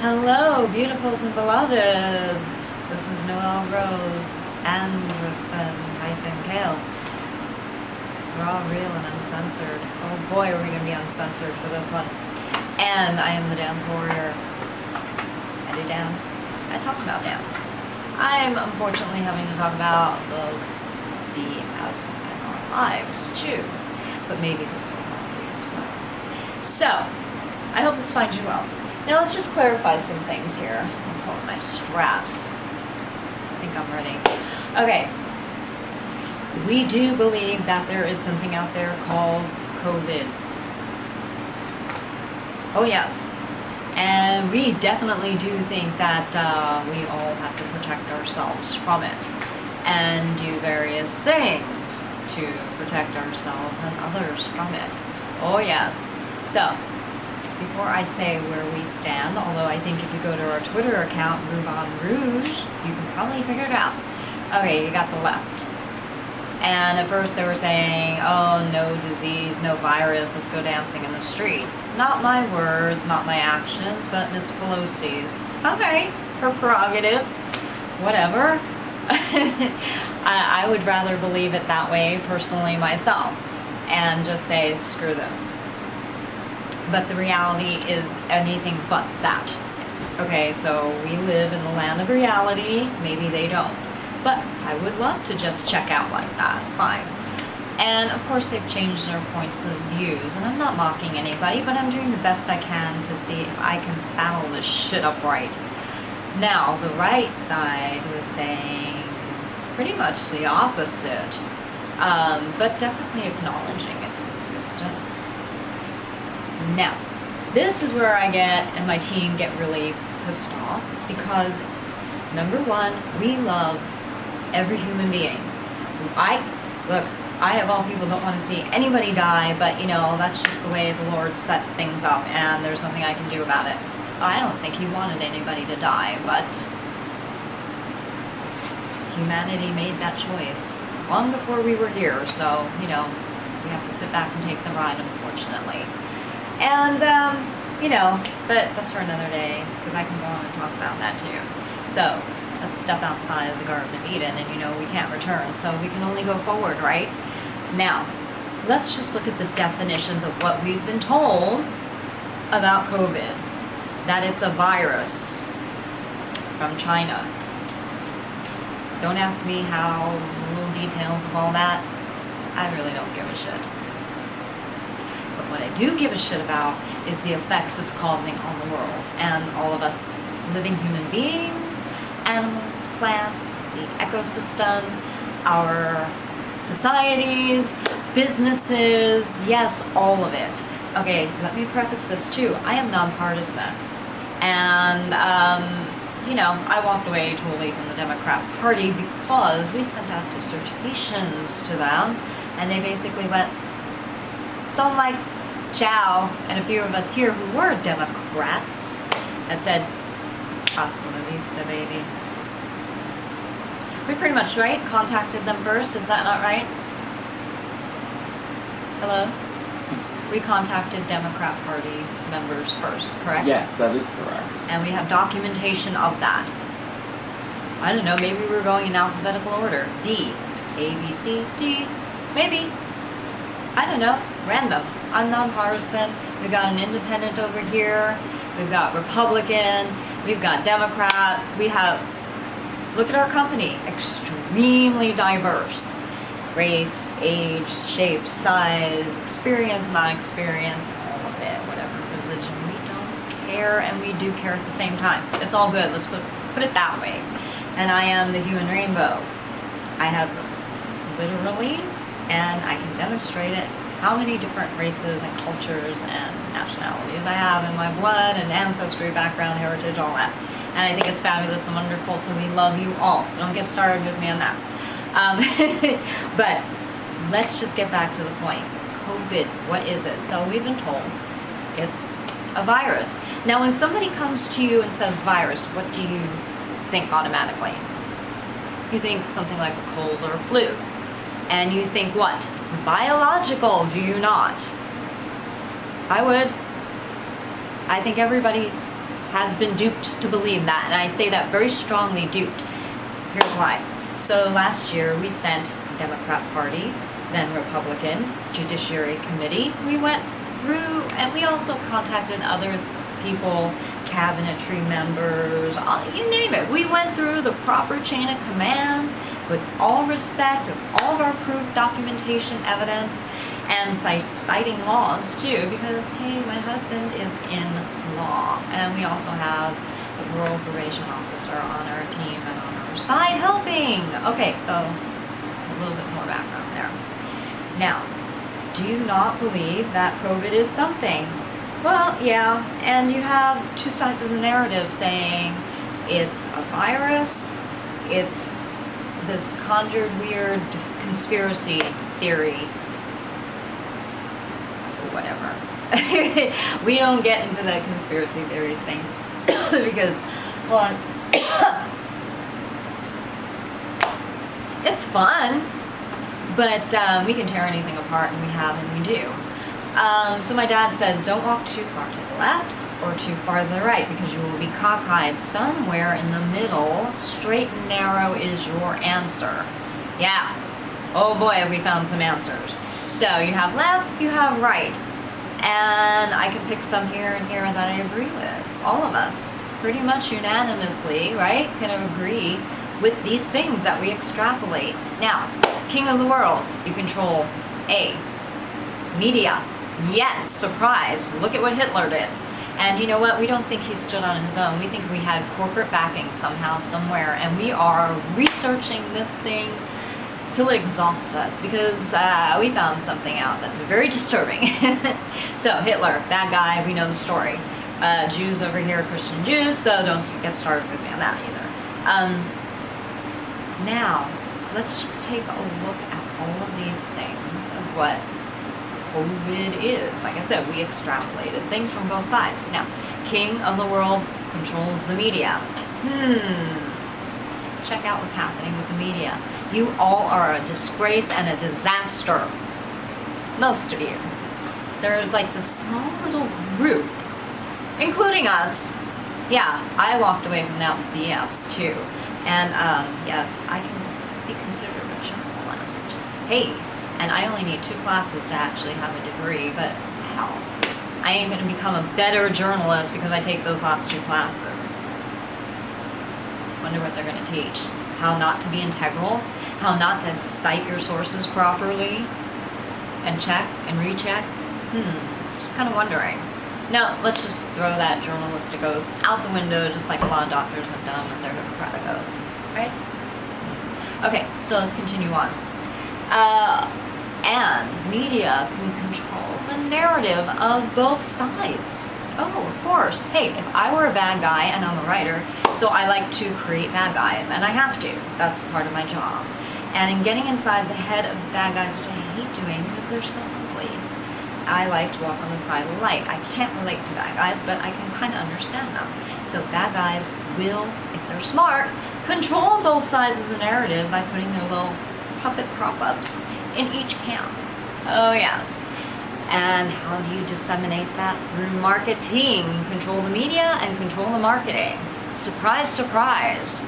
Hello, beautifuls and beloveds. This is Noelle Rose Anderson Kale. We're all real and uncensored. Oh boy, are we going to be uncensored for this one. And I am the Dance Warrior. I do dance. I talk about dance. I'm unfortunately having to talk about the BS in our lives too. But maybe this will help you as well. So, I hope this finds you well. Now let's just clarify some things here. I'll pull up my straps. I think I'm ready. Okay. We do believe that there is something out there called COVID. Oh yes. And we definitely do think that we all have to protect ourselves from it and do various things to protect ourselves and others from it. Oh yes. So, before I say where we stand, although I think if you go to our Twitter account, Rubans Rouges, you can probably figure it out. Okay, you got the left. And at first they were saying, oh, no disease, no virus, let's go dancing in the streets. Not my words, not my actions, but Miss Pelosi's. Okay, her prerogative, whatever. I would rather believe it that way personally myself and just say, screw this. But the reality is anything but that. Okay, so we live in the land of reality. Maybe they don't. But I would love to just check out like that. Fine. And of course they've changed their points of views. And I'm not mocking anybody, but I'm doing the best I can to see if I can saddle this shit up right. Now, the right side was saying pretty much the opposite. But definitely acknowledging its existence. Now, this is where I and my team get really pissed off because, number one, we love every human being. I of all people don't want to see anybody die, but you know, that's just the way the Lord set things up and there's nothing I can do about it. I don't think he wanted anybody to die, but humanity made that choice long before we were here, so, you know, we have to sit back and take the ride, unfortunately. And, you know, but that's for another day, because I can go on and talk about that too. So, let's step outside of the Garden of Eden, and you know, we can't return, so we can only go forward, right? Now, let's just look at the definitions of what we've been told about COVID. That it's a virus from China. Don't ask me how, little details of all that. I really don't give a shit. But what I do give a shit about is the effects it's causing on the world and all of us living human beings, animals, plants, the ecosystem, our societies, businesses, yes, all of it. Okay, let me preface this too. I am nonpartisan. And, you know, I walked away totally from the Democrat Party because we sent out dissertations to them and they basically went, so I'm like, ciao, and a few of us here who were Democrats have said, hasta la vista, baby. We pretty much, right, contacted them first, is that not right? Hello? We contacted Democrat Party members first, correct? Yes, that is correct. And we have documentation of that. I don't know, maybe we were going in alphabetical order. D, A, B, C, D, maybe. I don't know, random. I'm nonpartisan. We've got an independent over here. We've got Republican. We've got Democrats. We have, look at our company, extremely diverse. Race, age, shape, size, experience, non-experience, all of it, whatever religion. We don't care, and we do care at the same time. It's all good. Let's put it that way. And I am the human rainbow. I have literally, and I can demonstrate it, how many different races and cultures and nationalities I have in my blood and ancestry, background, heritage, all that. And I think it's fabulous and wonderful, so we love you all. So don't get started with me on that. But let's just get back to the point. COVID, what is it? So we've been told it's a virus. Now when somebody comes to you and says virus, what do you think automatically? You think something like a cold or a flu. And you think what? Biological, do you not? I would. I think everybody has been duped to believe that, and I say that very strongly, duped. Here's why. So last year we sent Democrat Party, then Republican, Judiciary Committee. We went through, and we also contacted other people, cabinetry members, you name it. We went through the proper chain of command with all respect, with all of our proof, documentation, evidence, and citing laws too, because hey, my husband is in law. And we also have the rural probation officer on our team and on our side helping. Okay, so a little bit more background there. Now, do you not believe that COVID is something? Well, yeah, and you have two sides of the narrative saying it's a virus, it's this conjured weird conspiracy theory, or whatever. We don't get into the conspiracy theories thing because, hold on, it's fun, but we can tear anything apart, and we have, and we do. So my dad said, don't walk too far to the left or too far to the right, because you will be cockeyed. Somewhere in the middle, straight and narrow is your answer. Yeah. Oh boy, have we found some answers. So you have left, you have right. And I can pick some here and here that I agree with. All of us, pretty much unanimously, right, can agree with these things that we extrapolate. Now, king of the world, you control A, media. Yes, surprise, look at what Hitler did. And you know what, we don't think he stood on his own. We think we had corporate backing somehow, somewhere, and we are researching this thing till it exhausts us, because we found something out that's very disturbing. So Hitler, bad guy, we know the story. Jews over here, Christian Jews, so don't get started with me on that either. Now, let's just take a look at all of these things of what COVID is. Like I said, we extrapolated things from both sides. Now, king of the world controls the media. Check out what's happening with the media. You all are a disgrace and a disaster. Most of you. There's like this small little group, including us. Yeah, I walked away from that BS too. And yes, I can be considered a journalist. Hey, and I only need 2 classes to actually have a degree, but hell, I ain't gonna become a better journalist because I take those last 2 classes. Wonder what they're gonna teach. How not to be integral, how not to cite your sources properly, and check and recheck. Just kind of wondering. No, let's just throw that journalistic oath out the window, just like a lot of doctors have done with their Hippocratic oath, right? Okay, so let's continue on. And media can control the narrative of both sides. Oh, of course. Hey, if I were a bad guy, and I'm a writer, so I like to create bad guys, and I have to. That's part of my job. And in getting inside the head of bad guys, which I hate doing because they're so ugly, I like to walk on the side of the light. I can't relate to bad guys, but I can kind of understand them. So bad guys will, if they're smart, control both sides of the narrative by putting their little puppet prop-ups in each camp. Oh yes. And how do you disseminate that? Through marketing. Control the media and control the marketing. Surprise, surprise.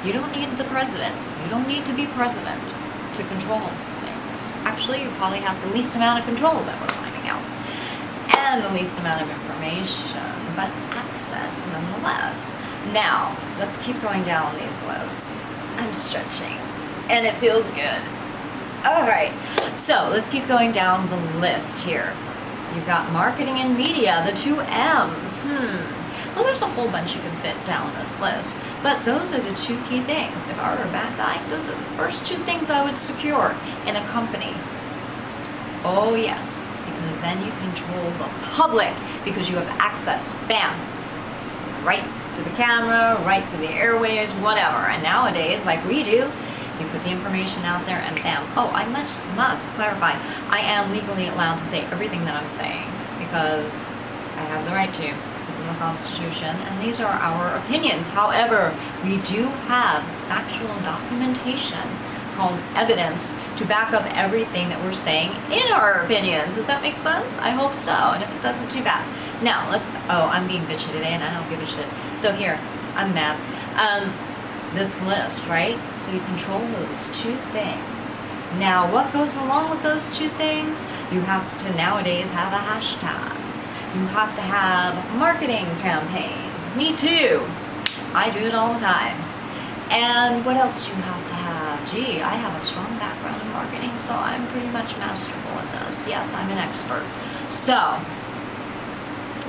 You don't need the president. You don't need to be president to control things. Actually, you probably have the least amount of control that we're finding out. And the least amount of information, but access nonetheless. Now, let's keep going down these lists. I'm stretching, and it feels good. All right, so let's keep going down the list here. You've got marketing and media, the 2 M's. Well, there's a whole bunch you can fit down this list, but those are the 2 key things. If I were a bad guy, those are the first 2 things I would secure in a company. Oh yes, because then you control the public, because you have access, bam, right to the camera, right to the airwaves, whatever. And nowadays, like we do, you put the information out there and bam. Oh, I must clarify, I am legally allowed to say everything that I'm saying because I have the right to. It's in the Constitution, and these are our opinions. However, we do have actual documentation called evidence to back up everything that we're saying in our opinions. Does that make sense? I hope so, and if it doesn't, too bad. Now, Oh, I'm being bitchy today and I don't give a shit. So here, I'm mad. This list, right? So you control those two things. Now, what goes along with those two things? You have to nowadays have a hashtag. You have to have marketing campaigns. Me too. I do it all the time. And what else do you have to have? Gee, I have a strong background in marketing, so I'm pretty much masterful at this. Yes, I'm an expert. So,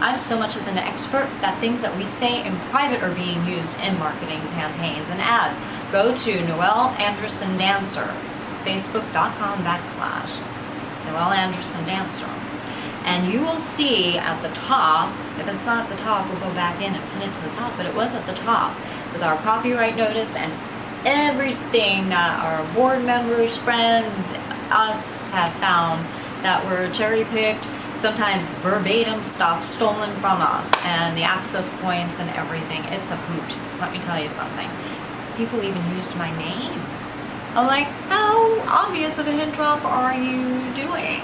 I'm so much of an expert that things that we say in private are being used in marketing campaigns and ads. Go to Noelle Anderson Dancer, facebook.com/Noelle Anderson Dancer. And you will see at the top, if it's not at the top, we'll go back in and pin it to the top, but it was at the top with our copyright notice and everything that our board members, friends, us have found that were cherry-picked, sometimes verbatim stuff stolen from us, and the access points and everything. It's a hoot. Let me tell you something. People even used my name. I'm like, how obvious of a hint drop are you doing?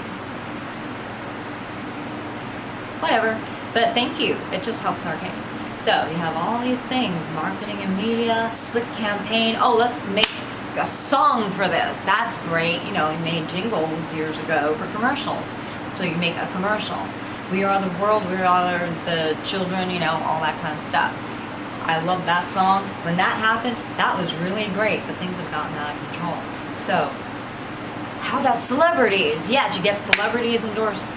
Whatever, but thank you. It just helps our case. So you have all these things, marketing and media, slick campaign. Oh, let's make a song for this. That's great. You know, we made jingles years ago for commercials. So you make a commercial. We are the world, we are the children, you know, all that kind of stuff. I love that song. When that happened, that was really great, but things have gotten out of control. So, how about celebrities? Yes, you get celebrities endorse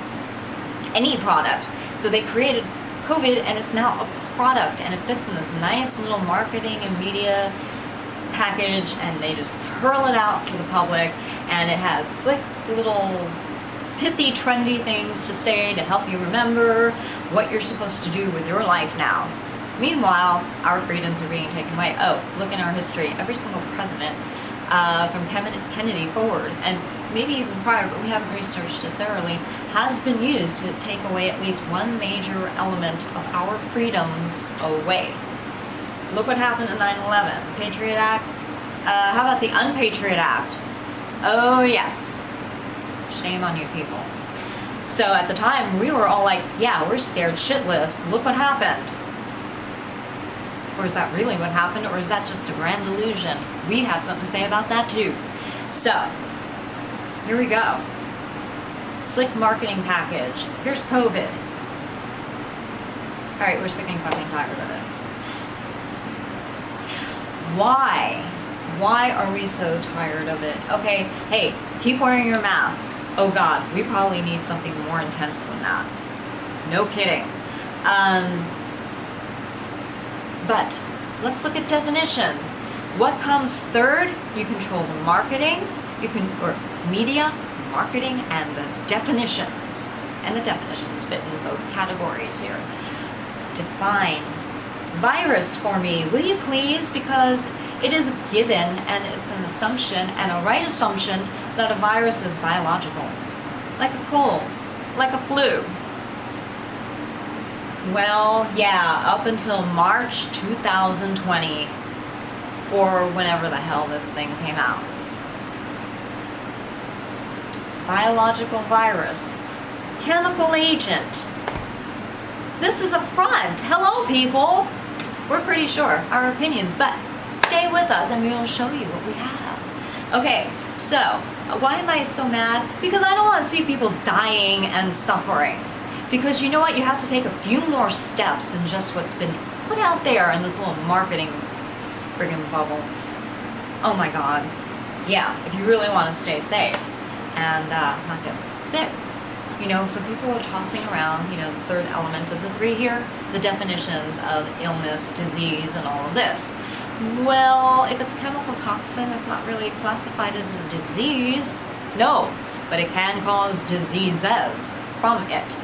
any product. So they created COVID and it's now a product and it fits in this nice little marketing and media package and they just hurl it out to the public and it has slick little pithy, trendy things to say to help you remember what you're supposed to do with your life now. Meanwhile, our freedoms are being taken away. Oh, look in our history, every single president from Kennedy forward, and maybe even prior, but we haven't researched it thoroughly, has been used to take away at least one major element of our freedoms away. Look what happened in 9/11, Patriot Act. How about the Unpatriot Act? Oh yes. Shame on you people. So at the time, we were all like, yeah, we're scared shitless. Look what happened. Or is that really what happened, or is that just a grand illusion? We have something to say about that too. So, here we go. Slick marketing package. Here's COVID. Alright, we're sick and fucking tired of it. Why? Why are we so tired of it? Okay, hey, keep wearing your mask. Oh God, we probably need something more intense than that. No kidding. But let's look at definitions. What comes third? You control the marketing, or media, marketing, and the definitions. And the definitions fit in both categories here. Define virus for me, will you please? Because it is a given and it's an assumption and a right assumption that a virus is biological. Like a cold, like a flu. Well, yeah, up until March 2020, or whenever the hell this thing came out. Biological virus. Chemical agent. This is a front. Hello, people. We're pretty sure our opinions, but stay with us and we will show you what we have. Okay, so why am I so mad? Because I don't want to see people dying and suffering. Because you know what? You have to take a few more steps than just what's been put out there in this little marketing friggin' bubble. Oh my God. Yeah, if you really want to stay safe and not get sick. You know, so people are tossing around, you know, the third element of the three here, the definitions of illness, disease, and all of this. Well, if it's a chemical toxin, it's not really classified as a disease. No, but it can cause diseases from it.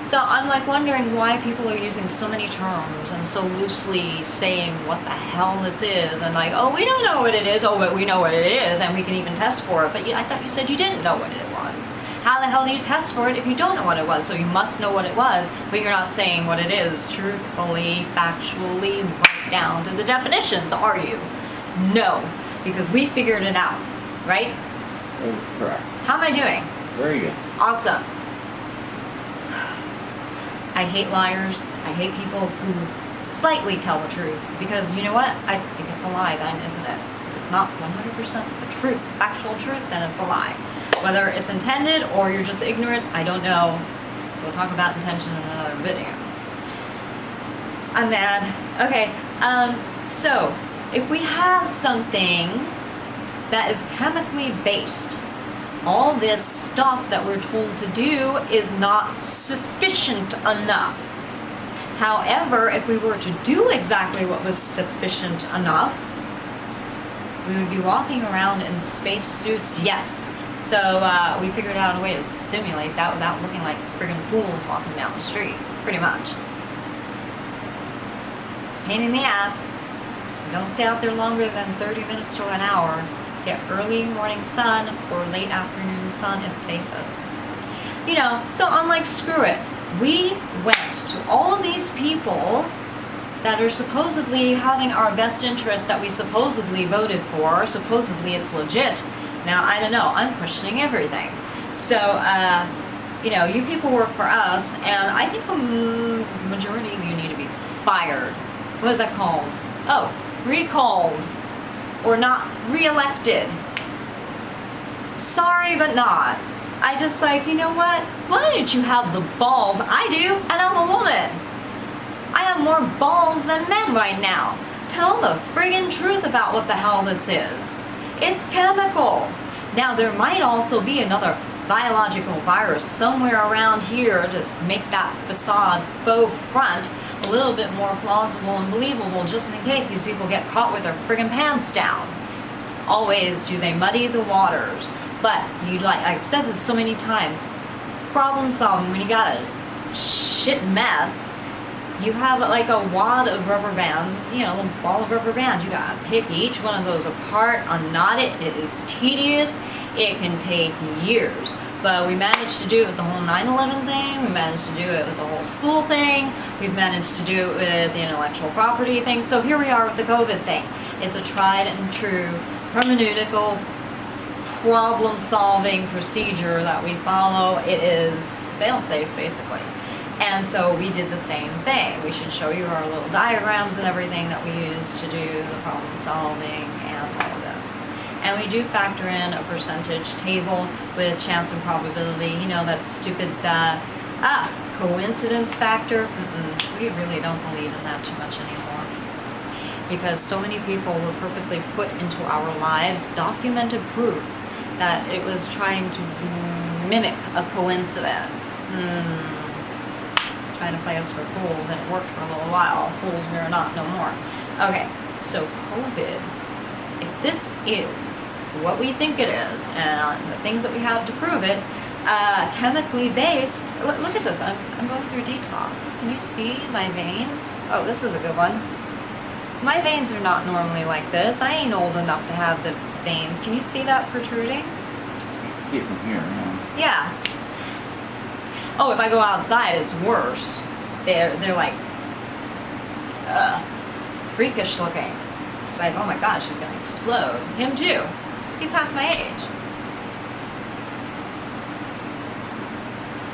So I'm like wondering why people are using so many terms and so loosely saying what the hell this is and like, oh, we don't know what it is. Oh, but we know what it is and we can even test for it. But I thought you said you didn't know what it was. How the hell do you test for it if you don't know what it was? So you must know what it was, but you're not saying what it is truthfully, factually, right down to the definitions, are you? No, because we figured it out, right? That is correct. How am I doing? Very good. Awesome. I hate liars. I hate people who slightly tell the truth, because you know what? I think it's a lie then, isn't it? If it's not 100% the truth, actual truth, then it's a lie. Whether it's intended or you're just ignorant, I don't know. We'll talk about intention in another video. I'm mad. Okay, so if we have something that is chemically based, all this stuff that we're told to do is not sufficient enough. However, if we were to do exactly what was sufficient enough, we would be walking around in space suits, yes. So we figured out a way to simulate that without looking like friggin' fools walking down the street, pretty much. It's a pain in the ass. Don't stay out there longer than 30 minutes to an hour. Get early morning sun or late afternoon sun is safest. You know, so I'm like, screw it. We went to all of these people that are supposedly having our best interest that we supposedly voted for. Supposedly it's legit. Now, I don't know. I'm questioning everything. So, you know, you people work for us, and I think the majority of you need to be fired. What is that called? Oh, recalled. Or not re-elected. Sorry, but not. I just like, you know what? Why didn't you have the balls? I do, and I'm a woman. I have more balls than men right now. Tell the friggin' truth about what the hell this is. It's chemical. Now, there might also be another biological virus somewhere around here to make that facade faux front a little bit more plausible and believable, just in case these people get caught with their friggin' pants down. Always do they muddy the waters. But you, like I've said this so many times, problem solving, when you got a shit mess, you have like a wad of rubber bands, you know, a ball of rubber bands. You gotta pick each one of those apart, unknot it. It is tedious. It can take years. But we managed to do it with the whole 9/11 thing. We managed to do it with the whole school thing. We've managed to do it with the intellectual property thing. So here we are with the COVID thing. It's a tried and true hermeneutical problem-solving procedure that we follow. It is fail-safe, basically. And so we did the same thing. We should show you our little diagrams and everything that we use to do the problem-solving and all of this. And we do factor in a percentage table with chance and probability. You know, that stupid, coincidence factor. We really don't believe in that too much anymore. Because so many people were purposely put into our lives, documented proof that it was trying to mimic a coincidence. Trying to play us for fools, and it worked for a little while. Fools we are not no more. Okay, so COVID, if this is what we think it is, and the things that we have to prove it, chemically based, look at this, I'm going through detox. Can you see my veins? Oh, this is a good one. My veins are not normally like this. I ain't old enough to have the veins. Can you see that protruding? You can see it from here, yeah. Yeah. Oh, if I go outside, it's worse. They're like, freakish looking. It's like, oh my gosh, she's gonna explode. Him too. He's half my age.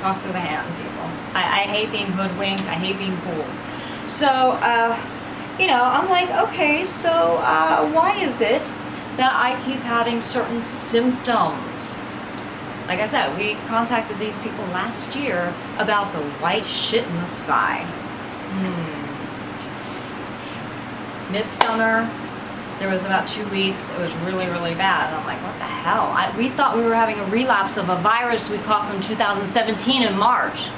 Talk to the hand, people. I hate being hoodwinked. I hate being fooled. So, you know, I'm like, okay, so why is it that I keep having certain symptoms? Like I said, we contacted these people last year about the white shit in the sky. Midsummer, there was about 2 weeks. It was really, really bad. And I'm like, what the hell? We thought we were having a relapse of a virus we caught from 2017 in March.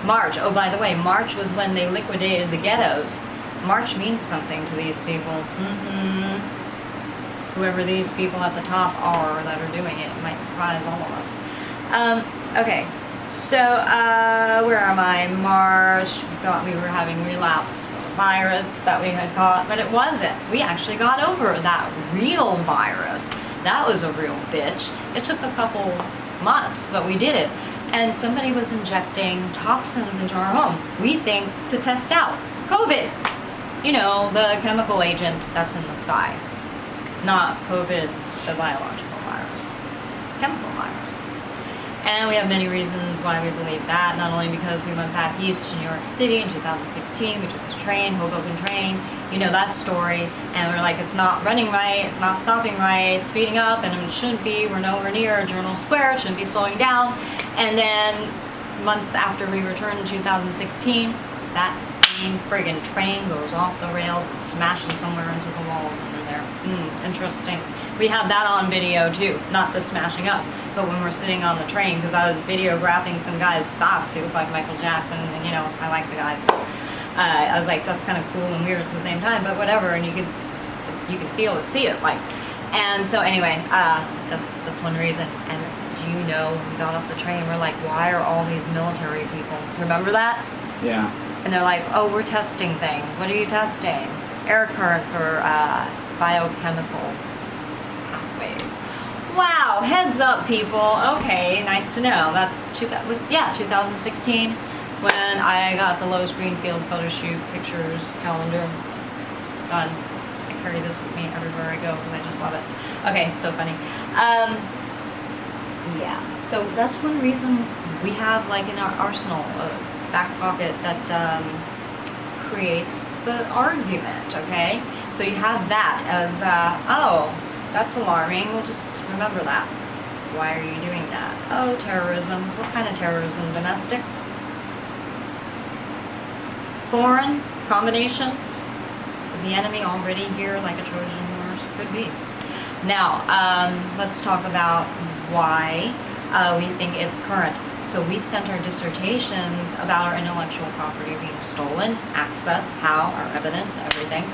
Oh, by the way, March was when they liquidated the ghettos. March means something to these people. Whoever these people at the top are that are doing it might surprise all of us. Okay, so where am I? March. We thought we were having relapse virus that we had caught, but it wasn't. We actually got over that real virus. That was a real bitch. It took a couple months, but we did it. And somebody was injecting toxins into our home, we think, to test out COVID. You know, the chemical agent that's in the sky. Not COVID, the biological virus. Chemical virus. And we have many reasons why we believe that, not only because we went back east to New York City in 2016, we took the train, Hoboken train, you know that story, and we're like, it's not running right, it's not stopping right, it's speeding up, and it shouldn't be, we're nowhere near Journal Square, it shouldn't be slowing down. And then months after we returned in 2016, that same friggin' train goes off the rails and smashes somewhere into the walls under there. Interesting. We have that on video too, not the smashing up, but when we're sitting on the train, because I was videographing some guy's socks. He looked like Michael Jackson, and you know, I like the guys. I was like, that's kind of cool and weird at the same time, but whatever. And you can feel it, see it, like. And so anyway, that's one reason. And do you know, when we got off the train, we're like, why are all these military people? Remember that? Yeah. And they're like, oh, we're testing things. What are you testing? Air current for biochemical pathways. Wow, heads up, people. Okay, nice to know. That's 2016 when I got the Lowe's Greenfield photo shoot pictures calendar done. I carry this with me everywhere I go because I just love it. Okay, so funny. Yeah, so that's one reason we have, like, in our arsenal, back pocket that creates the argument, okay? So you have that as, oh, that's alarming, we'll just remember that. Why are you doing that? Oh, terrorism. What kind of terrorism? Domestic? Foreign? Combination? Is the enemy already here like a Trojan horse? Could be. Now, let's talk about why we think it's current. So we sent our dissertations about our intellectual property being stolen, access, how, our evidence, everything.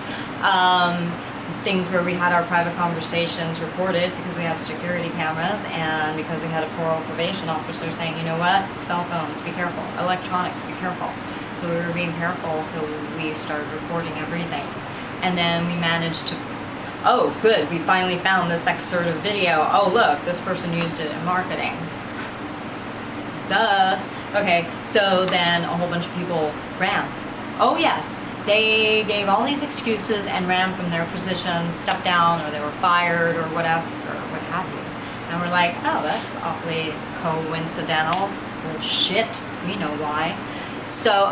Things where we had our private conversations recorded because we have security cameras and because we had a parole probation officer saying, you know what, cell phones, be careful, electronics, be careful. So we were being careful, so we started recording everything. And then we managed to, oh good, we finally found this excerpt of video. Oh look, this person used it in marketing. Duh. Okay, so then a whole bunch of people ran. Oh yes, they gave all these excuses and ran from their positions, stepped down, or they were fired, or whatever, or what have you. And we're like, oh, that's awfully coincidental. Bullshit. We know why. So,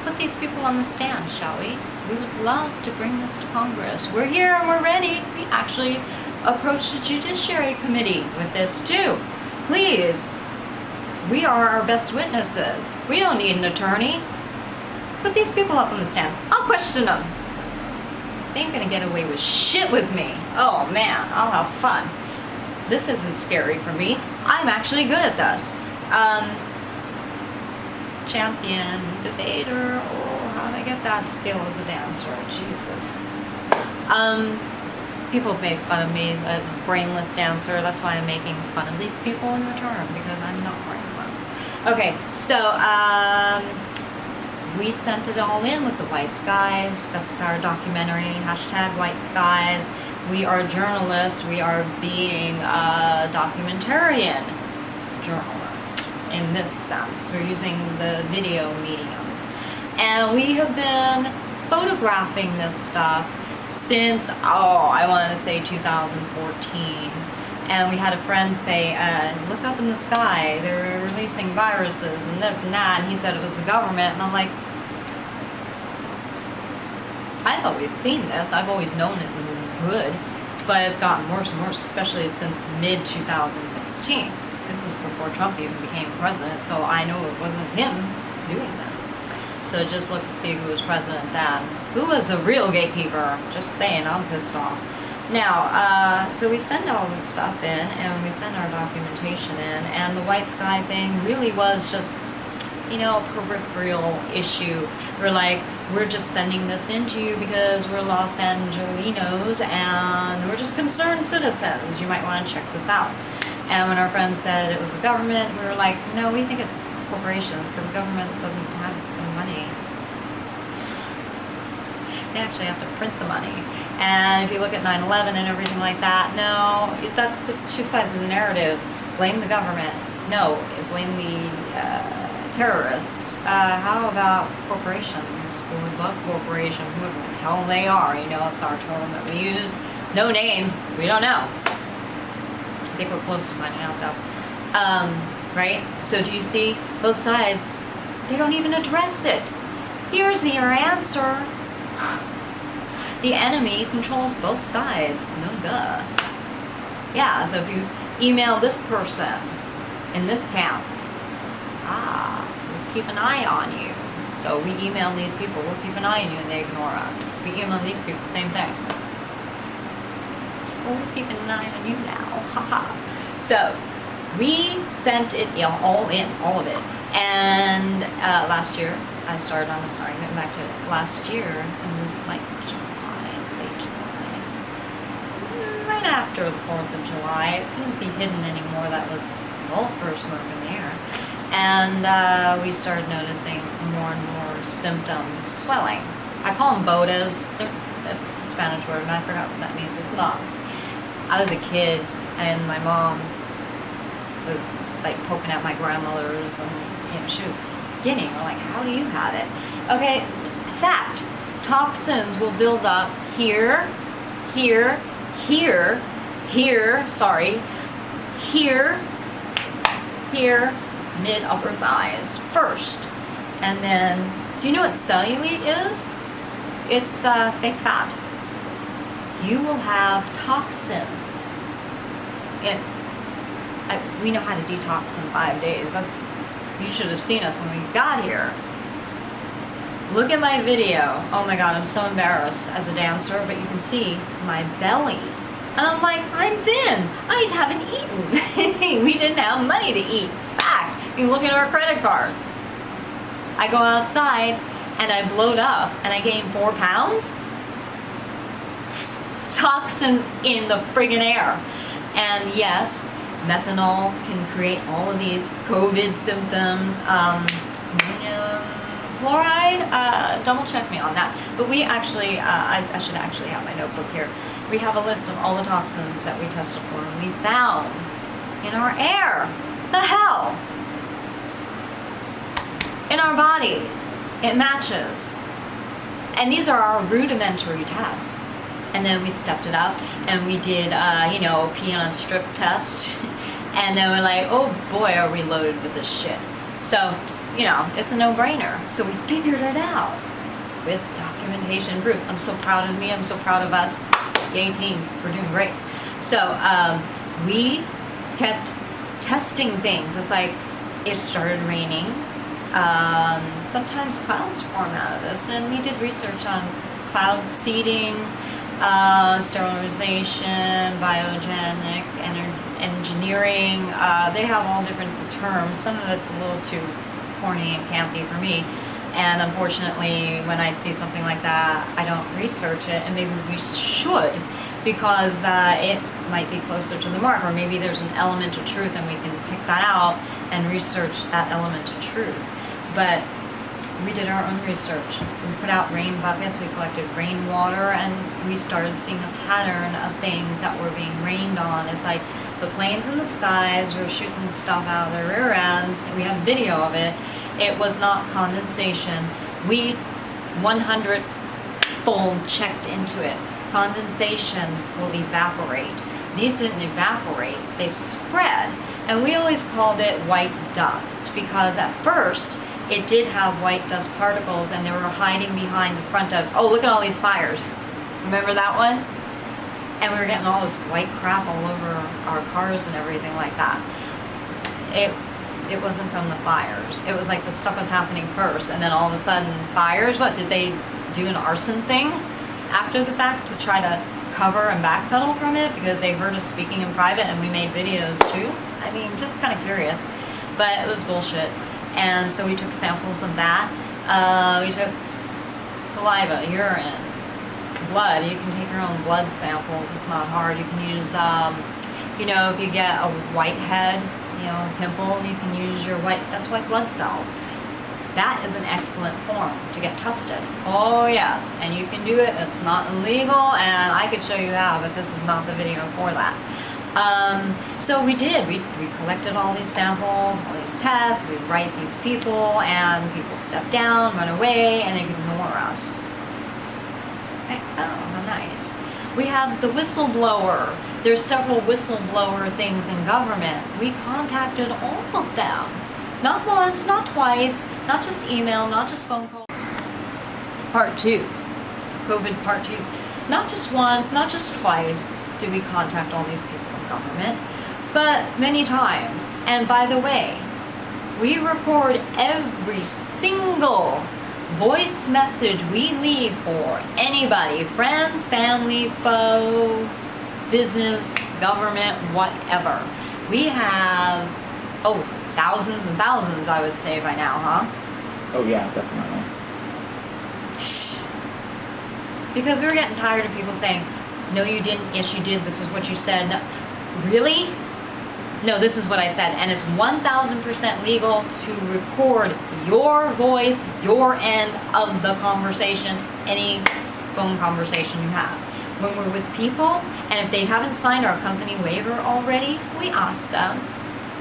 put these people on the stand, shall we? We would love to bring this to Congress. We're here and we're ready. We actually approached the Judiciary Committee with this too. Please. We are our best witnesses. We don't need an attorney. Put these people up on the stand. I'll question them. They ain't gonna get away with shit with me. Oh man, I'll have fun. This isn't scary for me. I'm actually good at this. Champion, debater. Oh, how'd I get that skill as a dancer? Jesus. People have made fun of me, a brainless dancer. That's why I'm making fun of these people in return, because I'm not brainless. Okay, so we sent it all in with the White Skies. That's our documentary, #White Skies. We are journalists. We are being documentarian journalists in this sense. We're using the video medium. And we have been photographing this stuff since, I wanted to say 2014. And we had a friend say, look up in the sky, they're releasing viruses and this and that, and he said it was the government, and I'm like, I've always seen this, I've always known it was good, but it's gotten worse and worse, especially since mid-2016. This is before Trump even became president, so I know it wasn't him doing this. So just look to see who was president then. Who was the real gatekeeper? Just saying, I'm pissed off. Now, so we send all this stuff in, and we send our documentation in, and the White Sky thing really was just, you know, a peripheral issue. We're like, we're just sending this in to you because we're Los Angelinos, and we're just concerned citizens. You might want to check this out. And when our friend said it was the government, we were like, no, we think it's corporations, because the government doesn't have the money. They actually have to print the money. And if you look at 9/11 and everything like that, no, that's the two sides of the narrative. Blame the government. No, blame the terrorists. How about corporations? We would love corporations, whoever the hell they are. You know, it's our term that we use. No names, we don't know. I think we're close to finding out though. Right? So do you see both sides? They don't even address it. Here's your answer. The enemy controls both sides. No duh. Yeah, so if you email this person in this camp, we'll keep an eye on you. So we email these people, we'll keep an eye on you, and they ignore us. We email these people, same thing. Well, we're keeping an eye on you now. Haha. So we sent it all of it. And last year, I started on getting back to it last year, in like July, late July. Right after the 4th of July. It couldn't be hidden anymore. That was sulfur smoke in the air. And we started noticing more and more symptoms. Swelling. I call them bodas. That's the Spanish word, and I forgot what that means. It's not. I was a kid, and my mom was like poking at my grandmother's, and she was skinny. We're like, how do you have it? Okay, fact. Toxins will build up here, here, here, mid upper thighs first. And then, do you know what cellulite is? It's fake fat. You will have toxins. We know how to detox in 5 days. You should have seen us when we got here. Look at my video. Oh my God, I'm so embarrassed as a dancer, but you can see my belly. And I'm like, I'm thin. I haven't eaten. We didn't have money to eat. Fact, you can look at our credit cards. I go outside and I blowed up and I gained 4 pounds. It's toxins in the friggin' air. And yes, methanol can create all of these COVID symptoms. Ammonium chloride, double check me on that. But we actually, I should actually have my notebook here. We have a list of all the toxins that we tested for and we found in our air. The hell? In our bodies. It matches. And these are our rudimentary tests. And then we stepped it up and we did, pee on a strip test. And then we're like, oh boy, are we loaded with this shit. So, it's a no-brainer. So we figured it out with documentation proof. I'm so proud of me. I'm so proud of us. Yay team, we're doing great. So we kept testing things. It's like, it started raining. Sometimes clouds form out of this. And we did research on cloud seeding, sterilization, biogenic, engineering. They have all different terms. Some of it's a little too corny and campy for me. And unfortunately, when I see something like that, I don't research it. And maybe we should, because it might be closer to the mark. Or maybe there's an element of truth and we can pick that out and research that element of truth. But we did our own research. We put out rain buckets, we collected rainwater, and we started seeing a pattern of things that were being rained on. It's like the planes in the skies were shooting stuff out of their rear ends. We have video of it. It was not condensation. We 100-fold checked into it. Condensation will evaporate. These didn't evaporate, they spread. And we always called it white dust because at first it did have white dust particles and they were hiding behind the front of, oh, look at all these fires. Remember that one? And we were getting all this white crap all over our cars and everything like that. It wasn't from the fires. It was like the stuff was happening first and then all of a sudden fires. What, did they do an arson thing after the fact to try to cover and backpedal from it because they heard us speaking in private and we made videos too? I mean, just kind of curious, but it was bullshit. And so we took samples of that. We took saliva, urine, blood. You can take your own blood samples. It's not hard. You can use, if you get a whitehead, a pimple, you can use your that's white blood cells. That is an excellent form to get tested. Oh yes, and you can do it. It's not illegal, and I could show you how, but this is not the video for that. So we did. We collected all these samples, all these tests. We write these people, and people step down, run away, and ignore us. Oh, how nice. We have the whistleblower. There's several whistleblower things in government. We contacted all of them. Not once, not twice, not just email, not just phone call. Part 2. COVID part 2. Not just once, not just twice did we contact all these people in government, but many times. And by the way, we record every single voice message we leave for anybody, friends, family, foe, business, government, whatever. We have, thousands and thousands, I would say by now, huh? Oh yeah, definitely. Because we were getting tired of people saying, no you didn't, yes you did, this is what you said. No. Really? No, this is what I said. And it's 1000% legal to record your voice, your end of the conversation, any phone conversation you have. When we're with people, and if they haven't signed our company waiver already, we ask them.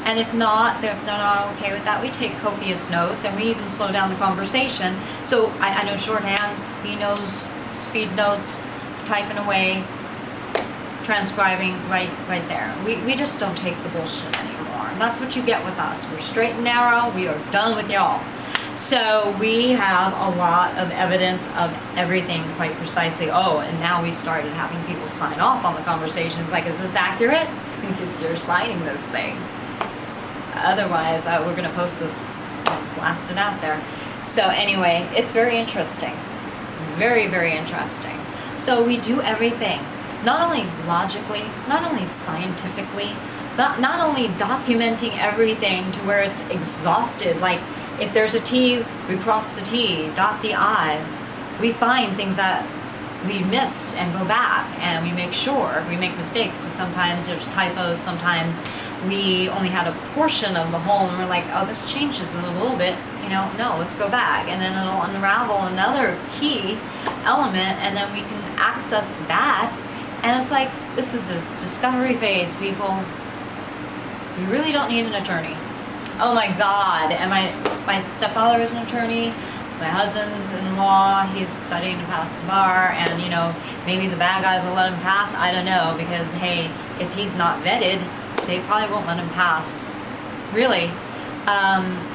And if not, they're not okay with that, we take copious notes, and we even slow down the conversation. So I know shorthand, he knows speed notes, typing away, transcribing right there. We just don't take the bullshit anymore. And that's what you get with us. We're straight and narrow. We are done with y'all. So we have a lot of evidence of everything quite precisely. Oh, and now we started having people sign off on the conversations. Like, is this accurate? Because you're signing this thing. Otherwise, we're going to post this, blast it out there. So anyway, it's very interesting. Very, very interesting. So we do everything. Not only logically, not only scientifically, not only documenting everything to where it's exhausted. Like, if there's a T, we cross the T, dot the I. We find things that we missed and go back, and we make sure. We make mistakes, and sometimes there's typos, sometimes we only had a portion of the whole, and we're like, oh, this changes it a little bit, no, let's go back. And then it'll unravel another key element, and then we can access that. And it's like, this is a discovery phase, people. You really don't need an attorney. Oh my God, and my stepfather is an attorney. My husband's in law, he's studying to pass the bar, and maybe the bad guys will let him pass, I don't know, because hey, if he's not vetted, they probably won't let him pass. Really.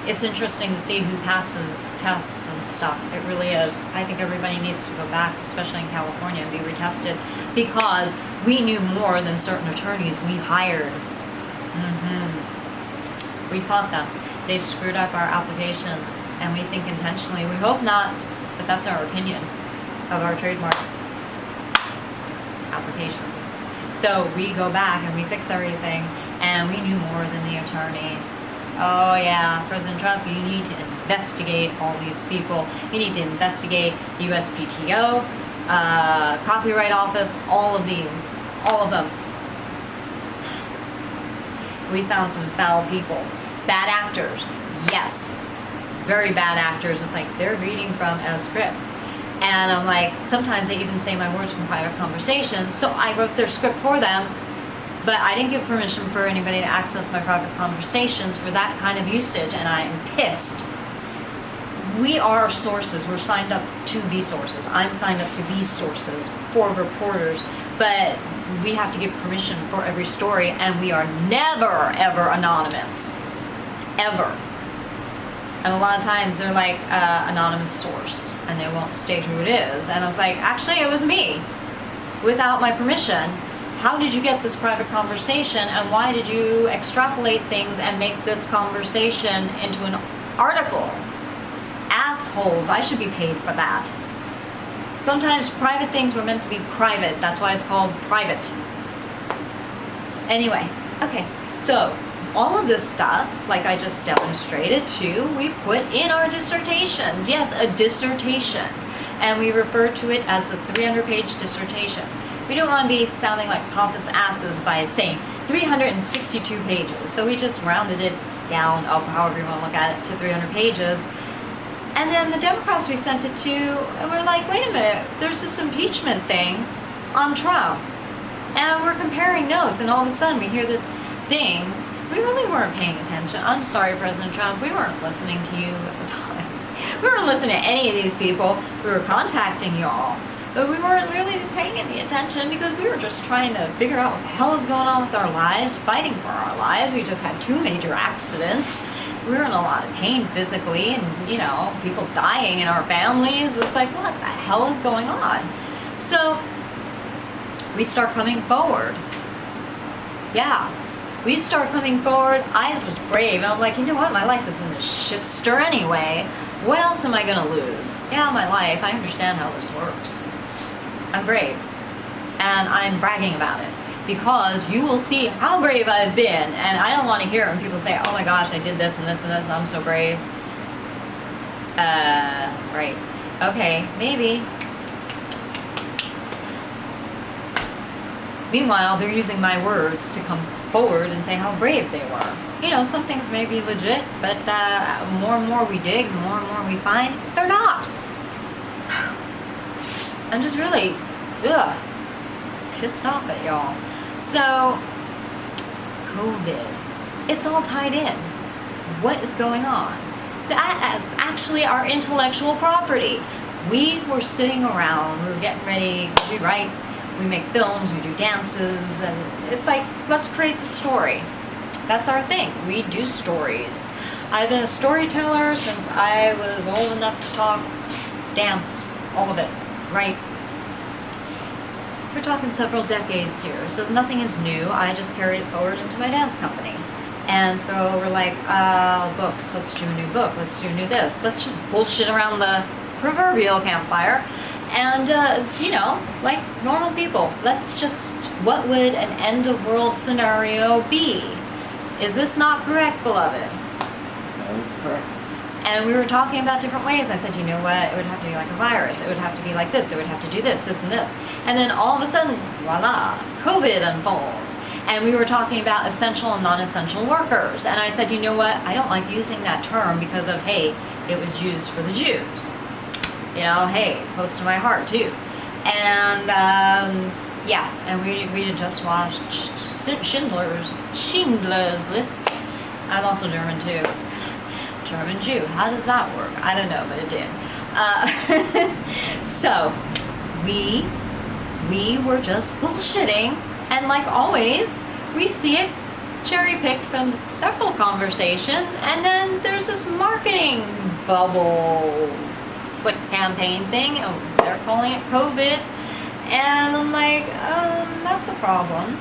It's interesting to see who passes tests and stuff. It really is. I think everybody needs to go back, especially in California, and be retested, because we knew more than certain attorneys we hired. We caught them. They screwed up our applications, and we think intentionally. We hope not, but that's our opinion of our trademark applications. So we go back and we fix everything, and we knew more than the attorney. Oh yeah, President Trump, you need to investigate all these people. You need to investigate USPTO, Copyright Office, all of these, all of them. We found some foul people. Bad actors, yes. Very bad actors. It's like they're reading from a script. And I'm like, sometimes they even say my words from private conversations, so I wrote their script for them, but I didn't give permission for anybody to access my private conversations for that kind of usage, and I am pissed. We are sources. We're signed up to be sources. I'm signed up to be sources for reporters, but we have to give permission for every story, and we are never, ever anonymous. Ever. And a lot of times they're like, anonymous source, and they won't state who it is. And I was like, actually, it was me, without my permission. How did you get this private conversation, and why did you extrapolate things and make this conversation into an article? Assholes, I should be paid for that. Sometimes private things were meant to be private. That's why it's called private. Anyway, okay, so all of this stuff, like I just demonstrated too, we put in our dissertations. Yes, a dissertation. And we refer to it as a 300-page dissertation. We don't want to be sounding like pompous asses by saying 362 pages. So we just rounded it down, up however you want to look at it, to 300 pages. And then the Democrats we sent it to, and we're like, wait a minute, there's this impeachment thing on Trump. And we're comparing notes, and all of a sudden we hear this thing. We really weren't paying attention. I'm sorry, President Trump, we weren't listening to you at the time. We weren't listening to any of these people. We were contacting y'all. But we weren't really paying any attention because we were just trying to figure out what the hell is going on with our lives, fighting for our lives. We just had 2 major accidents. We were in a lot of pain physically, and you know, people dying in our families. It's like, what the hell is going on? So we start coming forward. Yeah, we start coming forward. I was brave, and I'm like, you know what? My life is in a shit stir anyway. What else am I gonna lose? Yeah, my life. I understand how this works. I'm brave, and I'm bragging about it because you will see how brave I've been, and I don't want to hear it when people say, oh my gosh, I did this and this and this and I'm so brave. Right. Okay, maybe. Meanwhile, they're using my words to come forward and say how brave they were. You know, some things may be legit, but more and more we dig, the more and more we find, they're not. I'm just really, pissed off at y'all. So, COVID, it's all tied in. What is going on? That is actually our intellectual property. We were sitting around, we were getting ready, we write, we make films, we do dances, and it's like, let's create the story. That's our thing. We do stories. I've been a storyteller since I was old enough to talk, dance, all of it, right? We're talking several decades here, so nothing is new. I just carried it forward into my dance company. And so we're like, books, let's do a new book, let's do a new this. Let's just bullshit around the proverbial campfire. And, you know, like normal people, let's just, what would an end of world scenario be? Is this not correct, beloved? That is correct. And we were talking about different ways. I said, you know what, it would have to be like a virus. It would have to be like this. It would have to do this, this, and this. And then all of a sudden, voila, COVID unfolds. And we were talking about essential and non-essential workers. And I said, you know what, I don't like using that term because of, hey, it was used for the Jews. You know, hey, close to my heart too. And yeah, and we had just watched Schindler's List. I'm also German too. German Jew. How does that work? I don't know, but it did. So we were just bullshitting, and like always, we see it cherry-picked from several conversations, and then there's this marketing bubble slick campaign thing, and they're calling it COVID, and I'm like, that's a problem.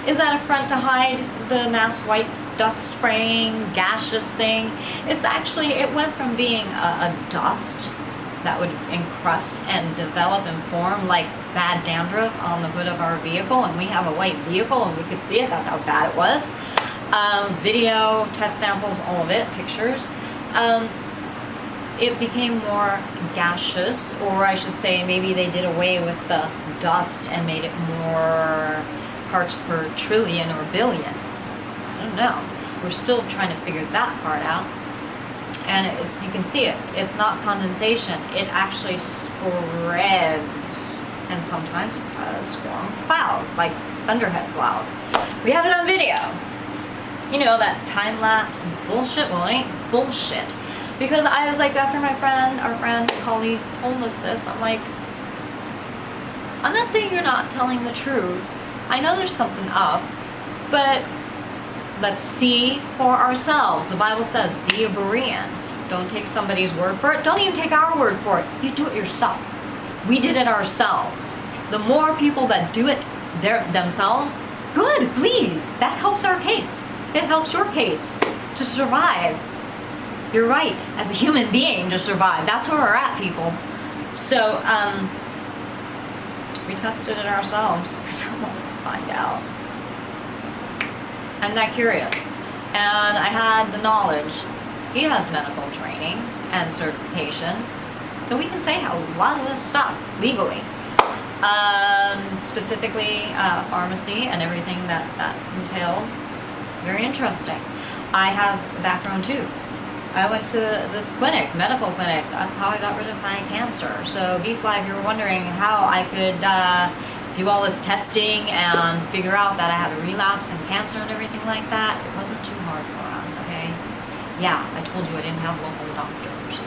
Is that a front to hide the mass white dust spraying, gaseous thing? It's actually, it went from being a dust that would encrust and develop and form like bad dandruff on the hood of our vehicle, and we have a white vehicle and we could see it, that's how bad it was. Video, test samples, all of it, pictures. It became more gaseous, or I should say maybe they did away with the dust and made it more parts per trillion or billion. I don't know. We're still trying to figure that part out. And you can see it. It's not condensation. It actually spreads. And sometimes it does form clouds, like thunderhead clouds. We have it on video. You know, that time-lapse bullshit? Well, it ain't bullshit. Because I was like, after our friend, colleague told us this, I'm like, I'm not saying you're not telling the truth. I know there's something up, but let's see for ourselves. The Bible says, be a Berean. Don't take somebody's word for it. Don't even take our word for it. You do it yourself. We did it ourselves. The more people that do it themselves, good, please. That helps our case. It helps your case to survive. You're right, as a human being, to survive. That's where we're at, people. So, we tested it ourselves because I wanted to find out. I'm that curious. And I had the knowledge. He has medical training and certification. So we can say a lot of this stuff legally. Specifically, pharmacy and everything that entailed. Very interesting. I have the background too. I went to this clinic, medical clinic. That's how I got rid of my cancer. So B-Fly, if you were wondering how I could do all this testing and figure out that I had a relapse in cancer and everything like that, it wasn't too hard for us, okay? Yeah, I told you I didn't have local doctors.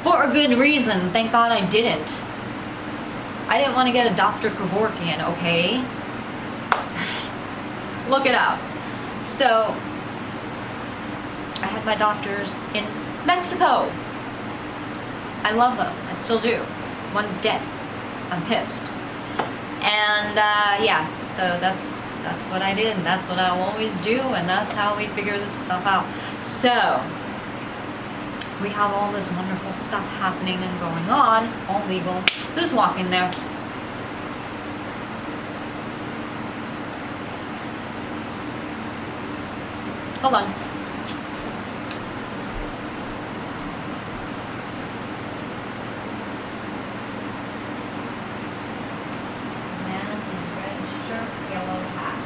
For a good reason. Thank God I didn't. I didn't want to get a Dr. Kevorkian, okay? Look it up. So, I had my doctors in Mexico. I love them. I still do. One's dead. I'm pissed. And yeah, so that's what I did, and that's what I'll always do, and that's how we figure this stuff out. So, we have all this wonderful stuff happening and going on, all legal. Who's walking there? Hold on. Man in red shirt, yellow hat.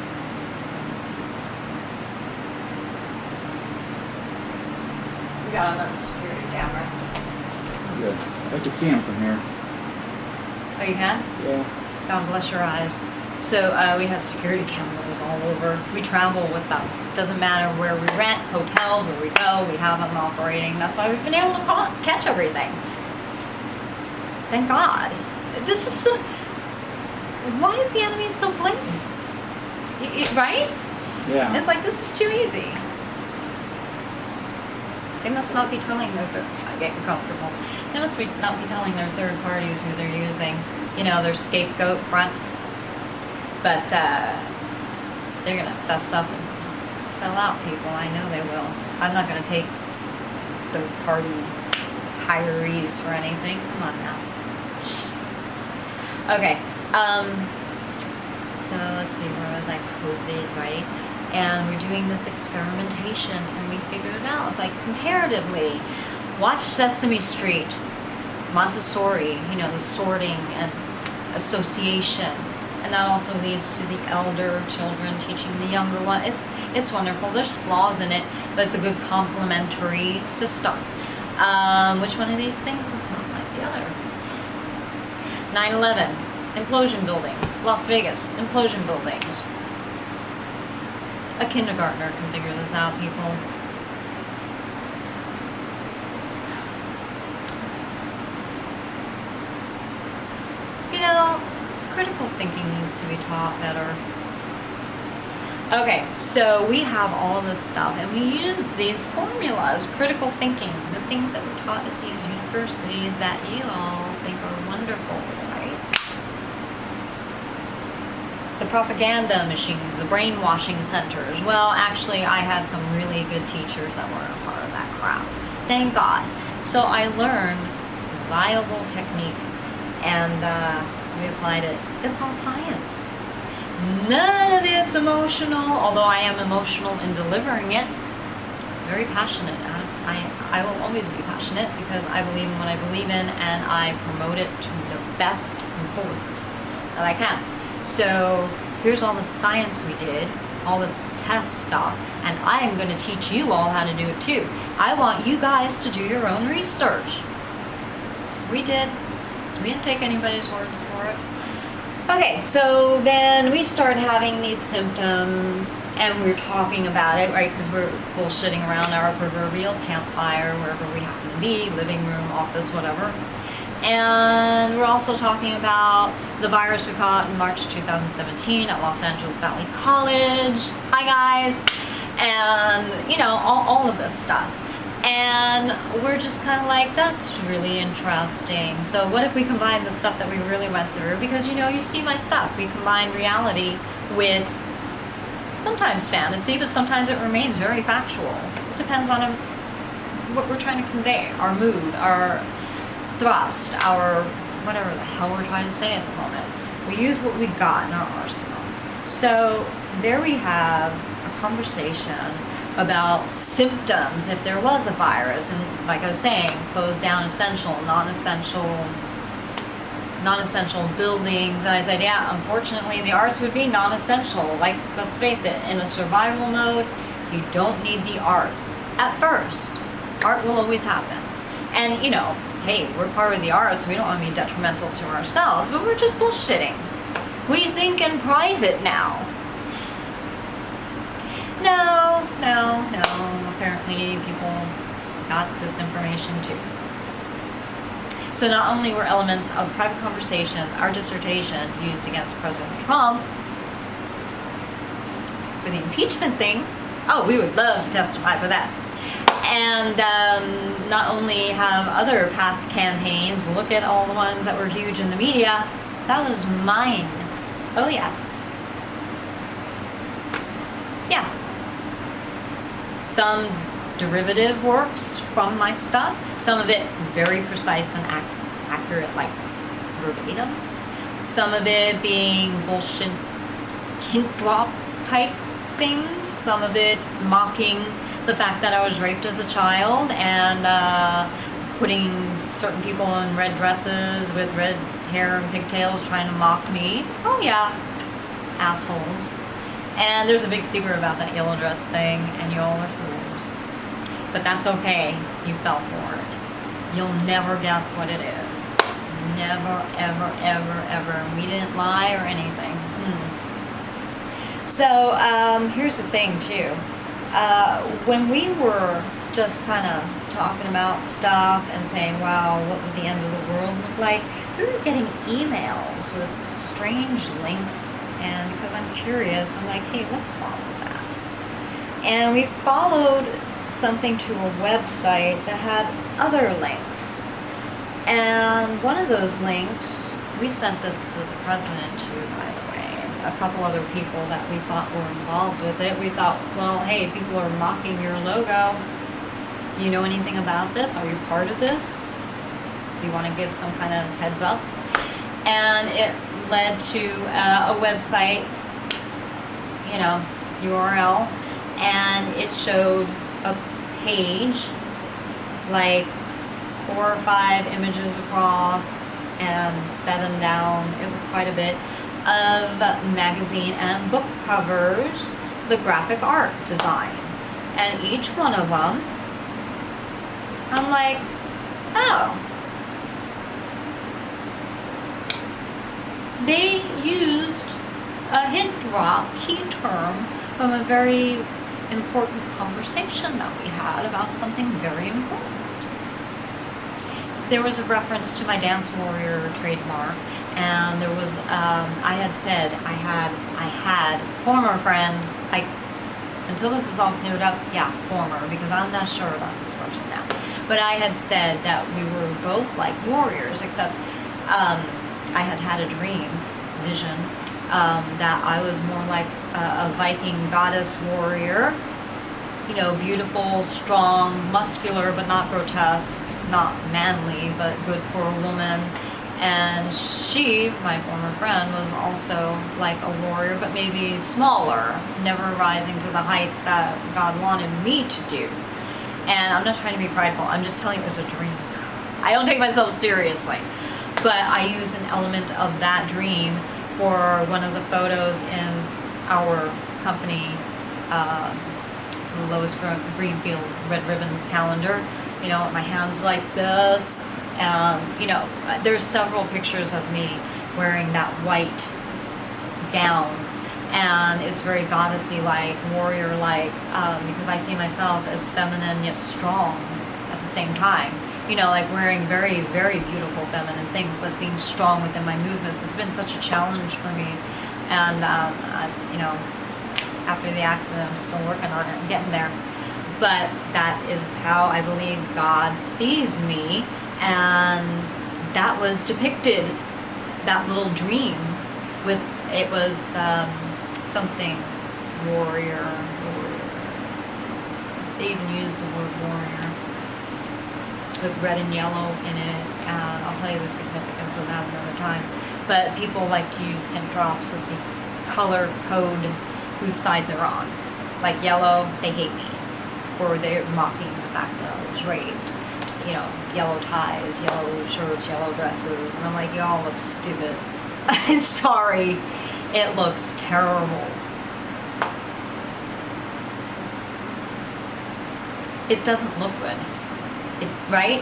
We got him on the security camera. Good. I can see him from here. Oh, you can? Yeah. God bless your eyes. So we have security cameras all over. We travel with them. Doesn't matter where we rent, hotels, where we go, we have them operating. That's why we've been able to catch everything. Thank God. This is so... Why is the enemy so blatant? Right? Yeah. It's like, this is too easy. They must not be telling their I'm getting comfortable. They must not be telling their third parties who they're using. You know, their scapegoat fronts. But they're going to fess up and sell out people. I know they will. I'm not going to take third-party hirees for anything. Come on now. Jeez. Okay. So let's see. Where was I? COVID, right? And we're doing this experimentation, and we figured it out. It's like, comparatively, watch Sesame Street, Montessori, you know, the sorting and association. And that also leads to the elder children teaching the younger one. It's wonderful. There's flaws in it, but it's a good complementary system. Which one of these things is not like the other? 9/11, implosion buildings. Las Vegas, implosion buildings. A kindergartner can figure this out, people. You know, critical thinking needs to be taught better. Okay, so we have all this stuff, and we use these formulas, critical thinking, the things that were taught at these universities that you all think are wonderful, right? The propaganda machines, the brainwashing centers. Well, actually, I had some really good teachers that weren't a part of that crowd. Thank God. So I learned viable technique, and we applied it. It's all science. None of it's emotional, although I am emotional in delivering it. Very passionate. I will always be passionate because I believe in what I believe in, and I promote it to the best and fullest that I can. So here's all the science we did, all this test stuff, and I am going to teach you all how to do it too. I want you guys to do your own research. We did. We didn't take anybody's words for it. Okay, so then we started having these symptoms, and we were talking about it, right, because we're bullshitting around our proverbial campfire, wherever we happen to be, living room, office, whatever. And we're also talking about the virus we caught in March 2017 at Los Angeles Valley College. Hi, guys. And, you know, all of this stuff. And we're just kind of like, that's really interesting. So what if we combine the stuff that we really went through? Because, you know, you see my stuff. We combine reality with sometimes fantasy, but sometimes it remains very factual. It depends on what we're trying to convey, our mood, our thrust, our whatever the hell we're trying to say at the moment. We use what we got in our arsenal. So there we have a conversation about symptoms if there was a virus, and like I was saying, close down essential, non-essential buildings. And I said, yeah, unfortunately the arts would be non-essential. Like, let's face it, in a survival mode, you don't need the arts. At first, art will always happen. And you know, hey, we're part of the arts, we don't want to be detrimental to ourselves, but we're just bullshitting. We think in private now. No. Apparently people got this information too. So not only were elements of private conversations, our dissertation used against President Trump for the impeachment thing, oh, we would love to testify for that. And not only have other past campaigns, look at all the ones that were huge in the media, that was mine. Oh yeah. Yeah. Some derivative works from my stuff, some of it very precise and accurate, like verbatim. Some of it being bullshit hint drop type things, some of it mocking the fact that I was raped as a child and putting certain people in red dresses with red hair and pigtails trying to mock me. Oh yeah, assholes. And there's a big secret about that yellow dress thing, and you all are fools. But that's okay, you fell for it. You'll never guess what it is. Never, ever, ever, ever. And we didn't lie or anything. So, here's the thing too. When we were just kind of talking about stuff and saying, wow, what would the end of the world look like? We were getting emails with strange links, and because I'm curious, I'm like, hey, let's follow that. And we followed something to a website that had other links. And one of those links, we sent this to the president too, by the way, and a couple other people that we thought were involved with it. We thought, well, hey, people are mocking your logo. You know anything about this? Are you part of this? You want to give some kind of heads up? And it led to a website, you know, URL, and it showed a page, like 4 or 5 images across and 7 down, it was quite a bit, of magazine and book covers, the graphic art design. And each one of them, I'm like, oh. They used a hint drop key term from a very important conversation that we had about something very important. There was a reference to my DanceWarrior trademark, and there was, I had said I had former friend, until this is all cleared up, yeah, former, because I'm not sure about this person now. But I had said that we were both like warriors, except I had had a vision, that I was more like a Viking goddess warrior, you know, beautiful, strong, muscular, but not grotesque, not manly, but good for a woman. And she, my former friend, was also like a warrior, but maybe smaller, never rising to the heights that God wanted me to do. And I'm not trying to be prideful, I'm just telling you it was a dream. I don't take myself seriously. But I use an element of that dream for one of the photos in our company, Lois Greenfield Red Ribbons calendar. You know, my hands like this. You know, there's several pictures of me wearing that white gown. And it's very goddessy-like, warrior-like, because I see myself as feminine yet strong at the same time. You know, like wearing very, very beautiful feminine things, but being strong within my movements. It's been such a challenge for me. And, you know, after the accident, I'm still working on it and getting there. But that is how I believe God sees me. And that was depicted, that little dream, with, it was something, warrior. They even used the word warrior, with red and yellow in it, and I'll tell you the significance of that another time. But people like to use hint drops with the color code whose side they're on. Like yellow, they hate me, or they're mocking the fact that I was raped. You know, yellow ties, yellow shirts, yellow dresses, and I'm like, y'all look stupid. Sorry, it looks terrible. It doesn't look good. Right?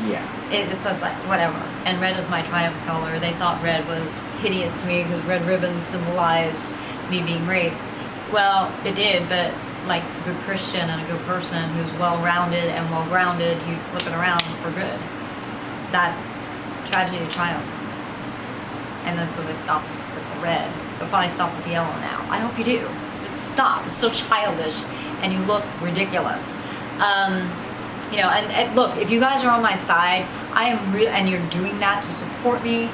Yeah. It says like, whatever. And red is my triumph color. They thought red was hideous to me because red ribbons symbolized me being raped. Well, it did, but like a good Christian and a good person who's well-rounded and well-grounded, you flip it around for good. that tragedy child. And then so they stopped with the red. They'll probably stop with the yellow now. I hope you do. Just stop. It's so childish, and you look ridiculous. You know, and look, if you guys are on my side, I am real, and you're doing that to support me,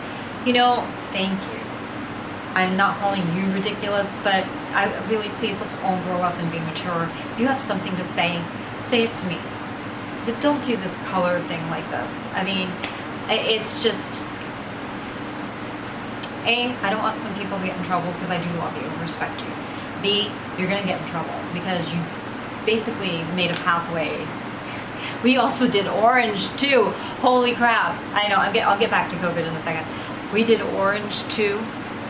you know, thank you. I'm not calling you ridiculous, but I really, please, let's all grow up and be mature. If you have something to say it to me. But don't do this color thing like this. I mean, it's just, A, I don't want some people to get in trouble because I do love you and respect you. B, you're going to get in trouble because you basically made a pathway. We also did orange too. Holy crap. I know, I'll get back to COVID in a second. We did orange too,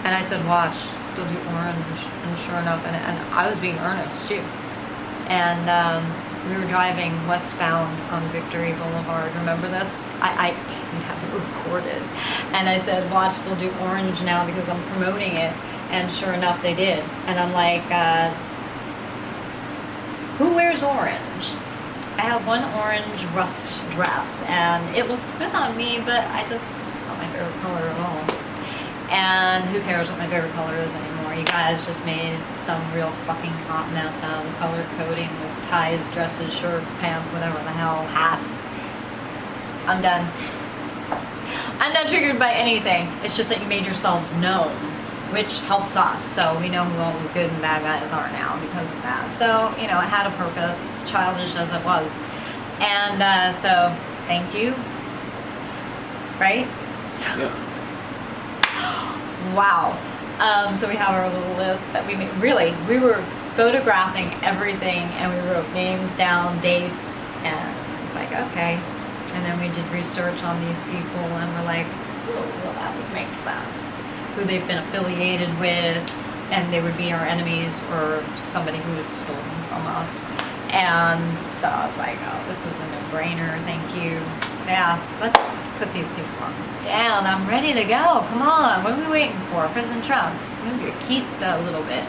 and I said, watch, they'll do orange. And sure enough, and I was being earnest too. And we were driving westbound on Victory Boulevard. Remember this? I have it recorded. And I said, watch, they'll do orange now because I'm promoting it. And sure enough, they did. And I'm like, who wears orange? I have one orange rust dress, and it looks good on me, but it's not my favorite color at all. And who cares what my favorite color is anymore? You guys just made some real fucking hot mess out of the color coding with ties, dresses, shirts, pants, whatever the hell, hats. I'm done. I'm not triggered by anything. It's just that you made yourselves known, which helps us. So we know who all the good and bad guys are now because of that. So, you know, it had a purpose, childish as it was. And so, thank you. Right? So, Yeah. wow. So we have our little list that we made. Really, we were photographing everything, and we wrote names down, dates, and it's like, okay. And then we did research on these people, and we're like, oh, well, that would make sense. Who they've been affiliated with, and they would be our enemies or somebody who had stolen from us. And so I was like, oh, this is a no-brainer, thank you. Yeah, let's put these people on the stand. I'm ready to go. Come on, what are we waiting for? President Trump, move your keister a little bit.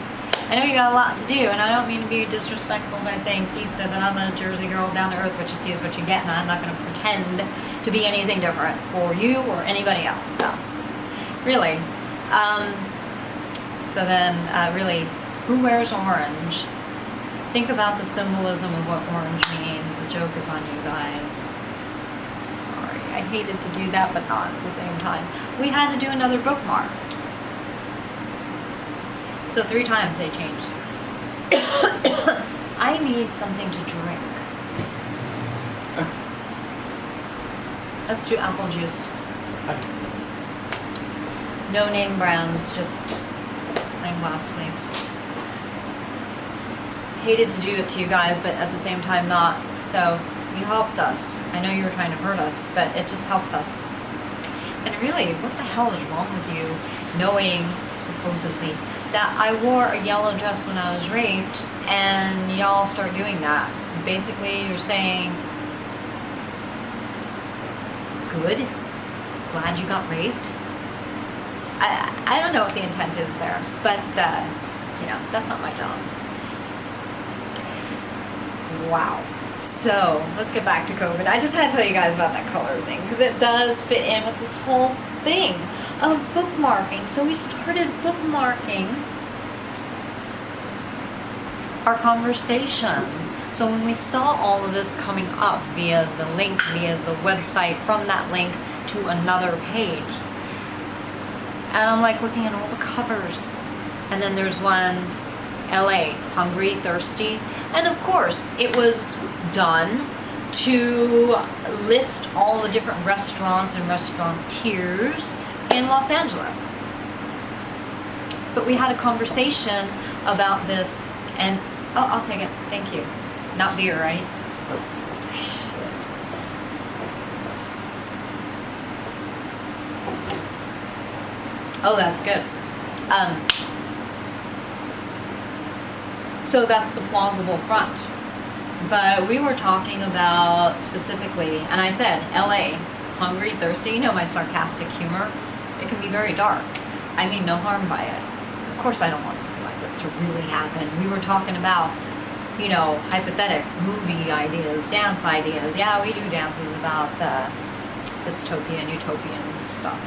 I know you got a lot to do, and I don't mean to be disrespectful by saying keister, but I'm a Jersey girl, down to earth. What you see is what you get, and I'm not going to pretend to be anything different for you or anybody else. So, really. So then, really, who wears orange? Think about the symbolism of what orange means. The joke is on you guys. Sorry, I hated to do that, but not at the same time. We had to do another bookmark. So 3 times they changed. I need something to drink. Let's do apple juice. No name brands, just plain glass, please. Hated to do it to you guys, but at the same time not. So you helped us. I know you were trying to hurt us, but it just helped us. And really, what the hell is wrong with you knowing, supposedly, that I wore a yellow dress when I was raped, and y'all start doing that? Basically, you're saying, good, glad you got raped. I don't know what the intent is there, but, you know, that's not my job. Wow. So, let's get back to COVID. I just had to tell you guys about that color thing, because it does fit in with this whole thing of bookmarking. So we started bookmarking our conversations. So when we saw all of this coming up via the link, via the website, from that link to another page, and I'm like looking at all the covers, and then there's one, LA, hungry, thirsty, and of course it was done to list all the different restaurants and restaurateurs in Los Angeles. But we had a conversation about this, and oh, I'll take it, thank you. Not beer, right? Oh, that's good. So that's the plausible front. But we were talking about specifically, and I said, LA, hungry, thirsty. You know my sarcastic humor. It can be very dark. I mean no harm by it. Of course I don't want something like this to really happen. We were talking about, you know, hypothetics, movie ideas, dance ideas. Yeah, we do dances about dystopian, utopian stuff.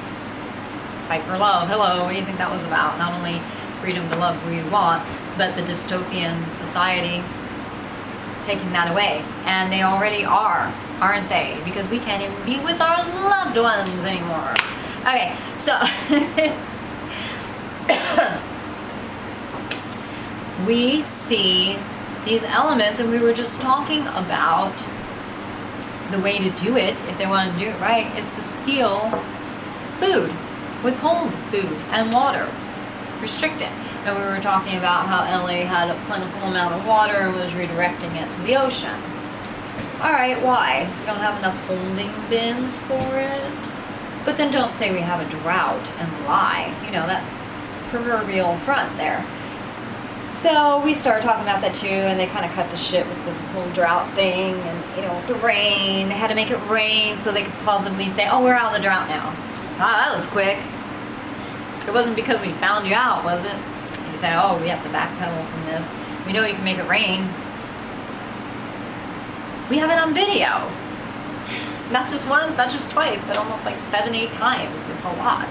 Fight for love, hello, what do you think that was about? Not only freedom to love who you want, but the dystopian society taking that away. And they already are, aren't they? Because we can't even be with our loved ones anymore. Okay, so we see these elements, and we were just talking about the way to do it, if they want to do it right, is to steal food, withhold food and water, restrict it. And we were talking about how LA had a plentiful amount of water and was redirecting it to the ocean. Alright, why? We don't have enough holding bins for it? But then don't say we have a drought and lie. You know, that proverbial front there. So we started talking about that too, and they kind of cut the shit with the whole drought thing, and, you know, with the rain. They had to make it rain so they could plausibly say, oh, we're out of the drought now. Ah, that was quick. It wasn't because we found you out, was it? You say, oh, we have to backpedal from this. We know you can make it rain. We have it on video. Not just once, not just twice, but almost like 7-8 times. It's a lot.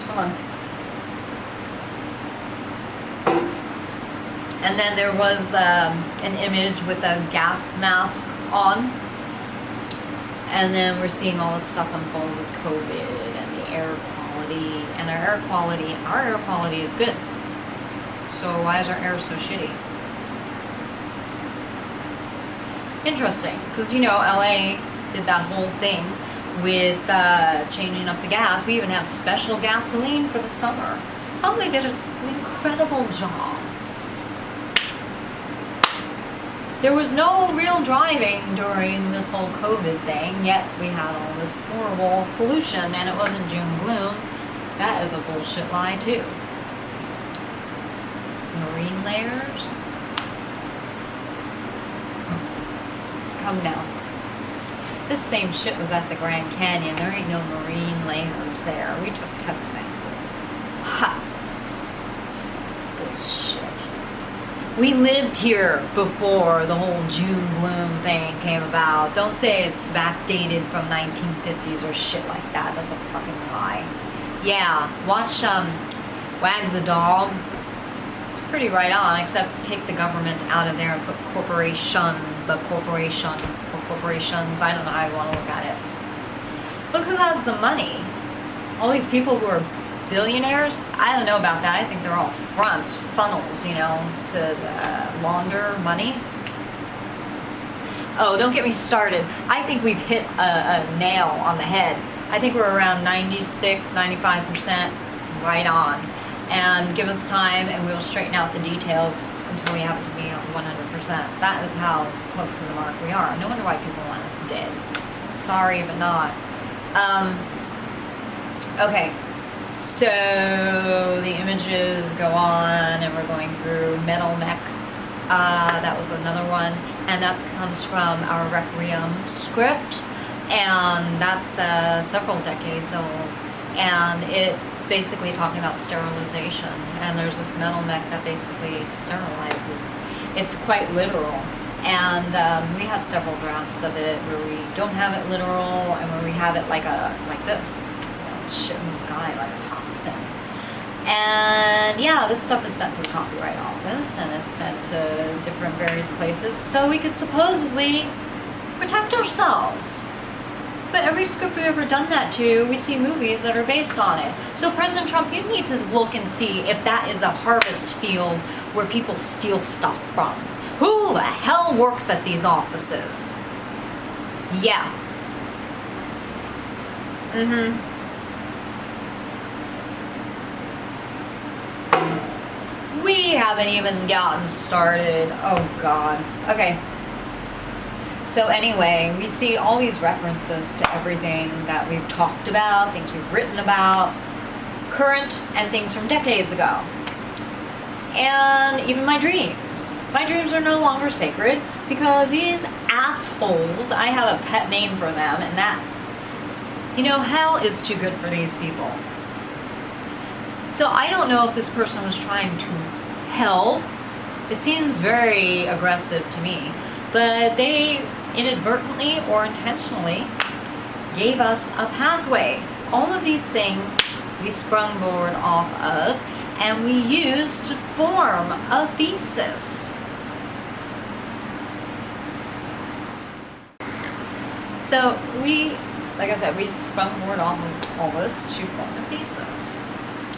Hold on. And then there was an image with a gas mask on. And then we're seeing all this stuff unfold with COVID and the air quality. And our air quality is good. So why is our air so shitty? Interesting, because you know, LA did that whole thing with changing up the gas. We even have special gasoline for the summer. Oh, they did an incredible job. There was no real driving during this whole COVID thing, yet we had all this horrible pollution, and it wasn't doom and gloom. That is a bullshit lie too. Marine layers? Come down. This same shit was at the Grand Canyon. There ain't no marine layers there. We took test samples. Ha! Bullshit. We lived here before the whole June gloom thing came about. Don't say it's backdated from 1950s or shit like that. That's a fucking lie. Yeah, watch Wag the Dog. It's pretty right on, except take the government out of there and put corporation, or corporations. I don't know how you want to look at it. Look who has the money. All these people who are billionaires, I don't know about that. I think they're all funnels, you know, to launder money. Oh, don't get me started. I think we've hit a nail on the head. I think we're around 96, 95% right on. And give us time and we'll straighten out the details until we have to be on 100%. That is how close to the mark we are. No wonder why people want us dead. Sorry, but not. Okay. So the images go on, and we're going through Metal Mech. That was another one, and that comes from our Requiem script, and that's several decades old. And it's basically talking about sterilization, and there's this metal mech that basically sterilizes. It's quite literal, and we have several drafts of it where we don't have it literal, and where we have it like this. Shit in the sky like a toxin. And yeah, this stuff is sent to the Copyright Office and is sent to different various places so we could supposedly protect ourselves. But every script we've ever done that to, we see movies that are based on it. So President Trump, you need to look and see if that is a harvest field where people steal stuff from. Who the hell works at these offices? Yeah. We haven't even gotten started. Oh God. Okay. So anyway, we see all these references to everything that we've talked about, things we've written about, current, and things from decades ago. And even my dreams. My dreams are no longer sacred because these assholes, I have a pet name for them, and that, you know, hell is too good for these people. So I don't know if this person was trying to help. It seems very aggressive to me. But they inadvertently or intentionally gave us a pathway. All of these things we sprungboard off of and we use to form a thesis. So we, like I said, we sprungboard off of all this to form a thesis.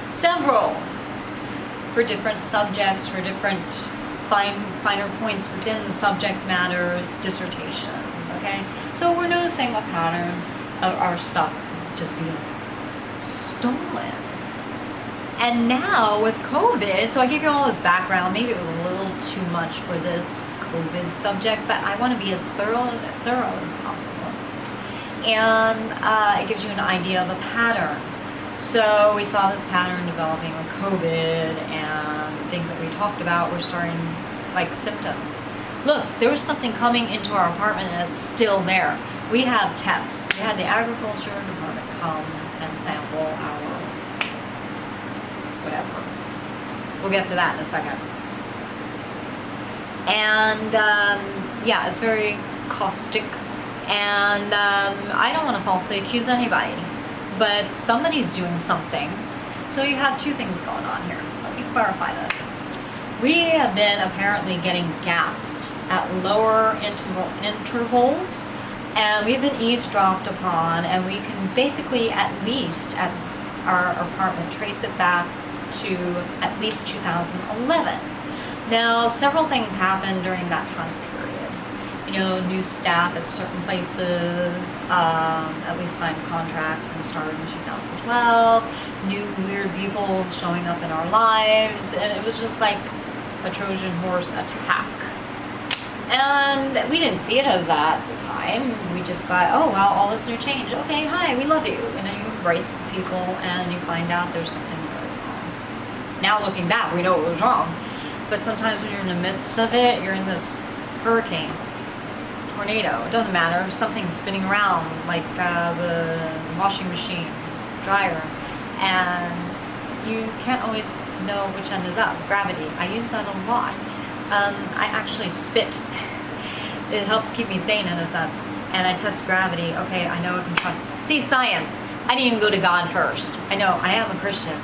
Several for different subjects, for different finer points within the subject matter dissertation, okay? So we're noticing a pattern of our stuff just being stolen. And now with COVID, so I gave you all this background, maybe it was a little too much for this COVID subject, but I want to be as thorough as possible. And it gives you an idea of a pattern. So we saw this pattern developing with COVID, and things that we talked about were starting, like symptoms. Look, there was something coming into our apartment and it's still there. We have tests. We had the agriculture department come and sample our whatever. We'll get to that in a second. And yeah, it's very caustic. And I don't want to falsely accuse anybody, but somebody's doing something. So you have two things going on here. Let me clarify this. We have been apparently getting gassed at lower intervals, and we've been eavesdropped upon, and we can basically, at least at our apartment, trace it back to at least 2011. Now, several things happened during that time period. You know, new staff at certain places, at least signed contracts and started in 2012, new weird people showing up in our lives, and it was just like a Trojan horse attack. And we didn't see it as that at the time. We just thought, oh, wow, all this new change. Okay, hi, we love you. And then you embrace the people and you find out there's something really wrong. Now looking back, we know it was wrong. But sometimes when you're in the midst of it, you're in this hurricane, tornado, it doesn't matter, something's spinning around like the washing machine, dryer, and you can't always know which end is up. Gravity, I use that a lot. I actually spit. It helps keep me sane in a sense, and I test gravity. Okay, I know I can trust it. See, science, I didn't even go to God first. I know, I am a Christian,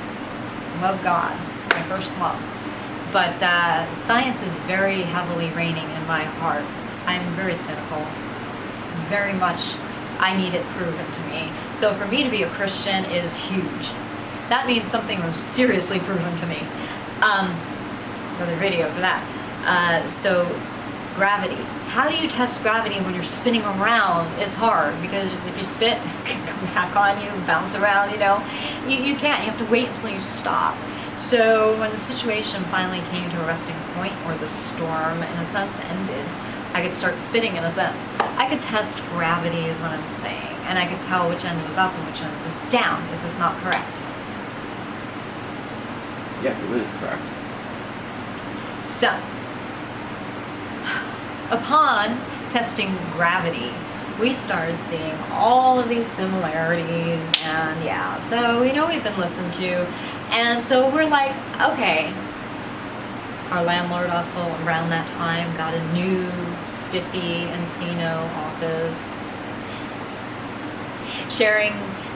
love God, my first love, but science is very heavily reigning in my heart. I'm very cynical, very much. I need it proven to me. So for me to be a Christian is huge. That means something was seriously proven to me. Another video for that. So gravity. How do you test gravity when you're spinning around? It's hard because if you spit, it's gonna come back on you, bounce around, you know. You can't, you have to wait until you stop. So when the situation finally came to a resting point, or the storm in a sense ended, I could start spitting in a sense. I could test gravity is what I'm saying, and I could tell which end was up and which end was down. Is this not correct? Yes, it is correct. So, upon testing gravity, we started seeing all of these similarities, and yeah, so we know we've been listened to, and so we're like, okay, our landlord also around that time got a new spiffy Encino office, sharing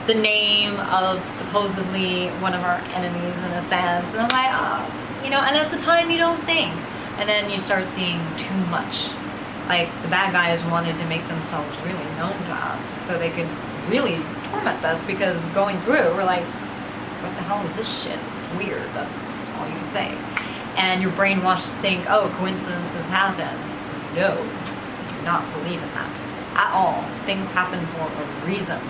the name of supposedly one of our enemies in a sense, and I'm like, oh, you know, and at the time you don't think, and then you start seeing too much. Like, the bad guys wanted to make themselves really known to us so they could really torment us, because going through, we're like, what the hell is this shit? Weird, that's all you can say. And you're brainwashed to think, oh, coincidences happen. No, do not believe in that at all. Things happen for a reason.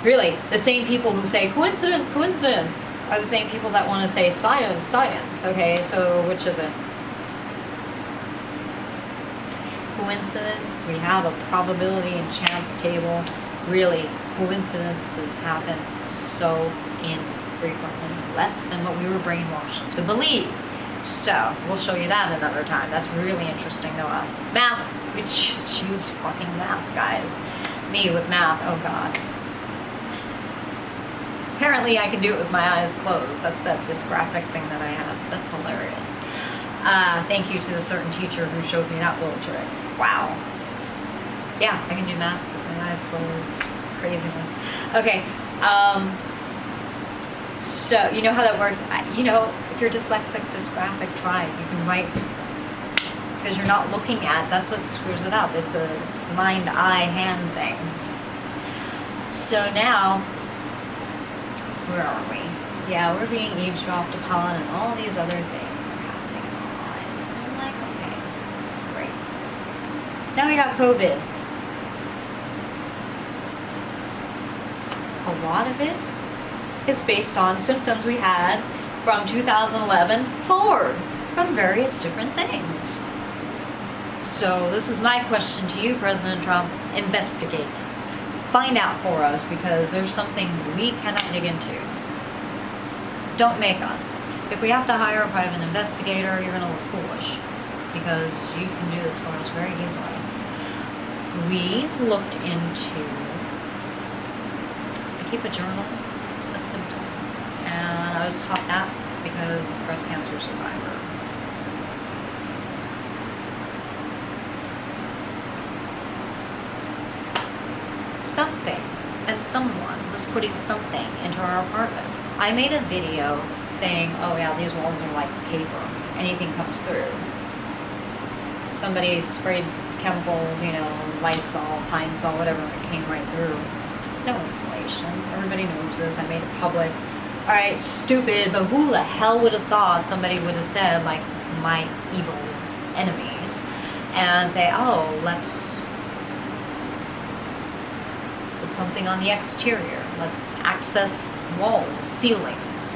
Really, the same people who say coincidence, coincidence, are the same people that want to say science, science. Okay, so which is it? Coincidence, we have a probability and chance table. Really, coincidences happen so infrequently, less than what we were brainwashed to believe. So, we'll show you that another time. That's really interesting to us. Math, we just use fucking math, guys. Me with math, oh god. Apparently I can do it with my eyes closed. That's that dysgraphic thing that I have. That's hilarious. Thank you to the certain teacher who showed me that little trick. Wow. Yeah, I can do math with My eyes closed. Craziness. Okay. So, you know how that works? You know, if you're dyslexic, dysgraphic, try it. You can write, because you're not looking at, that's what screws it up. It's a mind, eye, hand thing. So now, where are we? Yeah, we're being eavesdropped upon and all these other things are happening in our lives. And I'm like, okay, great. Now we got COVID. A lot of it is based on symptoms we had from 2011 forward, from various different things. So this is my question to you, President Trump. Investigate. Find out for us, because there's something we cannot dig into. Don't make us. If we have to hire a private investigator, you're going to look foolish, because you can do this for us very easily. We looked into, I keep a journal of symptoms, and I was taught that because I'm a breast cancer survivor. Something and someone was putting something into our apartment. I made a video saying, oh yeah, these walls are like paper. Anything comes through. Somebody sprayed chemicals, you know, Lysol, Pine Sol, whatever, it came right through. No insulation. Everybody knows this. I made it public. Alright, stupid, but who the hell would have thought somebody would have said, like, my evil enemies, and say, oh, let's put something on the exterior. Let's access walls, ceilings.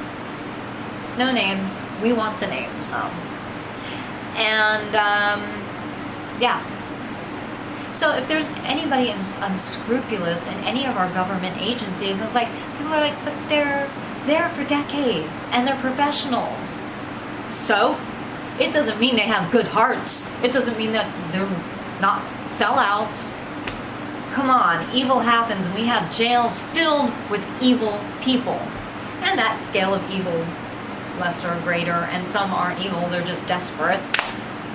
No names. We want the names. And, yeah. So if there's anybody unscrupulous in any of our government agencies, and it's like, people are like, but they're there for decades, and they're professionals. So, it doesn't mean they have good hearts. It doesn't mean that they're not sellouts. Come on, evil happens, and we have jails filled with evil people. And that scale of evil, lesser or greater, and some aren't evil, they're just desperate.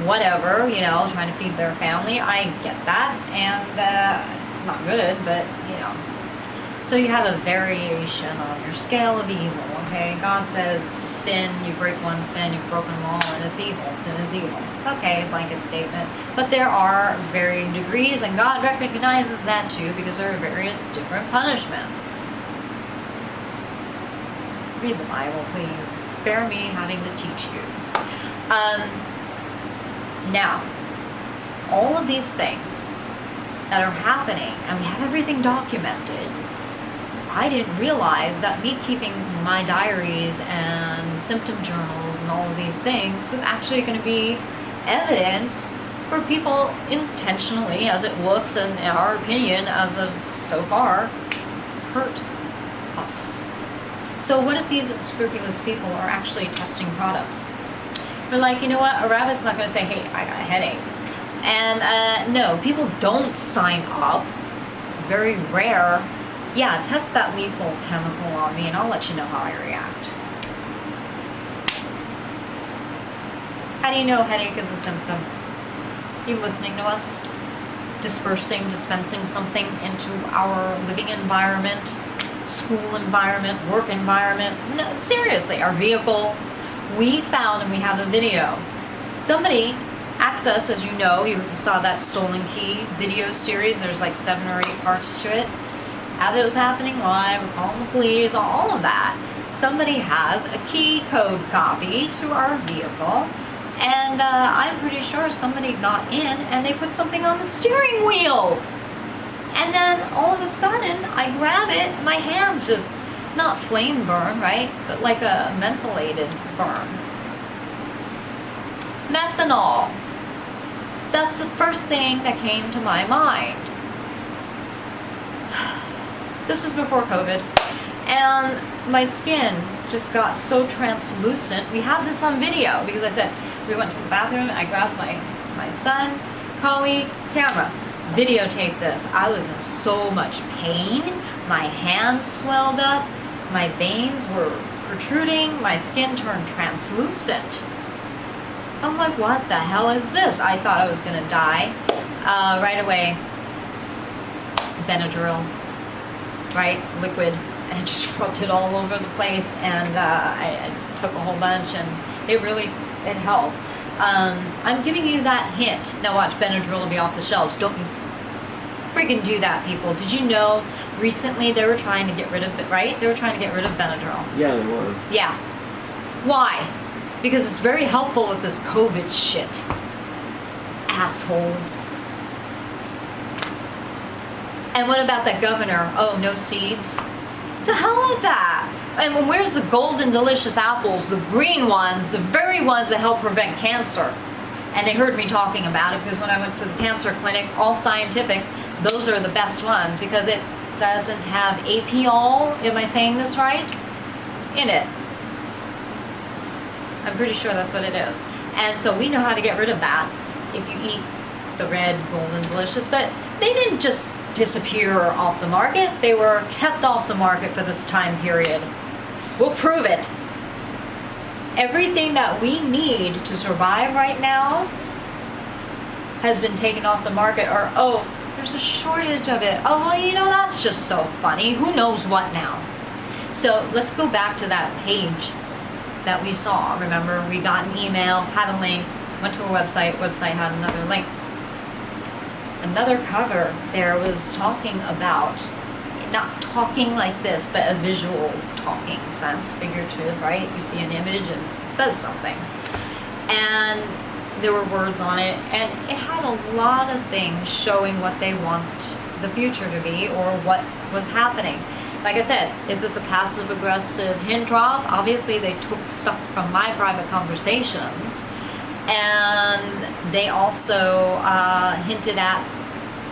Whatever, you know, trying to feed their family. I get that, and not good, but, you know. So you have a variation on your scale of evil, okay? God says sin, you break one sin, you've broken them all, and it's evil. Sin is evil. Okay, blanket statement. But there are varying degrees, and God recognizes that too, because there are various different punishments. Read the Bible, please. Spare me having to teach you. Now, all of these things that are happening, and we have everything documented, I didn't realize that me keeping my diaries and symptom journals and all of these things was actually going to be evidence for people intentionally, as it looks, and in our opinion, as of so far, hurt us. So what if these unscrupulous people are actually testing products? They're like, you know what, a rabbit's not going to say, hey, I got a headache. And no, people don't sign up. Very rare. Yeah, test that lethal chemical on me and I'll let you know how I react. How do you know headache is a symptom? You listening to us? Dispensing something into our living environment, school environment, work environment. No, seriously, our vehicle. We found, and we have a video, somebody accessed, as you know, you saw that Stolen Key video series, there's like 7 or 8 parts to it. As it was happening live, we're calling the police, all of that. Somebody has a key code copy to our vehicle, and I'm pretty sure somebody got in and they put something on the steering wheel. And then all of a sudden, I grab it, and my hands just, not flame burn, right? But like a mentholated burn. Methanol. That's the first thing that came to my mind. This is before COVID, and my skin just got so translucent. We have this on video because I said we went to the bathroom, I grabbed my son, colleague, camera, videotape this. I was in so much pain. My hands swelled up, my veins were protruding, my skin turned translucent. I'm like, what the hell is this? I thought I was gonna die. Right away, Benadryl, right, liquid, and just rubbed it all over the place, and I took a whole bunch, and it helped. I'm giving you that hint. Now watch, Benadryl will be off the shelves. Don't you friggin' do that, people. Did you know recently they were trying to get rid of it, right? They were trying to get rid of Benadryl. Yeah, they were. Yeah. Why? Because it's very helpful with this COVID shit. Assholes. And what about that governor? Oh, no seeds? To hell with that. And where's the golden delicious apples, the green ones, the very ones that help prevent cancer? And they heard me talking about it because when I went to the cancer clinic, all scientific, those are the best ones because it doesn't have apiol, am I saying this right? In it. I'm pretty sure that's what it is. And so we know how to get rid of that if you eat the red golden delicious, but they didn't just disappear off the market. They were kept off the market for this time period. We'll prove it. Everything that we need to survive right now has been taken off the market, or, oh, there's a shortage of it. Oh, well, you know, that's just so funny. Who knows what now? So let's go back to that page that we saw. Remember, we got an email, had a link, went to a website had another link. Another cover there was talking about, not talking like this, but a visual talking sense, figurative, right? You see an image and it says something. And there were words on it, and it had a lot of things showing what they want the future to be or what was happening. Like I said, is this a passive-aggressive hint drop? Obviously, they took stuff from my private conversations, and they also hinted at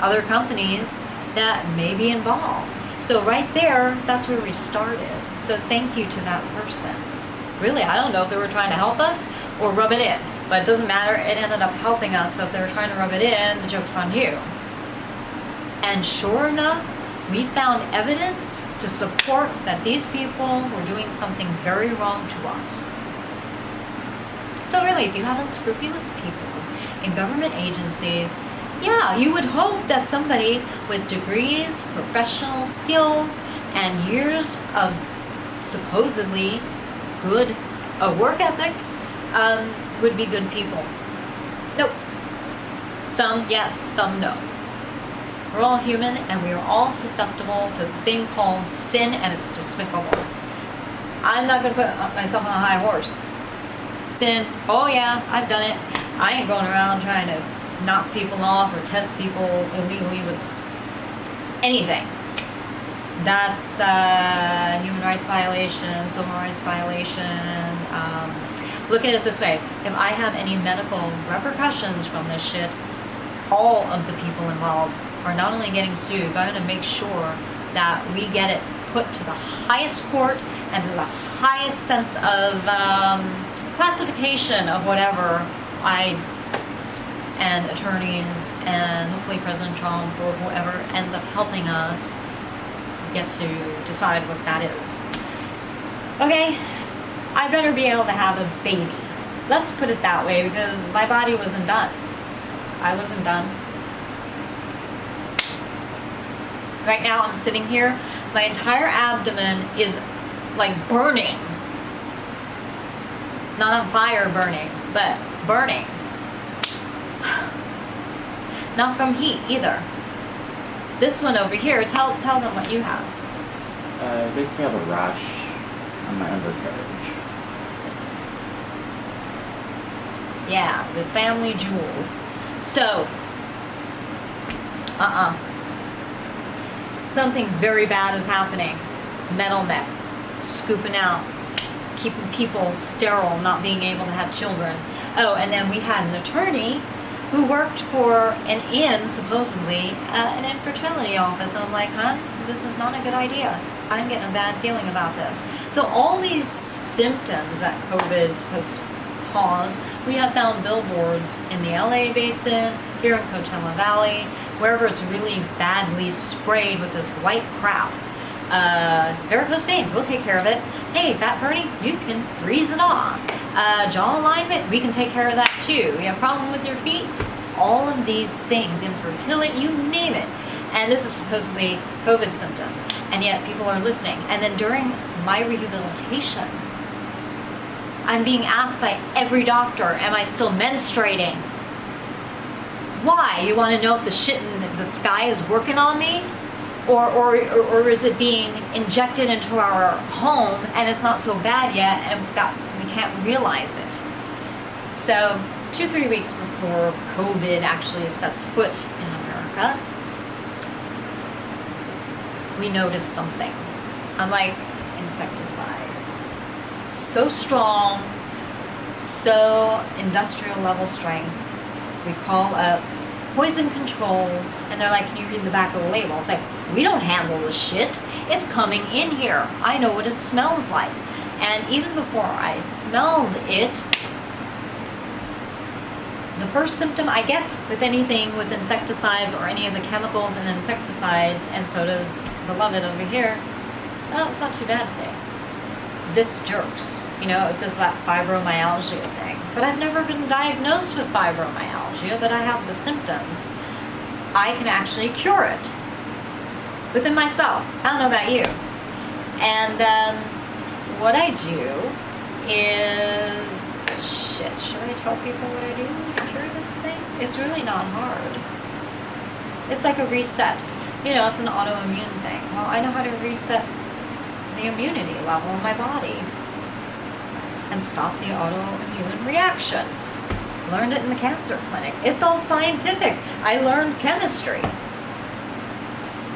other companies that may be involved. So right there, that's where we started. So thank you to that person. Really, I don't know if they were trying to help us or rub it in, but it doesn't matter. It ended up helping us. So if they were trying to rub it in, the joke's on you. And sure enough, we found evidence to support that these people were doing something very wrong to us. So really, if you have unscrupulous people in government agencies, yeah, you would hope that somebody with degrees, professional skills, and years of supposedly good work ethics would be good people. Nope. Some yes, some no. We're all human, and we are all susceptible to a thing called sin, and it's despicable. I'm not going to put myself on a high horse. Sin, oh yeah, I've done it. I ain't going around trying to knock people off or test people illegally with anything. That's human rights violation, civil rights violation. Look at it this way. If I have any medical repercussions from this shit, all of the people involved are not only getting sued, but I'm going to make sure that we get it put to the highest court and to the highest sense of classification of whatever and attorneys and hopefully President Trump or whoever ends up helping us get to decide what that is. Okay, I better be able to have a baby. Let's put it that way, because my body wasn't done. I wasn't done. Right now I'm sitting here, my entire abdomen is like burning. Not on fire burning, but burning. Not from heat either. This one over here, tell them what you have. I basically have a rash on my undercarriage. Yeah, the family jewels. So, something very bad is happening. Metal neck, scooping out, keeping people sterile, not being able to have children. Oh, and then we had an attorney who worked for supposedly, an infertility office. And I'm like, this is not a good idea. I'm getting a bad feeling about this. So all these symptoms that COVID's supposed to cause, we have found billboards in the LA basin, here in Coachella Valley, wherever it's really badly sprayed with this white crap. Varicose veins, we'll take care of it. Hey, fat burning, you can freeze it off. Jaw alignment, we can take care of that too. You have a problem with your feet? All of these things, infertility, you name it. And this is supposedly COVID symptoms, and yet people are listening. And then during my rehabilitation, I'm being asked by every doctor, am I still menstruating? Why? You want to know if the shit in the sky is working on me? Or is it being injected into our home and it's not so bad yet and we can't realize it? So 2-3 weeks before COVID actually sets foot in America, we noticed something. I'm like, insecticides. So strong, so industrial level strength. We call up poison control, and they're like, can you read the back of the label? It's like, we don't handle this shit. It's coming in here. I know what it smells like. And even before I smelled it, the first symptom I get with anything with insecticides or any of the chemicals in insecticides, and so does beloved over here, oh, it's not too bad today. This jerks. You know, it does that fibromyalgia thing. But I've never been diagnosed with fibromyalgia, but I have the symptoms. I can actually cure it within myself. I don't know about you. And what I do is, shit, should I tell people what I do to cure this thing? It's really not hard. It's like a reset. You know, it's an autoimmune thing. Well, I know how to reset the immunity level in my body and stop the autoimmune reaction. Learned it in the cancer clinic. It's all scientific. I learned chemistry.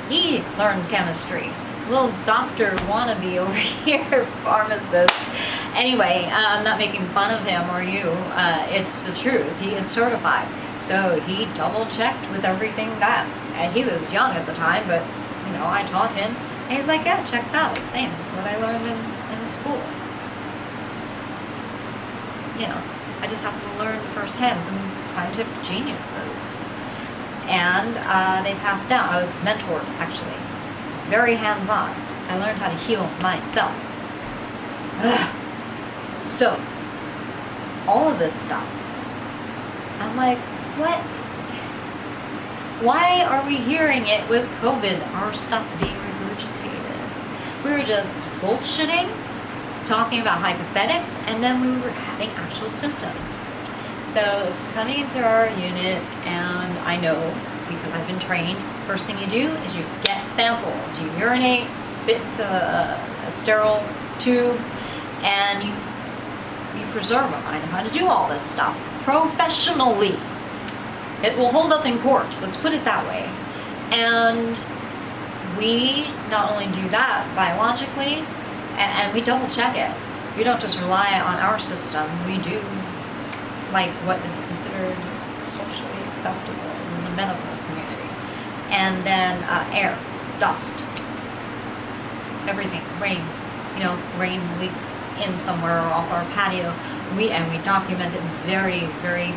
He learned chemistry. Little doctor wannabe over here, pharmacist. Anyway, I'm not making fun of him or you. It's the truth. He is certified. So he double checked with everything that, and he was young at the time, but you know, I taught him. And he's like, yeah, it checks out. It's the same. It's what I learned in the school. You know, I just happened to learn firsthand from scientific geniuses. And they passed down. I was mentored, actually. Very hands-on. I learned how to heal myself. Ugh. So, all of this stuff, I'm like, what? Why are we hearing it with COVID, our stuff being regurgitated? We were just bullshitting, talking about hypothetics, and then we were having actual symptoms. So it's coming into our unit, and I know, because I've been trained, first thing you do is you get samples. You urinate, spit into a sterile tube, and you preserve them. I know how to do all this stuff professionally. It will hold up in court, let's put it that way. And we not only do that biologically, and we double check it. We don't just rely on our system, we do like what is considered socially acceptable in the medical community. And then air, dust, everything, rain. You know, rain leaks in somewhere or off our patio. We document it very, very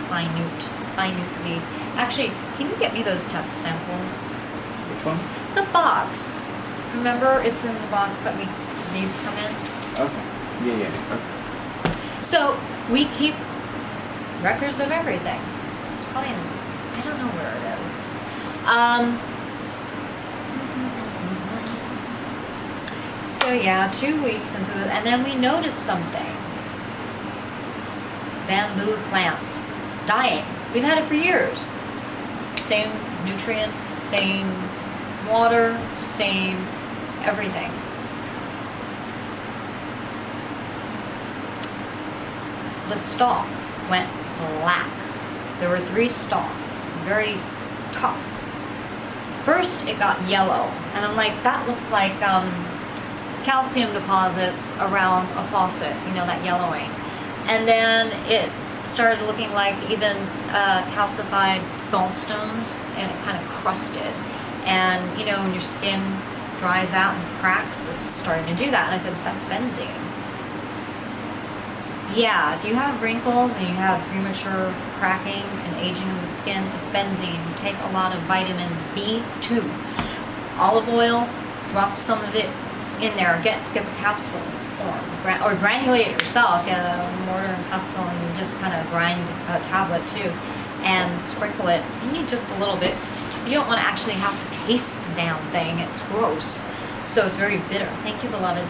minutely. Actually, can you get me those test samples? Which one? The box. Remember, it's in the box that these come in? Okay. Yeah. Okay. So, we keep records of everything. It's probably in, I don't know where it is. So yeah, 2 weeks into the, and then we noticed something. Bamboo plant dying. We've had it for years. Same nutrients, same water, same everything. The stalk went black. There were 3 stalks, very tough. First it got yellow, and I'm like, that looks like calcium deposits around a faucet, you know, that yellowing. And then it started looking like even calcified gallstones, and it kind of crusted. And you know, when your skin dries out and cracks, it's starting to do that. And I said, that's benzene. Yeah, if you have wrinkles and you have premature cracking and aging of the skin, it's benzene. You take a lot of vitamin B2. Olive oil, drop some of it in there. Get the capsule form, or granulate it yourself. Get a mortar and pestle and you just kind of grind a tablet too. and sprinkle it. You need just a little bit. You don't want to actually have to taste the damn thing. It's gross. So it's very bitter. Thank you, beloved.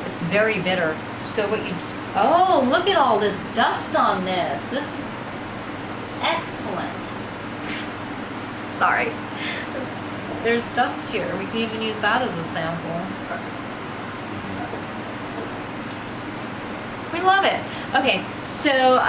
It's very bitter. So what you... Oh, look at all this dust on this. This is excellent. Sorry. There's dust here. We can even use that as a sample. We love it. Okay, so,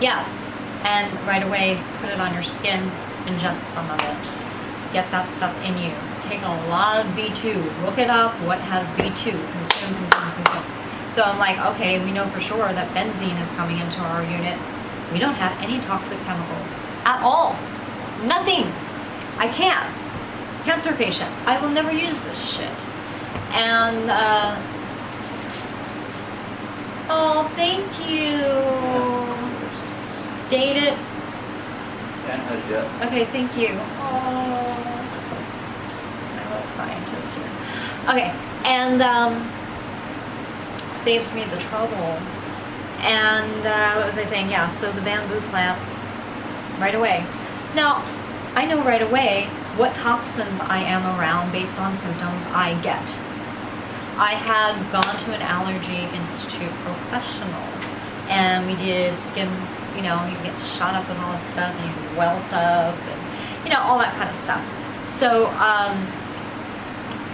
yes. And right away, put it on your skin. Ingest some of it. Get that stuff in you. Take a lot of B2. Look it up. What has B2? Consume, consume, consume. So I'm like, okay, we know for sure that benzene is coming into our unit. We don't have any toxic chemicals at all. Nothing. I can't. Cancer patient. I will never use this shit. And, oh, thank you. Date it. Okay, thank you. Oh, my little scientist here. Okay, and saves me the trouble. And what was I saying? Yeah, so the bamboo plant, right away. Now, I know right away what toxins I am around based on symptoms I get. I had gone to an allergy institute professional, and we did skin, you know, you get shot up with all this stuff, and you welt up, and, you know, all that kind of stuff. So,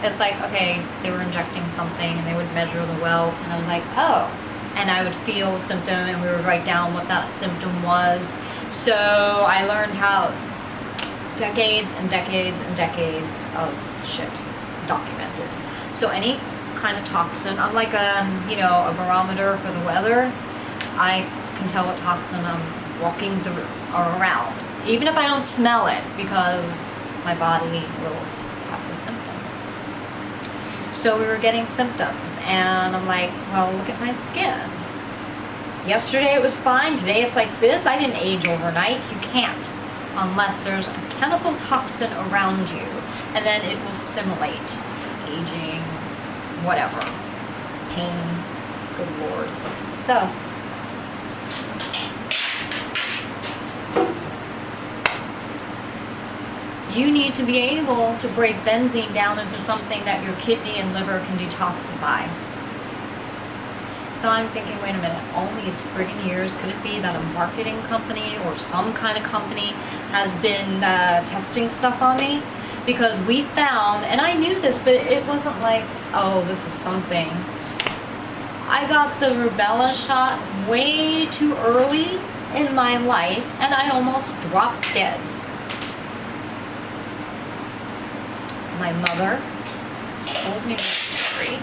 it's like, okay, they were injecting something, and they would measure the welt, and I was like, oh. And I would feel a symptom, and we would write down what that symptom was. So I learned how decades and decades and decades of shit documented. So any kind of toxin, unlike you know, a barometer for the weather, I can tell what toxin I'm walking through or around, even if I don't smell it, because my body will have the symptom. So we were getting symptoms, and I'm like, well, look at my skin. Yesterday it was fine, today it's like this. I didn't age overnight. You can't, unless there's a chemical toxin around you, and then it will simulate aging, whatever, pain, good Lord. So, you need to be able to break benzene down into something that your kidney and liver can detoxify. So I'm thinking, wait a minute, all these friggin' years, could it be that a marketing company or some kind of company has been testing stuff on me? Because we found, and I knew this, but it wasn't like, oh, this is something. I got the rubella shot way too early in my life, and I almost dropped dead. My mother told me this story.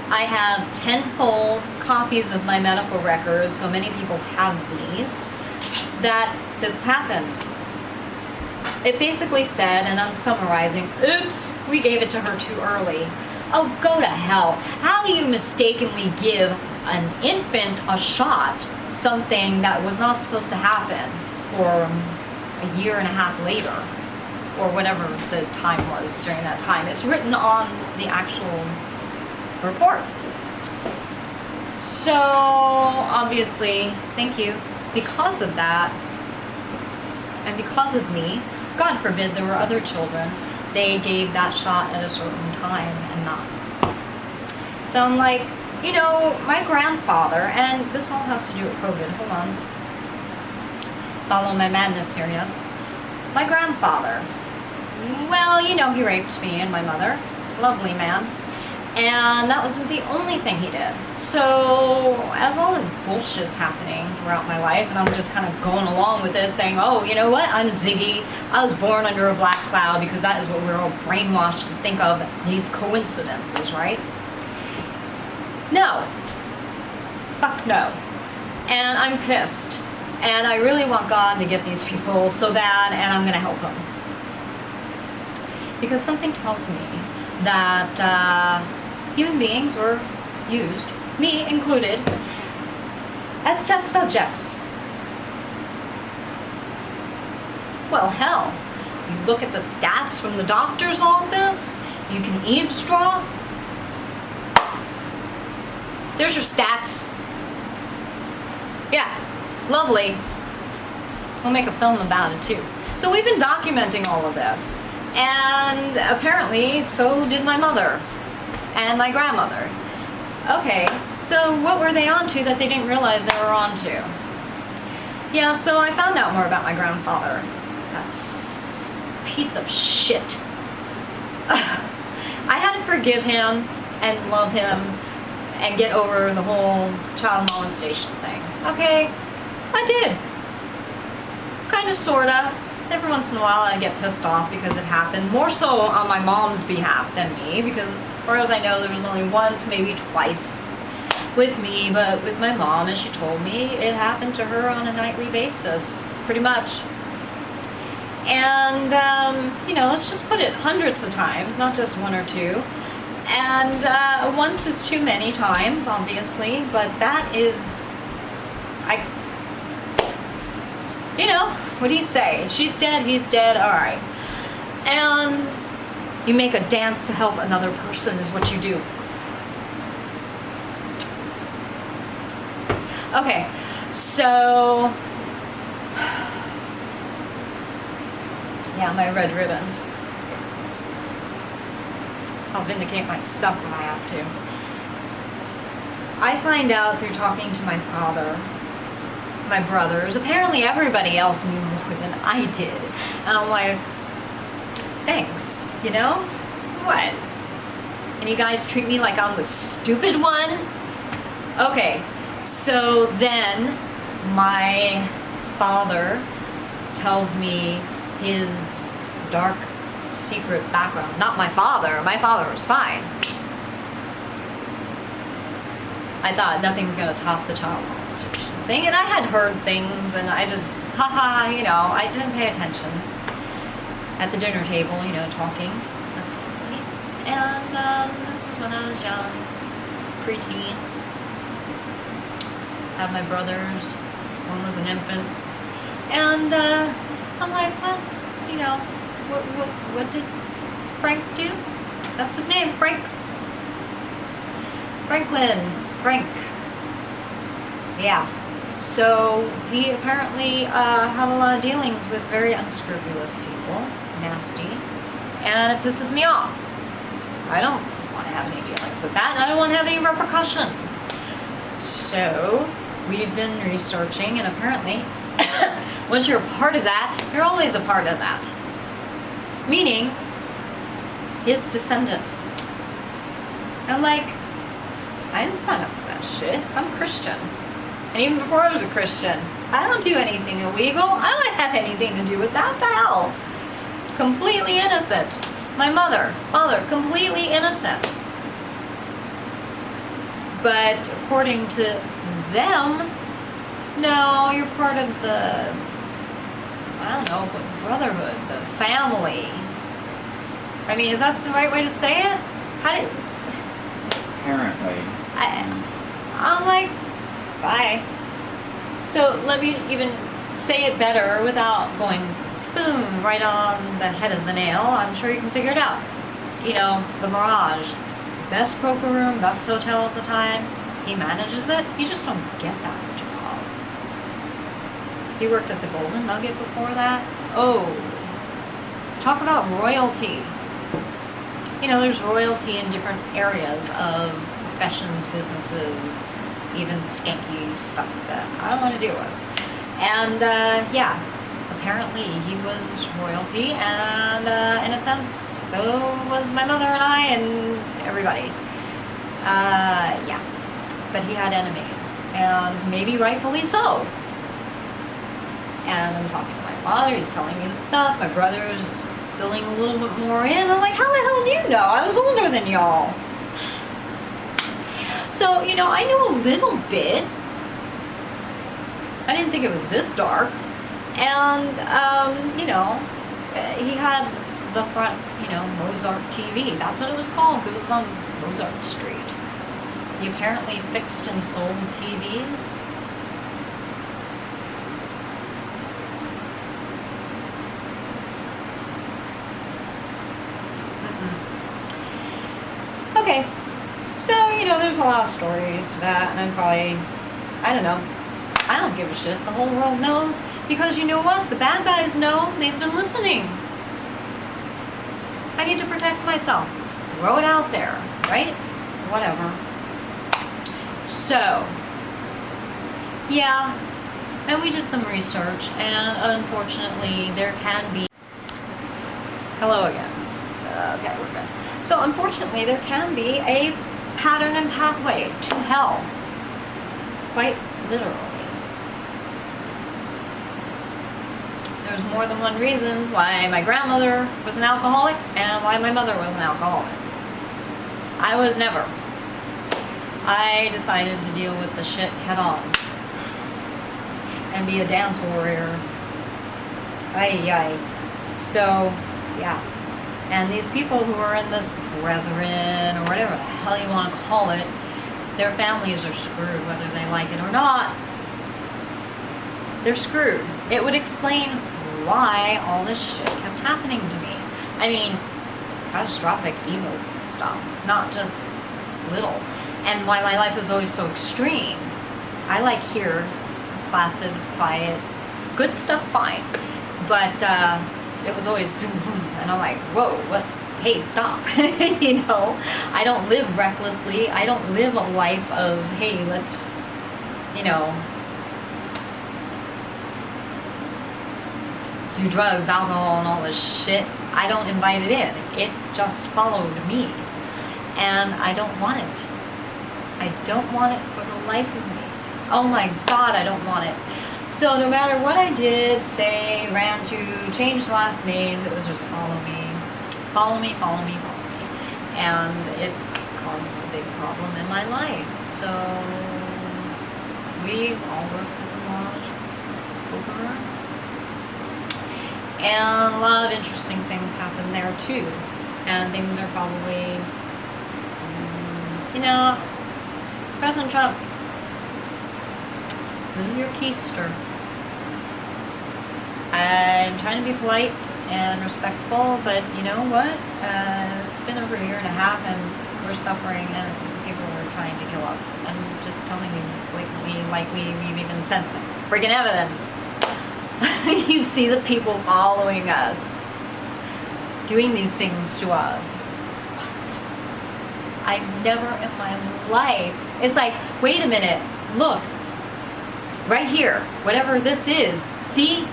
I have 10-fold copies of my medical records, so many people have these, that this happened. It basically said, and I'm summarizing, oops, we gave it to her too early. Oh, go to hell. How do you mistakenly give an infant a shot, something that was not supposed to happen, for a year and a half later? Or whatever the time was during that time. It's written on the actual report. So, obviously, thank you, because of that, and because of me, God forbid there were other children, they gave that shot at a certain time and not. So I'm like, you know, my grandfather, and this all has to do with COVID, hold on. Follow my madness here, yes? My grandfather, well, you know, he raped me and my mother. Lovely man. And that wasn't the only thing he did. So, as all this bullshit's happening throughout my life, and I'm just kind of going along with it, saying, oh, you know what, I'm Ziggy. I was born under a black cloud, because that is what we're all brainwashed to think of, these coincidences, right? No. Fuck no. And I'm pissed. And I really want God to get these people so bad, and I'm going to help them. Because something tells me that human beings were used, me included, as test subjects. Well, hell, you look at the stats from the doctor's office, you can eavesdrop. There's your stats. Yeah, lovely. We'll make a film about it too. So we've been documenting all of this. And apparently, so did my mother and my grandmother. Okay, so what were they onto that they didn't realize they were onto? Yeah, so I found out more about my grandfather. That piece of shit. I had to forgive him and love him and get over the whole child molestation thing. Okay, I did. Kinda, sorta. Every once in a while I get pissed off because it happened. More so on my mom's behalf than me, because as far as I know there was only once, maybe twice with me, but with my mom, as she told me, it happened to her on a nightly basis, pretty much. And, you know, let's just put it hundreds of times, not just one or two. And once is too many times, obviously, but that is, you know, what do you say? She's dead, he's dead, alright. And you make a dance to help another person is what you do. Okay, so, yeah, my red ribbons. I'll vindicate myself if I have to. I find out through talking to my father, my brothers, apparently everybody else knew more than I did. And I'm like, thanks, you know? What? And you guys treat me like I'm the stupid one? Okay, so then my father tells me his dark secret background. Not my father was fine. I thought nothing's gonna top the child molestation thing, and I had heard things, and I just, haha, you know, I didn't pay attention at the dinner table, you know, talking. And this was when I was young, preteen. Had my brothers, one was an infant, and I'm like, well, you know, what did Frank do? That's his name, Frank. Frank. Yeah. So he apparently had a lot of dealings with very unscrupulous people, nasty, and it pisses me off. I don't want to have any dealings with that, and I don't want to have any repercussions. So we've been researching, and apparently, once you're a part of that, you're always a part of that. Meaning, his descendants. I'm like, I didn't sign up for that shit. I'm Christian. And even before I was a Christian, I don't do anything illegal. I don't have anything to do with that. What the hell? Completely innocent. My father, completely innocent. But according to them, no, you're part of the, I don't know, brotherhood, the family. I mean, is that the right way to say it? How did... Apparently. I'm like, bye. So let me even say it better without going boom right on the head of the nail. I'm sure you can figure it out. You know, the Mirage, best poker room, best hotel at the time. He manages it. You just don't get that job. He worked at the Golden Nugget before that. Oh, talk about royalty. You know, there's royalty in different areas of professions, businesses, even skanky stuff that I don't want to deal with. And yeah, apparently he was royalty, and in a sense, so was my mother and I and everybody. Yeah, but he had enemies, and maybe rightfully so. And I'm talking to my father, he's telling me the stuff, my brother's filling a little bit more in. I'm like, how the hell do you know? I was older than y'all. So, you know, I knew a little bit. I didn't think it was this dark. And, you know, he had the front, you know, Mozart TV. That's what it was called, because it was on Mozart Street. He apparently fixed and sold TVs. Okay, so, you know, there's a lot of stories to that, and I'm probably, I don't know, I don't give a shit. The whole world knows, because you know what? The bad guys know. They've been listening. I need to protect myself. Throw it out there, right? Whatever. So, yeah. And we did some research, and unfortunately, there can be... Hello again. Okay, we're good. So, unfortunately, there can be a pattern and pathway to hell. Quite literally. There's more than one reason why my grandmother was an alcoholic and why my mother was an alcoholic. I was never. I decided to deal with the shit head on and be a dance warrior. Ay. So, yeah. And these people who are in this brethren, or whatever the hell you want to call it, their families are screwed whether they like it or not. They're screwed. It would explain why all this shit kept happening to me. I mean, catastrophic evil stuff, not just little. And why my life was always so extreme. I like here, placid, quiet, good stuff, fine. But it was always boom, boom. And I'm like, whoa, what? Hey, stop. You know, I don't live recklessly. I don't live a life of, hey, let's, you know, do drugs, alcohol, and all this shit. I don't invite it in. It just followed me. And I don't want it. I don't want it for the life of me. Oh my God, I don't want it. So no matter what I did, say, ran to, changed last names, it would just follow me. Follow me, follow me, follow me. And it's caused a big problem in my life. So we all worked at the lodge over. And a lot of interesting things happen there too. And things are probably, you know, President Trump, move your keister. I'm trying to be polite and respectful, but you know what? It's been over a year and a half and we're suffering and people are trying to kill us. I'm just telling you blatantly, like we've even sent them friggin' evidence. You see the people following us, doing these things to us. What? I've never in my life, it's like, wait a minute, look, right here, whatever this is, see?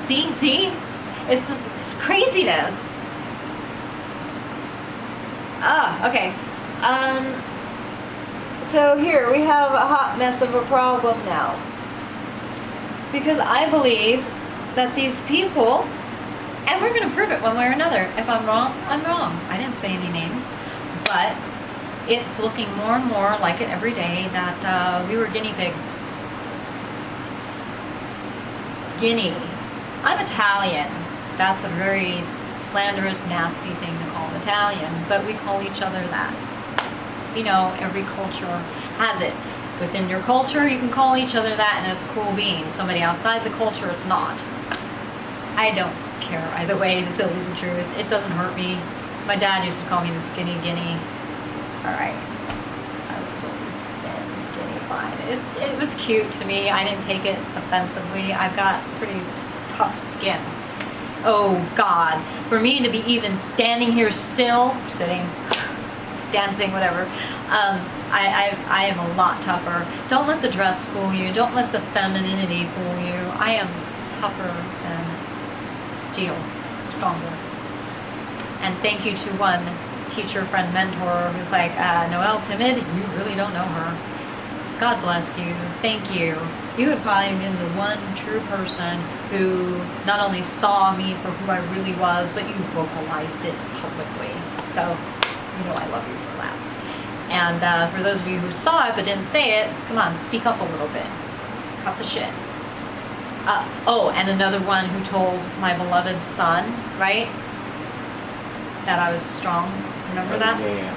It's craziness. Okay. So here, we have a hot mess of a problem now. Because I believe that these people, and we're going to prove it one way or another. If I'm wrong, I'm wrong. I didn't say any names, but it's looking more and more like it every day that we were guinea pigs. Guinea. I'm Italian. That's a very slanderous, nasty thing to call an Italian, but we call each other that. You know, every culture has it. Within your culture, you can call each other that, and it's cool beans. Somebody outside the culture, it's not. I don't care either way, to tell you the truth. It doesn't hurt me. My dad used to call me the skinny guinea. Alright. I was always thin, skinny, fine. It was cute to me. I didn't take it offensively. I've got pretty tough skin. Oh God. For me to be even standing here still, sitting, dancing, whatever, I am a lot tougher. Don't let the dress fool you. Don't let the femininity fool you. I am tougher than steel, stronger. And thank you to one teacher, friend, mentor who's like, Noelle, timid, you really don't know her. God bless you. Thank you. You had probably been the one true person who not only saw me for who I really was, but you vocalized it publicly. So, you know I love you for that. And for those of you who saw it but didn't say it, come on, speak up a little bit. Cut the shit. Oh, and another one who told my beloved son, right, that I was strong. Remember that? Yeah.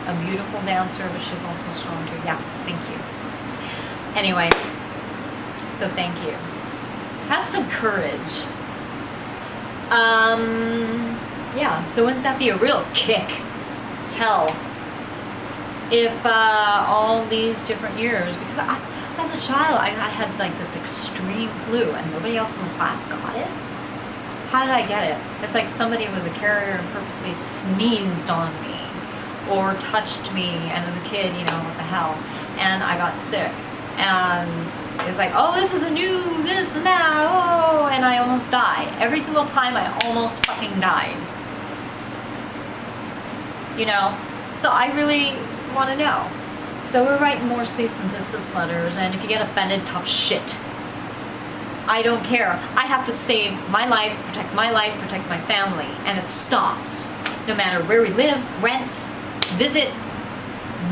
A beautiful dancer, but she's also strong too. Yeah, thank you. Anyway, so thank you. Have some courage. Yeah, so wouldn't that be a real kick? Hell. if all these different years, because as a child, I had like this extreme flu and nobody else in the class got it. How did I get it? It's like somebody was a carrier and purposely sneezed on me or touched me, and as a kid, you know, what the hell, and I got sick. And it's like, oh, this is a new this and that, oh, and I almost died. Every single time I almost fucking died. You know? So I really want to know. So we're writing more cease and desist letters, and if you get offended, tough shit. I don't care. I have to save my life, protect my family, and it stops. No matter where we live, rent, visit,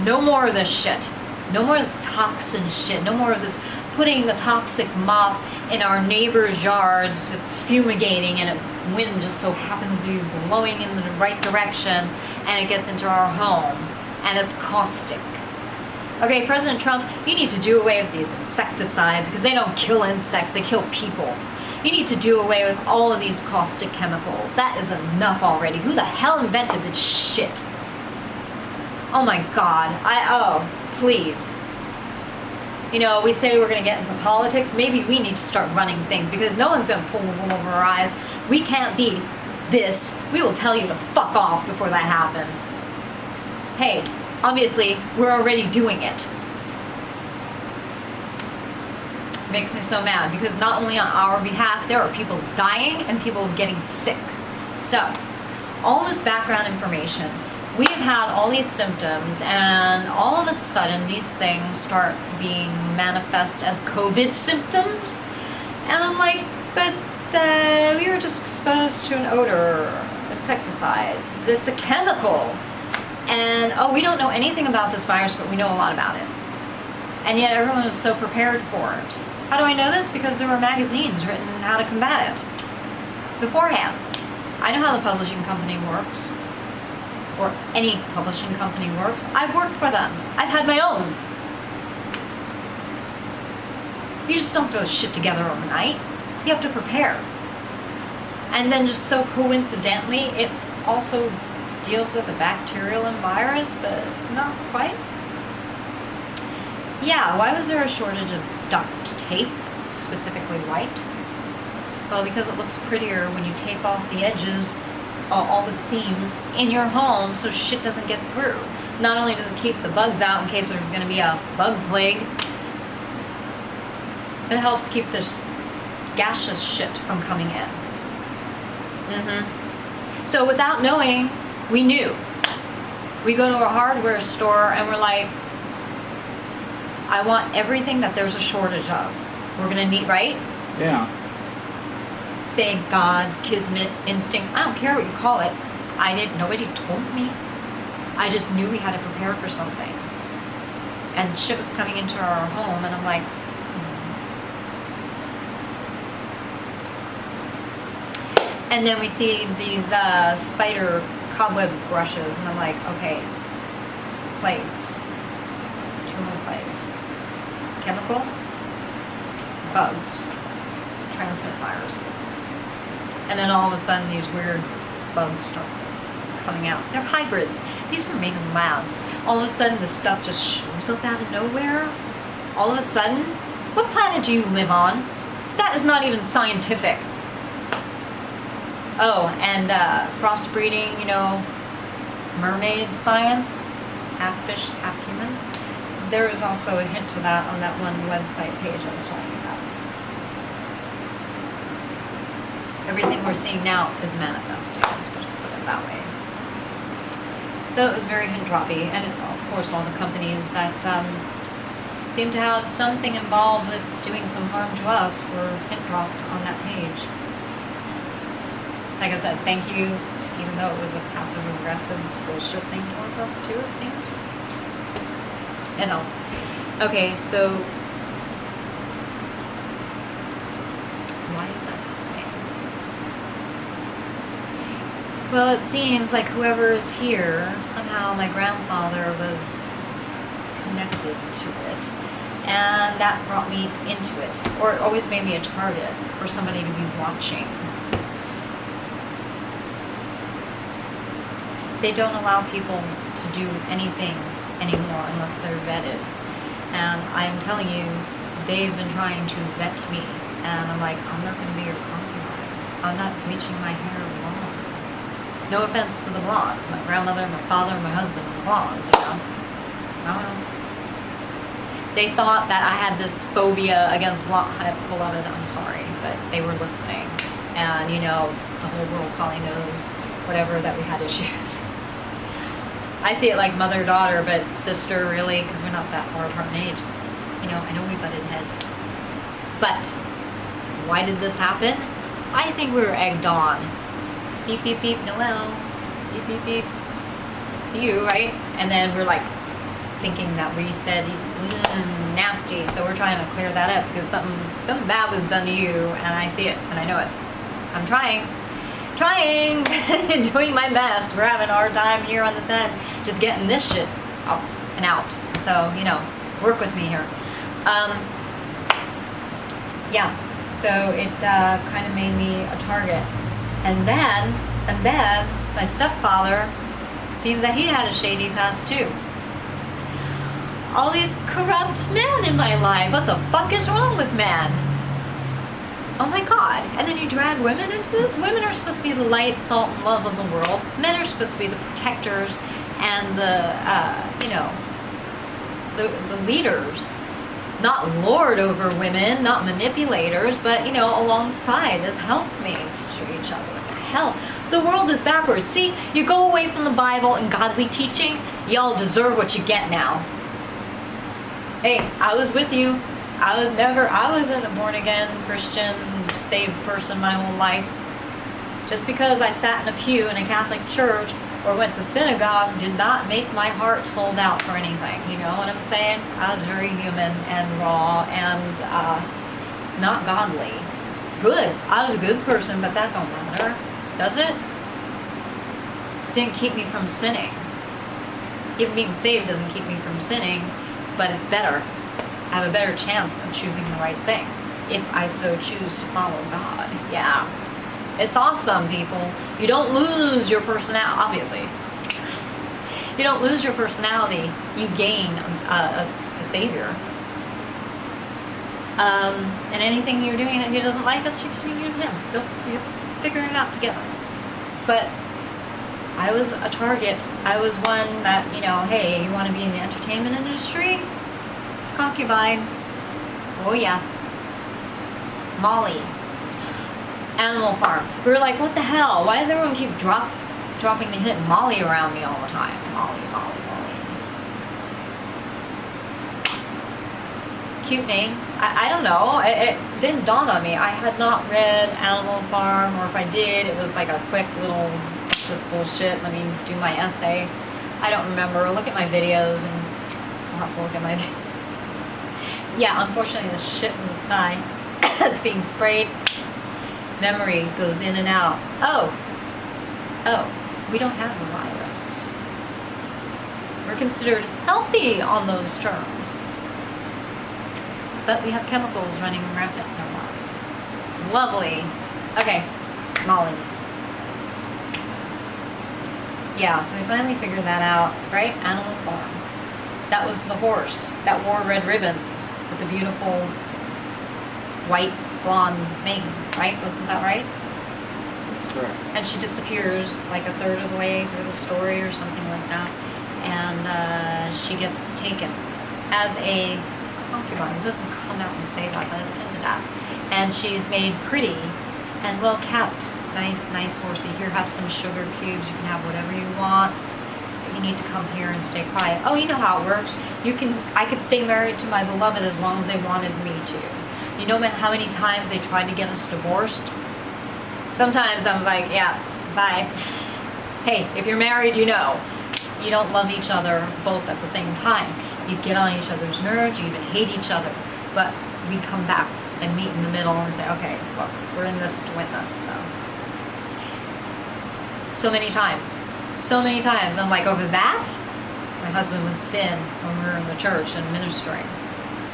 no more of this shit. No more of this toxin shit. No more of this putting the toxic mop in our neighbors' yards. It's fumigating and the wind just so happens to be blowing in the right direction and it gets into our home and it's caustic. Okay, President Trump, you need to do away with these insecticides because they don't kill insects, they kill people. You need to do away with all of these caustic chemicals. That is enough already. Who the hell invented this shit? Oh my God. Please. You know, we say we're going to get into politics. Maybe we need to start running things because no one's going to pull the wool over our eyes. We can't be this. We will tell you to fuck off before that happens. Hey, obviously, we're already doing it. Makes me so mad because not only on our behalf, there are people dying and people getting sick. So, all this background information, we have had all these symptoms and all of a sudden these things start being manifest as COVID symptoms. And I'm like, but we were just exposed to an odor, insecticides, it's a chemical. And we don't know anything about this virus, but we know a lot about it. And yet everyone was so prepared for it. How do I know this? Because there were magazines written how to combat it beforehand. I know how the publishing company works, or any publishing company works. I've worked for them. I've had my own. You just don't throw shit together overnight. You have to prepare. And then just so coincidentally, it also deals with the bacterial and virus, but not quite. Yeah, why was there a shortage of duct tape, specifically white? Well, because it looks prettier when you tape off the edges, all the seams in your home so shit doesn't get through. Not only does it keep the bugs out in case there's going to be a bug plague, it helps keep this gaseous shit from coming in. So without knowing, we knew. We go to a hardware store and we're like, I want everything that there's a shortage of. We're going to need, right? Yeah. Say God, kismet, instinct, I don't care what you call it. Nobody told me. I just knew we had to prepare for something. And shit was coming into our home and I'm like, And then we see these spider cobweb brushes and I'm like, okay, plagues. 2 more plagues. Chemical, bugs, transmit viruses. And then all of a sudden these weird bugs start coming out. They're hybrids. These were made in labs. All of a sudden this stuff just shows up out of nowhere. All of a sudden, what planet do you live on? That is not even scientific. Oh, and crossbreeding, you know, mermaid science, half fish, half human. There is also a hint to that on that one website page I was talking about. Everything we're seeing now is manifesting, let's put it that way. So it was very hint-droppy, and of course all the companies that seem to have something involved with doing some harm to us were hint-dropped on that page. Like I said, thank you, even though it was a passive-aggressive bullshit thing towards us too, it seems. And all. Okay, so why is that happening? Well, it seems like whoever is here, somehow my grandfather was connected to it, and that brought me into it, or it always made me a target for somebody to be watching. They don't allow people to do anything anymore unless they're vetted. And I'm telling you, they've been trying to vet me. And I'm like, I'm not going to be your concubine. I'm not bleaching my hair blonde. No offense to the blondes. My grandmother, my father, my husband were blondes, you know. I don't know. They thought that I had this phobia against blonde. Beloved, I'm sorry, but they were listening. And, you know, the whole world probably knows whatever that we had issues. I see it like mother-daughter, but sister, really, because we're not that far apart in age. You know, I know we butted heads. But why did this happen? I think we were egged on. Beep, beep, beep, Noelle. Beep, beep, beep. To you, right? And then we're like thinking that we said nasty. So we're trying to clear that up because something bad was done to you, and I see it, and I know it. I'm trying, doing my best. We're having a hard time here on this end, just getting this shit up and out. So, you know, work with me here. Yeah, so it kind of made me a target. And then my stepfather, seems that he had a shady past too. All these corrupt men in my life. What the fuck is wrong with men? Oh my God. And then you drag women into this? Women are supposed to be the light, salt, and love of the world. Men are supposed to be the protectors and the, you know, the leaders. Not lord over women, not manipulators, but, you know, alongside as helpmates to each other. What the hell? The world is backwards. See, you go away from the Bible and godly teaching, y'all deserve what you get now. Hey, I was with you. I wasn't a born-again Christian, saved person my whole life. Just because I sat in a pew in a Catholic church or went to synagogue did not make my heart sold out for anything. You know what I'm saying? I was very human and raw and not godly. Good. I was a good person, but that don't matter. Does it? It didn't keep me from sinning. Even being saved doesn't keep me from sinning, but it's better. I have a better chance of choosing the right thing if I so choose to follow God. Yeah. It's awesome, people. You don't lose your personality, obviously. You don't lose your personality. You gain a savior. And anything you're doing that he doesn't like, that's between you and him. You'll figure it out together. But I was a target. I was one that, you know, hey, you want to be in the entertainment industry? Concubine. Oh yeah. Molly. Animal Farm. We were like, what the hell? Why does everyone keep dropping the hit Molly around me all the time? Molly, Molly, Molly. Cute name. I don't know. It didn't dawn on me. I had not read Animal Farm, or if I did, it was like a quick little, what's this bullshit? Let me do my essay. I don't remember. Look at my videos, and I'll have to look at my videos. Yeah, unfortunately, the shit in the sky that's being sprayed. Memory goes in and out. Oh, we don't have a virus. We're considered healthy on those terms. But we have chemicals running rampant in our body. Lovely. Okay, Molly. Yeah, so we finally figured that out, right? Animal Farm. That was the horse that wore red ribbons with the beautiful white blonde mane, right? Wasn't that right? Correct. And she disappears like a third of the way through the story or something like that. And she gets taken as a concubine. It doesn't come out and say that, but it's hinted at. And she's made pretty and well kept. Nice horsey. Here, have some sugar cubes. You can have whatever you want. You need to come here and stay quiet. Oh, you know how it works. I could stay married to my beloved as long as they wanted me to. You know how many times they tried to get us divorced? Sometimes I was like, yeah, bye. Hey, if you're married, you know. You don't love each other both at the same time. You get on each other's nerves, you even hate each other. But we'd come back and meet in the middle and say, okay, look, we're in this to win this, so. So many times. And I'm like, over that, my husband would sin when we were in the church and ministering.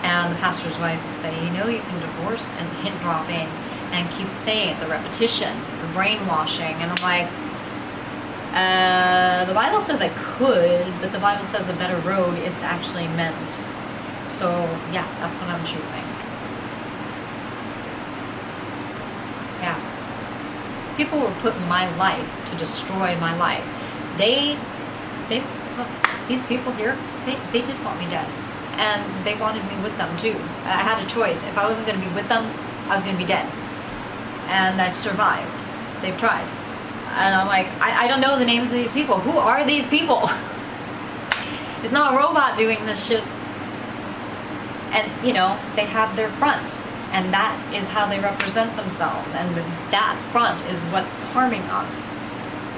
And the pastor's wife would say, you know, you can divorce and hint dropping and keep saying it, the repetition, the brainwashing. And I'm like, The Bible says I could, but the Bible says a better road is to actually mend. So, yeah, that's what I'm choosing. Yeah. People were put in my life to destroy my life. Look, these people here, they did want me dead. And they wanted me with them too. I had a choice. If I wasn't going to be with them, I was going to be dead. And I've survived. They've tried. And I'm like, I don't know the names of these people. Who are these people? It's not a robot doing this shit. And, you know, they have their front. And that is how they represent themselves. And that front is what's harming us.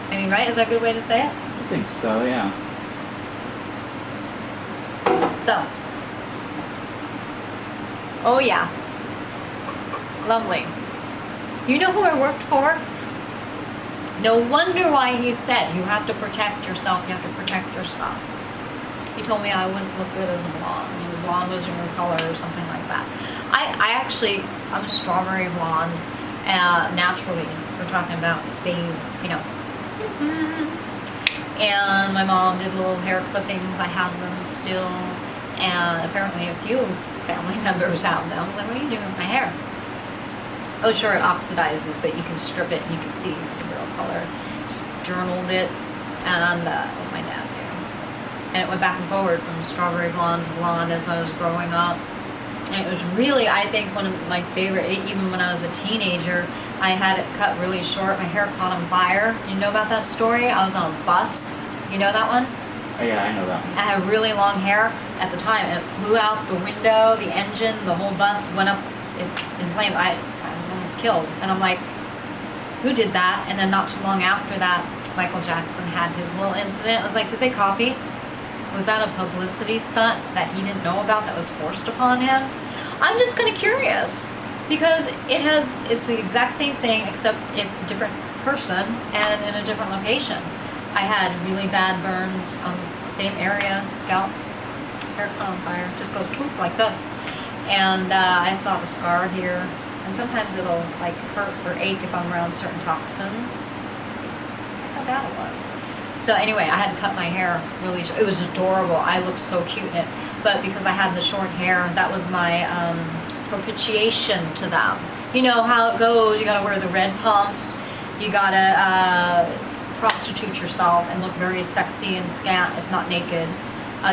I mean, right? Is that a good way to say it? I think so, yeah. So. Oh, yeah. Lovely. You know who I worked for? No wonder why he said you have to protect yourself, you have to protect your stuff. He told me I wouldn't look good as a blonde. You know, blonde was your color or something like that. I'm a strawberry blonde, naturally. We're talking about being, you know. And my mom did little hair clippings. I have them still. And apparently a few family members have them. I'm like, what are you doing with my hair? Oh, sure, it oxidizes, but you can strip it and you can see the real color. Just journaled it, and what my dad knew. And it went back and forward from strawberry blonde to blonde as I was growing up. And it was really, I think, one of my favorite, even when I was a teenager, I had it cut really short. My hair caught on fire. You know about that story? I was on a bus. You know that one? Oh, yeah, I know that one. I had really long hair at the time, and it flew out the window, the engine, the whole bus went up in flames. I was almost killed. And I'm like, who did that? And then not too long after that, Michael Jackson had his little incident. I was like, did they copy? Was that a publicity stunt that he didn't know about that was forced upon him? I'm just kind of curious, because it's the exact same thing, except it's a different person and in a different location. I had really bad burns on the same area, scalp, hair caught on fire, just goes poop like this. And I still have a scar here, and sometimes it'll like hurt or ache if I'm around certain toxins. That's how bad it was. So anyway, I had to cut my hair really short. It was adorable. I looked so cute in it. But because I had the short hair, that was my propitiation to them. You know how it goes. You gotta wear the red pumps. You gotta prostitute yourself and look very sexy and scant, if not naked,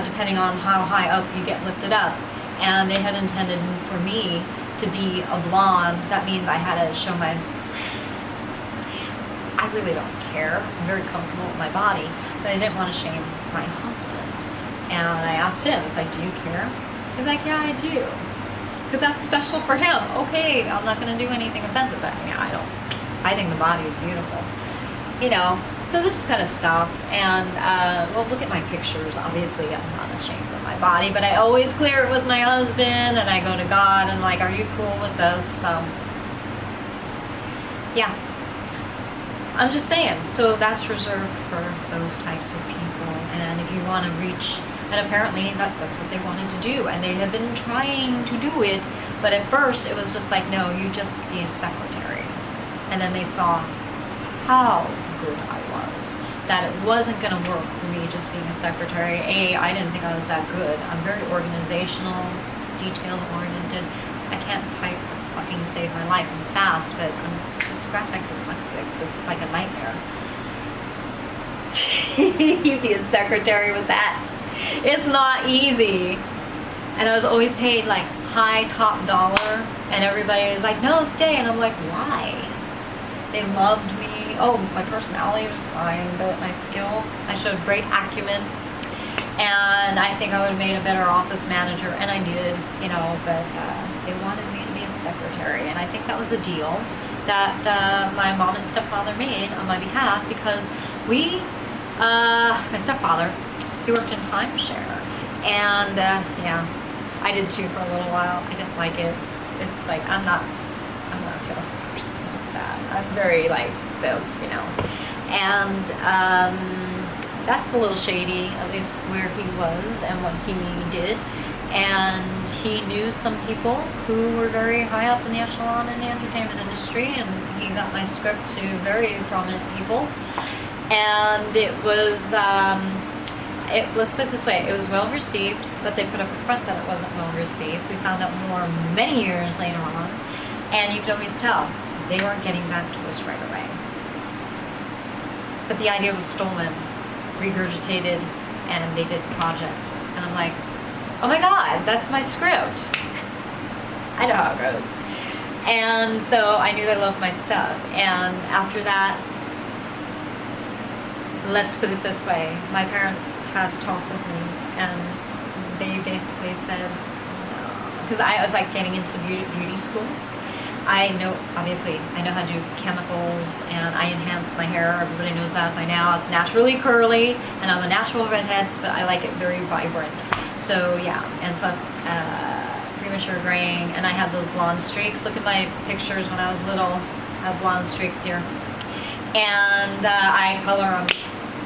depending on how high up you get lifted up. And they had intended for me to be a blonde. That means I had to show my... I really don't care. I'm very comfortable with my body, but I didn't want to shame my husband. And I asked him, I was like, do you care? He's like, yeah, I do. Because that's special for him. Okay, I'm not going to do anything offensive, but yeah, I think the body is beautiful. You know, so this kind of stuff. And, well, look at my pictures. Obviously, I'm not ashamed of my body, but I always clear it with my husband, and I go to God and like, are you cool with this? So, yeah. I'm just saying, so that's reserved for those types of people. And if you want to reach, and apparently that's what they wanted to do, and they have been trying to do it, but at first it was just like, no, you just be a secretary. And then they saw how good I was, that it wasn't going to work for me just being a secretary. I didn't think I was that good. I'm very organizational, detail-oriented. I can't type to fucking save my life. I'm fast, but I'm dysgraphic dyslexic. It's like a nightmare. You'd be a secretary with that. It's not easy. And I was always paid like high top dollar, and everybody was like, no, stay. And I'm like, why? They loved me. Oh, my personality was fine, but my skills, I showed great acumen. And I think I would have made a better office manager, and I did, you know, but they wanted me to be a secretary. And I think that was a deal that my mom and stepfather made on my behalf, because my stepfather, he worked in timeshare. And yeah, I did too for a little while. I didn't like it. It's like, I'm not a salesperson like that. I'm very like this, you know. And that's a little shady, at least where he was and what he did. And he knew some people who were very high up in the echelon in the entertainment industry, and he got my script to very prominent people. And it was, let's put it this way, it was well received, but they put up a front that it wasn't well received. We found out more many years later on, and you could always tell they weren't getting back to us right away. But the idea was stolen, regurgitated, and they did a project. And I'm like, oh my God, that's my script. I know how it goes. And so I knew they loved my stuff. And after that, let's put it this way, my parents had to talk with me, and they basically said, no, because I was like getting into beauty school. I know, obviously, I know how to do chemicals, and I enhance my hair. Everybody knows that by now. It's naturally curly, and I'm a natural redhead, but I like it very vibrant. So yeah, and plus premature graying, and I had those blonde streaks. Look at my pictures when I was little. I have blonde streaks here. And I color them.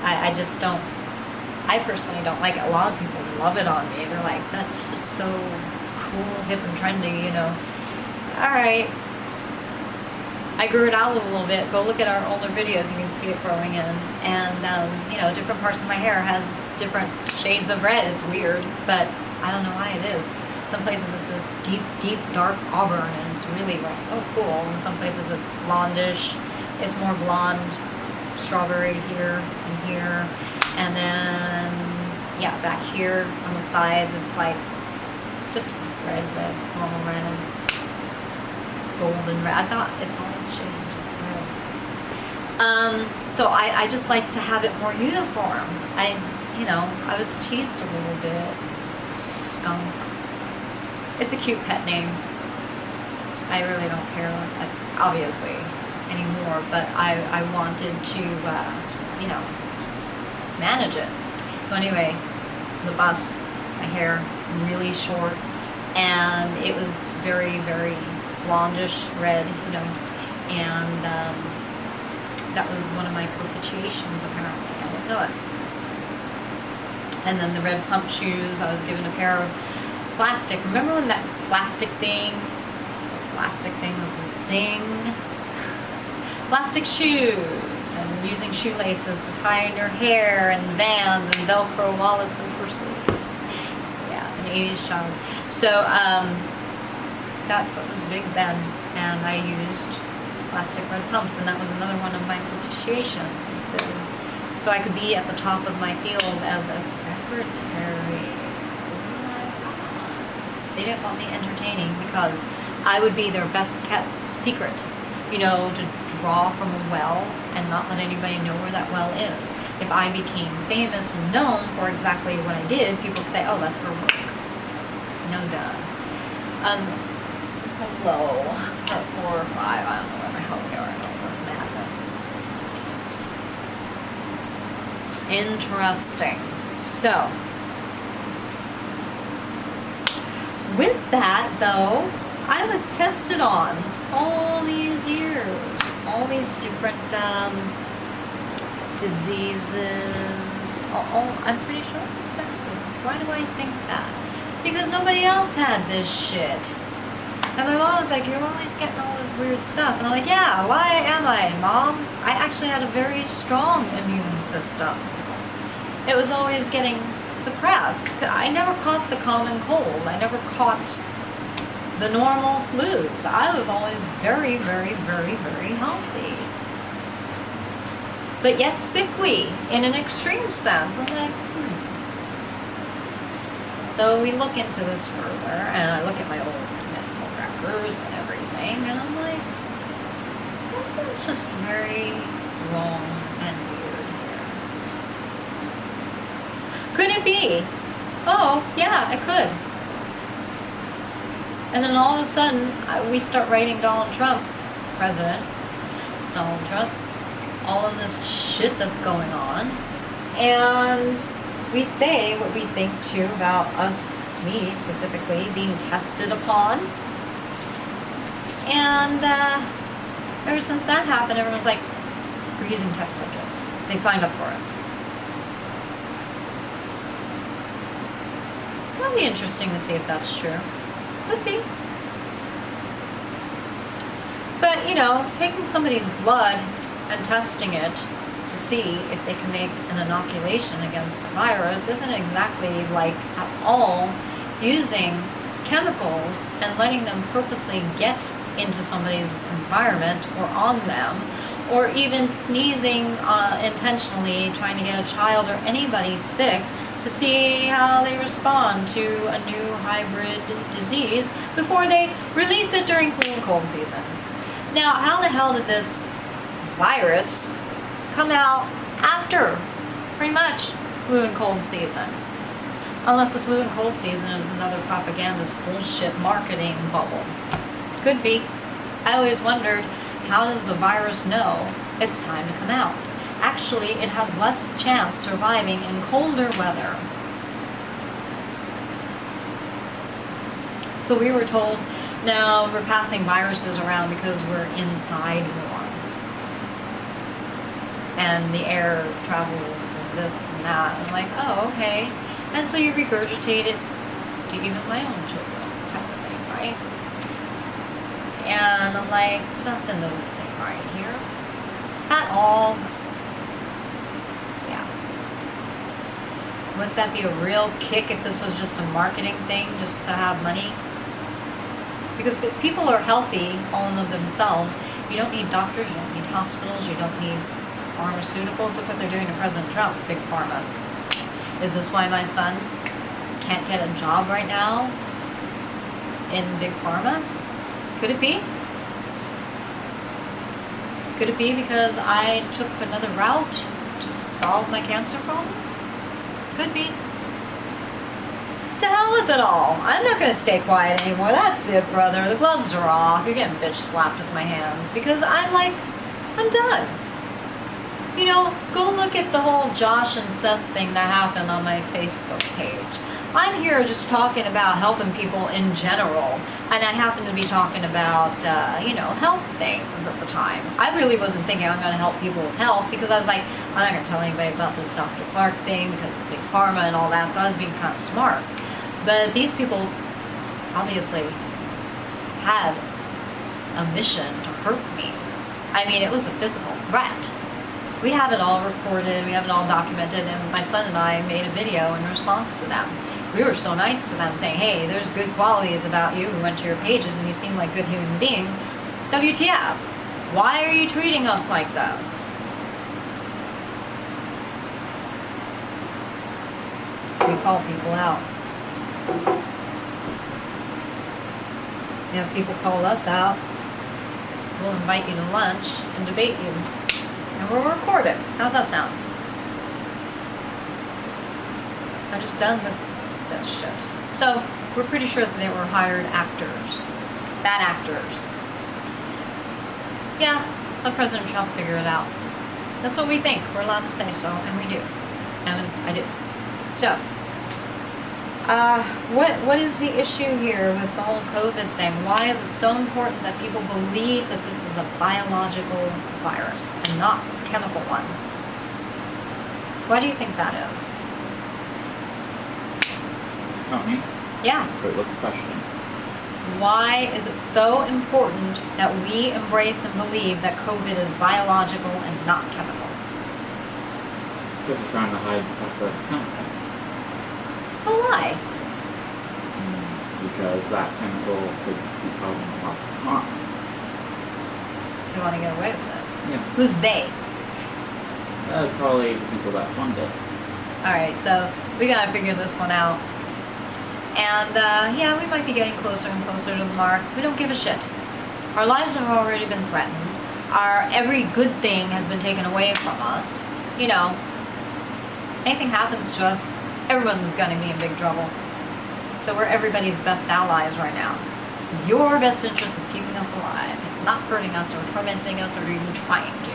I just don't, I personally don't like it. A lot of people love it on me. They're like, that's just so cool, hip and trendy, you know. All right. I grew it out a little bit. Go look at our older videos. You can see it growing in. And, you know, different parts of my hair has different shades of red. It's weird, but I don't know why it is. Some places this is deep, deep, dark auburn, and it's really like, oh, cool. And some places it's blondish. It's more blonde, strawberry here and here. And then, yeah, back here on the sides, it's like just red, normal red. Golden red. I got it's all shades of red. So I just like to have it more uniform. You know, I was teased a little bit. Skunk. It's a cute pet name. I really don't care, obviously, anymore. But I wanted to, you know, manage it. So anyway, the bus, my hair, really short, and it was very, very blondish red, you know, and that was one of my propitiations, apparently. I didn't know it. And then the red pump shoes, I was given a pair of plastic. Remember when that plastic thing was the thing? Plastic shoes, and using shoelaces to tie in your hair, and Vans, and Velcro wallets and purses. Yeah, an 80s child. So, that's what was big then, and I used plastic red pumps, and that was another one of my propitiations. So I could be at the top of my field as a secretary. Oh my God. They didn't want me entertaining because I would be their best kept secret, you know, to draw from a well and not let anybody know where that well is. If I became famous and known for exactly what I did, people would say, oh, that's her work. No duh. Hello, part 4 or 5, I don't know where the hell we are in all this madness. Interesting. So, with that though, I was tested on all these years, all these different diseases. I'm pretty sure I was tested. Why do I think that? Because nobody else had this shit. And my mom was like, you're always getting all this weird stuff. And I'm like, yeah, why am I, Mom? I actually had a very strong immune system. It was always getting suppressed. I never caught the common cold. I never caught the normal flus. I was always very, very, very, very healthy. But yet sickly, in an extreme sense. I'm like, So we look into this further, and I look at my old and everything, and I'm like, something's just very wrong and weird here. Could it be? Oh, yeah, it could. And then all of a sudden, we start writing Donald Trump, President Donald Trump, all of this shit that's going on, and we say what we think too about us, me specifically, being tested upon. And ever since that happened, everyone's like, we're using test subjects. They signed up for it. That'll be interesting to see if that's true. Could be. But, you know, taking somebody's blood and testing it to see if they can make an inoculation against a virus isn't exactly like at all using chemicals and letting them purposely get into somebody's environment or on them, or even sneezing intentionally, trying to get a child or anybody sick to see how they respond to a new hybrid disease before they release it during flu and cold season. Now, how the hell did this virus come out after, pretty much, flu and cold season? Unless the flu and cold season is another propagandist bullshit marketing bubble. Could be. I always wondered, how does a virus know it's time to come out? Actually, it has less chance surviving in colder weather. So we were told, now we're passing viruses around because we're inside more. And the air travels and this and that. And I'm like, oh, okay. And so you regurgitate it to even my own children, type of thing, right? And I'm like, something doesn't seem right here at all. Yeah. Wouldn't that be a real kick if this was just a marketing thing, just to have money? Because if people are healthy all of themselves, you don't need doctors, you don't need hospitals, you don't need pharmaceuticals. Look what they're doing to President Trump, Big Pharma. Is this why my son can't get a job right now in Big Pharma? Could it be? Could it be because I took another route to solve my cancer problem? Could be. To hell with it all. I'm not going to stay quiet anymore. That's it, brother. The gloves are off. You're getting bitch slapped with my hands because I'm done. You know, go look at the whole Josh and Seth thing that happened on my Facebook page. I'm here just talking about helping people in general, and I happen to be talking about, health things at the time. I really wasn't thinking I'm going to help people with health because I was like, I'm not going to tell anybody about this Dr. Clark thing because of Big Pharma and all that, so I was being kind of smart. But these people obviously had a mission to hurt me. I mean, it was a physical threat. We have it all recorded, we have it all documented, and my son and I made a video in response to them. We were so nice to them, saying, hey, there's good qualities about you. We went to your pages and you seem like good human beings. WTF? Why are you treating us like this? We call people out. If people call us out, we'll invite you to lunch and debate you. And we'll record it. How's that sound? I'm just done with this shit. So, we're pretty sure that they were hired actors. Bad actors. Yeah, let President Trump figure it out. That's what we think. We're allowed to say so, and we do. And I do. So, what is the issue here with the whole COVID thing? Why is it so important that people believe that this is a biological virus and not a chemical one? Why do you think that is? Oh, me? Yeah. Wait, what's the question? Why is it so important that we embrace and believe that COVID is biological and not chemical? Because they're trying to hide the fact that it's chemical. Well, why? Because that chemical could be causing lots of harm. They want to get away with it. Yeah. Who's they? Probably the people that fund it. Alright, so we gotta figure this one out. And, we might be getting closer and closer to the mark. We don't give a shit. Our lives have already been threatened. Every good thing has been taken away from us. You know, anything happens to us, everyone's gonna be in big trouble. So we're everybody's best allies right now. Your best interest is keeping us alive, not hurting us or tormenting us or even trying to.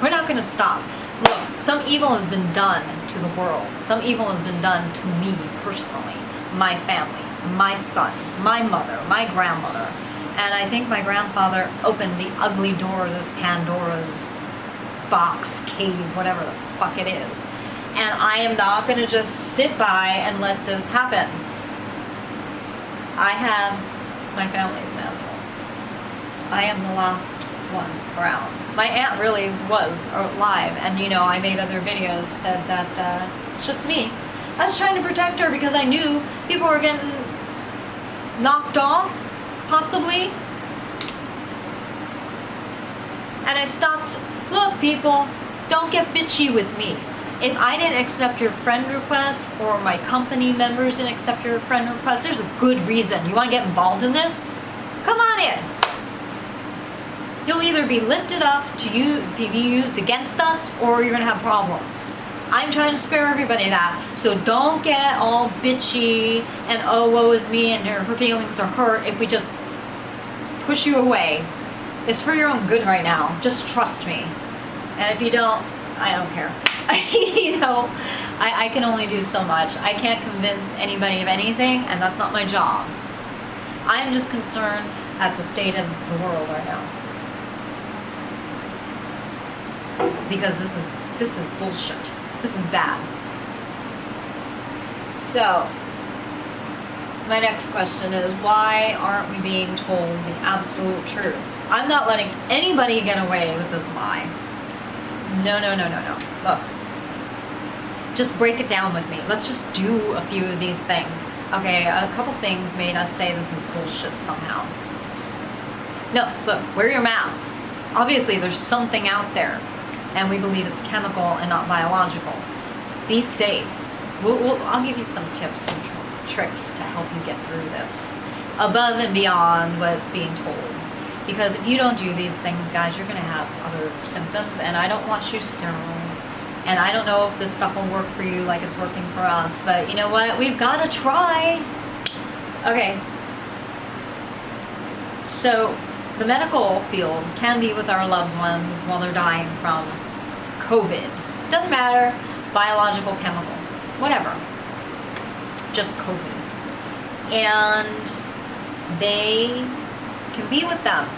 We're not gonna stop. Look, some evil has been done to the world. Some evil has been done to me personally, my family, my son, my mother, my grandmother. And I think my grandfather opened the ugly door of this Pandora's box, cave, whatever the fuck it is. And I am not going to just sit by and let this happen. I have my family's mantle. I am the last one around. My aunt really was alive, and you know, I made other videos said that it's just me. I was trying to protect her because I knew people were getting knocked off, possibly. And I stopped. Look, people, don't get bitchy with me. If I didn't accept your friend request, or my company members didn't accept your friend request, there's a good reason. You want to get involved in this? Come on in. You'll either be lifted up to be used against us, or you're going to have problems. I'm trying to spare everybody that. So don't get all bitchy and, oh, woe is me, and her feelings are hurt if we just push you away. It's for your own good right now. Just trust me. And if you don't, I don't care. You know, I can only do so much. I can't convince anybody of anything, and that's not my job. I'm just concerned at the state of the world right now. Because this is bullshit. This is bad. So, my next question is, why aren't we being told the absolute truth? I'm not letting anybody get away with this lie. No. Look, just break it down with me. Let's just do a few of these things. Okay, a couple things made us say this is bullshit somehow. No, look, wear your masks. Obviously, there's something out there, and we believe it's chemical and not biological. Be safe. I'll give you some tips and tricks to help you get through this, above and beyond what's being told. Because if you don't do these things, guys, you're going to have other symptoms, and I don't want you sterile. And I don't know if this stuff will work for you like it's working for us, but you know what? We've got to try. Okay. So, the medical field can be with our loved ones while they're dying from COVID. Doesn't matter, biological, chemical, whatever. Just COVID. And they can be with them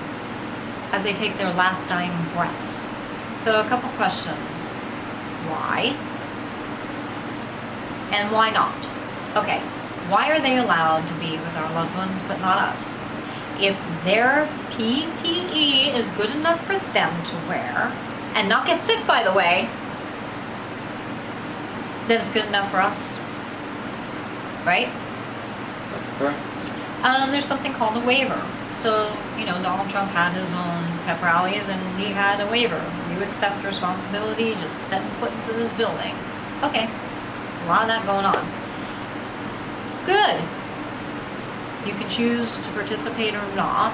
as they take their last dying breaths. So a couple questions. Why? And why not? Okay, why are they allowed to be with our loved ones but not us? If their PPE is good enough for them to wear, and not get sick, by the way, then it's good enough for us, right? That's correct. There's something called a waiver. So, you know, Donald Trump had his own pep rallies, and he had a waiver. You accept responsibility, just setting foot into this building. Okay, a lot of that going on. Good. You can choose to participate or not.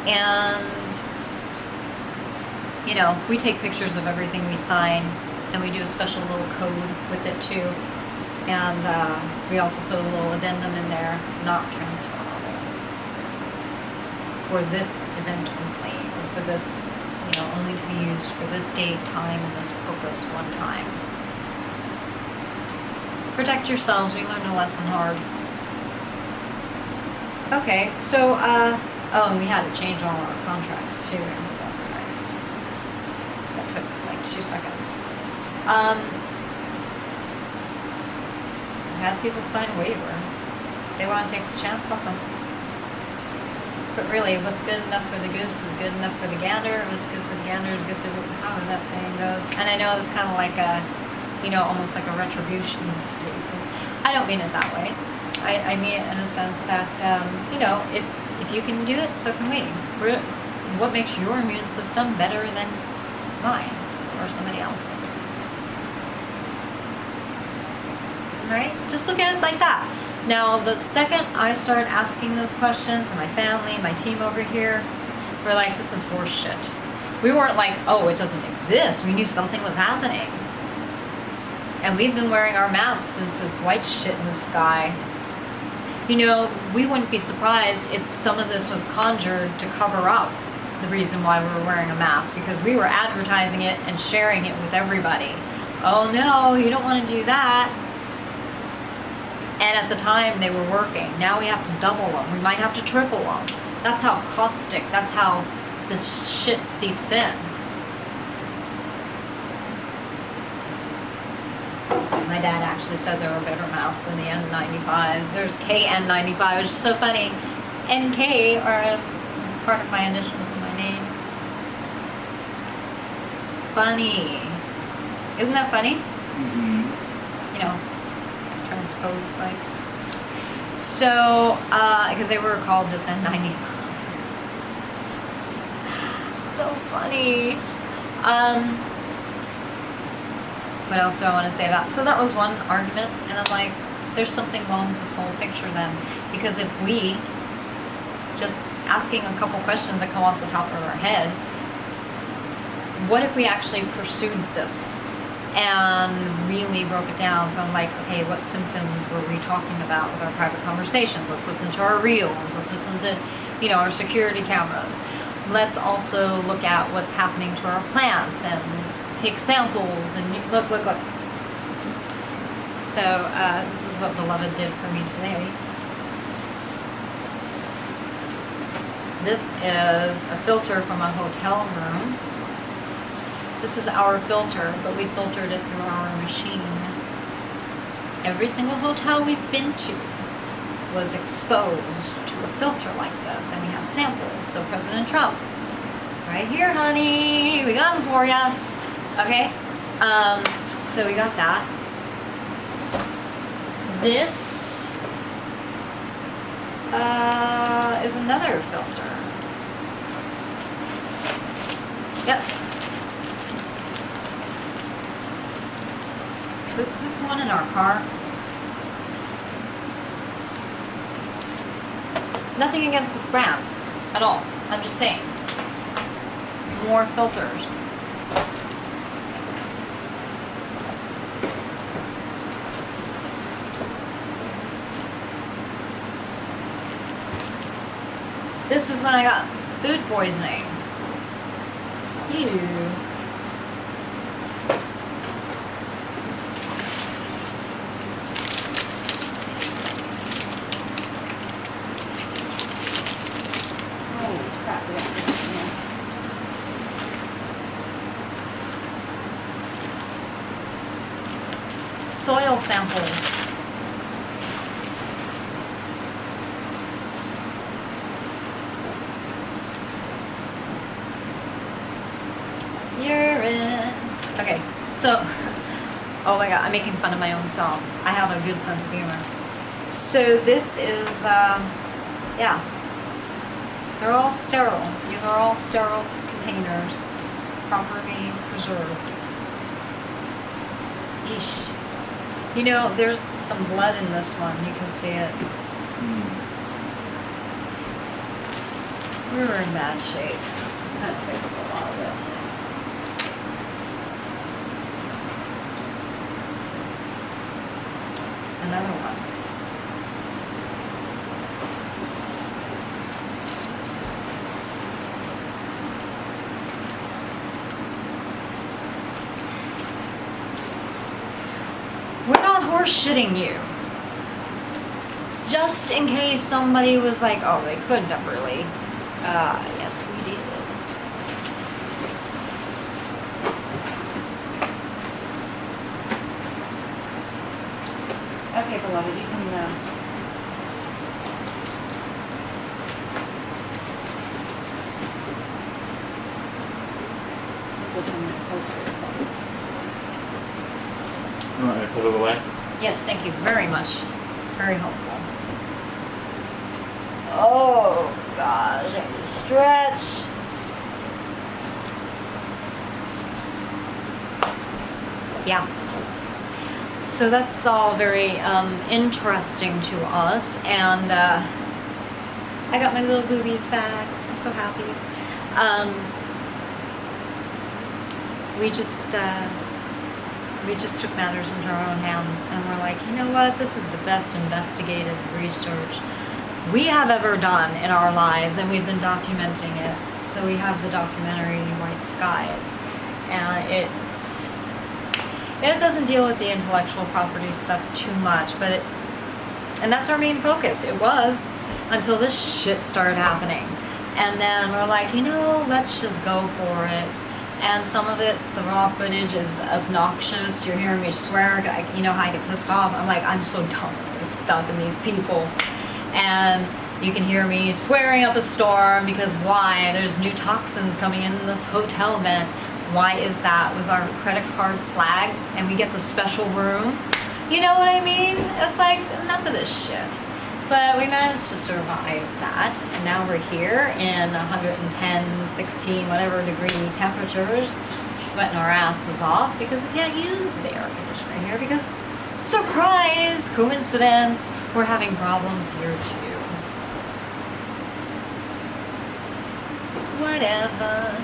And, you know, we take pictures of everything we sign, and we do a special little code with it too. And we also put a little addendum in there, not transferable. For this event only, or for this, you know, only to be used for this date, time, and this purpose one time. Protect yourselves. We learned a lesson hard. Okay, so, oh, and we had to change all our contracts too. That's right. That took like 2 seconds. We had people sign a waiver. They want to take the chance on them. But really, what's good enough for the goose is good enough for the gander. What's good for the gander is good for the... How that saying goes. And I know it's kind of like a, you know, almost like a retribution statement. I don't mean it that way. I mean it in a sense that, you know, if you can do it, so can we. What makes your immune system better than mine or somebody else's? Right? Just look at it like that. Now, the second I started asking those questions, and my family, my team over here, we're like, this is horse shit. We weren't like, oh, it doesn't exist. We knew something was happening. And we've been wearing our masks since this white shit in the sky. You know, we wouldn't be surprised if some of this was conjured to cover up the reason why we were wearing a mask, because we were advertising it and sharing it with everybody. Oh no, you don't want to do that. And at the time, they were working. Now we have to double them. We might have to triple them. That's how caustic, that's how this shit seeps in. My dad actually said there were better masks than the N95s. There's KN95, which is so funny. NK are part of my initials in my name. funny. Isn't that funny? Mm-hmm. You know, transposed like. So, because they were called just N95. So funny. What else do I want to say about? So that was one argument, and I'm like, there's something wrong with this whole picture then, because if we just asking a couple questions that come off the top of our head, what if we actually pursued this and really broke it down? So I'm like, okay, what symptoms were we talking about with our private conversations? Let's listen to our reels. Let's listen to, you know, our security cameras. Let's also look at what's happening to our plants and take samples and look. So this is what Beloved did for me today. This is a filter from a hotel room. This is our filter, but we filtered it through our machine. Every single hotel we've been to was exposed to a filter like this, and we have samples. So President Trump, right here, honey, we got them for ya. Okay, so we got that. This is another filter. Yep. Put this one in our car. Nothing against this brand at all. I'm just saying. More filters. This is when I got food poisoning. Ew. Holy crap, we got something here. Soil samples. Urine. Okay, so, oh my god, I'm making fun of my own self. I have a good sense of humor. So this is, yeah. They're all sterile. These are all sterile containers, properly preserved. Eesh. You know, there's some blood in this one. You can see it. We were in bad shape. Kind of fixed a lot of it. Another one. We're not horse shitting you. Just in case somebody was like, oh, they couldn't have really. Yes, we did. Okay, beloved, you can put them in the portrait box. You want me to pull it away? Yes, thank you very much. Very helpful. Oh gosh, I need to stretch. Yeah. So that's all very interesting to us, and I got my little boobies back. I'm so happy. We just took matters into our own hands, and we're like, you know what? This is the best investigative research we have ever done in our lives, and we've been documenting it. So we have the documentary White Skies, and it doesn't deal with the intellectual property stuff too much, but and that's our main focus. It was until this shit started happening, and then we're like, you know, let's just go for it. And some of it, the raw footage is obnoxious. You're hearing me swear. You know how I get pissed off? I'm like, I'm so done with this stuff and these people. And you can hear me swearing up a storm because why? There's new toxins coming in this hotel vent. Why is that? Was our credit card flagged and we get the special room? You know what I mean? It's like, enough of this shit. But we managed to survive that, and now we're here in 110, 16, whatever degree temperatures, sweating our asses off because we can't use the air conditioner here because, surprise, coincidence, we're having problems here too. Whatever.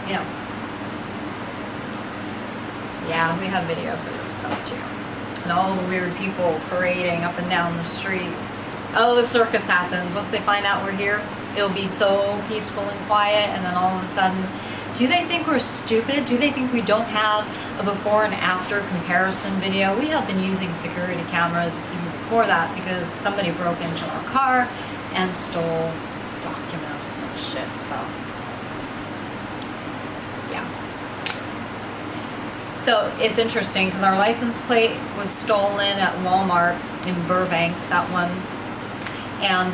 You know. Yeah, we have video for this stuff too. And all the weird people parading up and down the street. Oh, the circus happens. Once they find out we're here, it'll be so peaceful and quiet, and then all of a sudden, do they think we're stupid? Do they think we don't have a before and after comparison video? We have been using security cameras even before that because somebody broke into our car and stole documents and shit, so. So it's interesting because our license plate was stolen at Walmart in Burbank, that one. And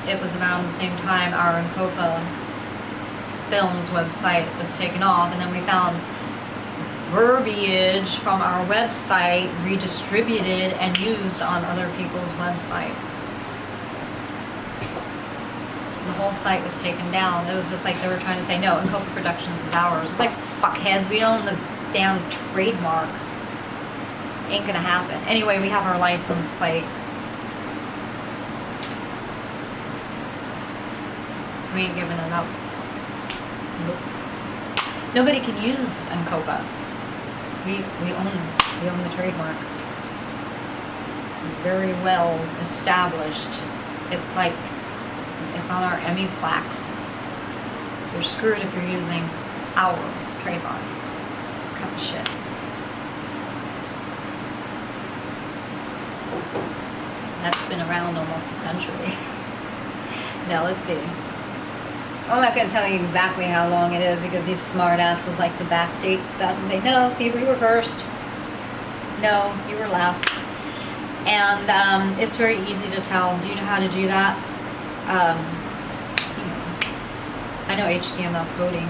it was around the same time our Encopa Films website was taken off. And then we found verbiage from our website redistributed and used on other people's websites. The whole site was taken down. It was just like they were trying to say, no, Encopa Productions is ours. It's like, fuckheads, we own the damn trademark. Ain't gonna happen. Anyway, we have our license plate. We ain't giving it up. Nope. Nobody can use Encopa. We own the trademark. Very well established. It's like, it's on our Emmy plaques. You're screwed if you're using our trademark. Cut the shit. That's been around almost a century. Now let's see. I'm not going to tell you exactly how long it is because these smart asses like to backdate stuff and say, no, see, we were first. No, you were last. And it's very easy to tell. Do you know how to do that? Who knows? I know HTML coding.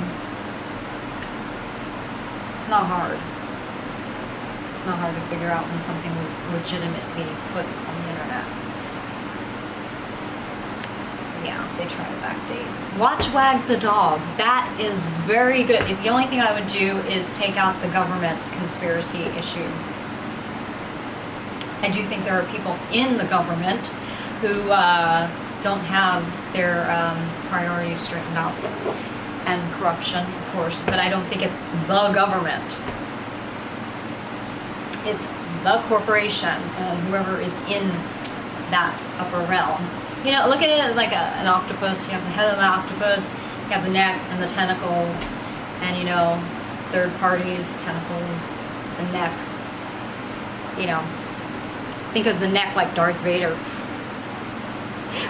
Not hard. Not hard to figure out when something was legitimately put on the internet. Yeah, they try to backdate. Watch Wag the Dog. That is very good. If the only thing I would do is take out the government conspiracy issue. I do think there are people in the government who don't have their priorities straightened out. And corruption, of course, but I don't think it's the government. It's the corporation and whoever is in that upper realm. You know, look at it like an octopus. You have the head of the octopus, you have the neck and the tentacles, and you know, third parties, tentacles, the neck. You know, think of the neck like Darth Vader.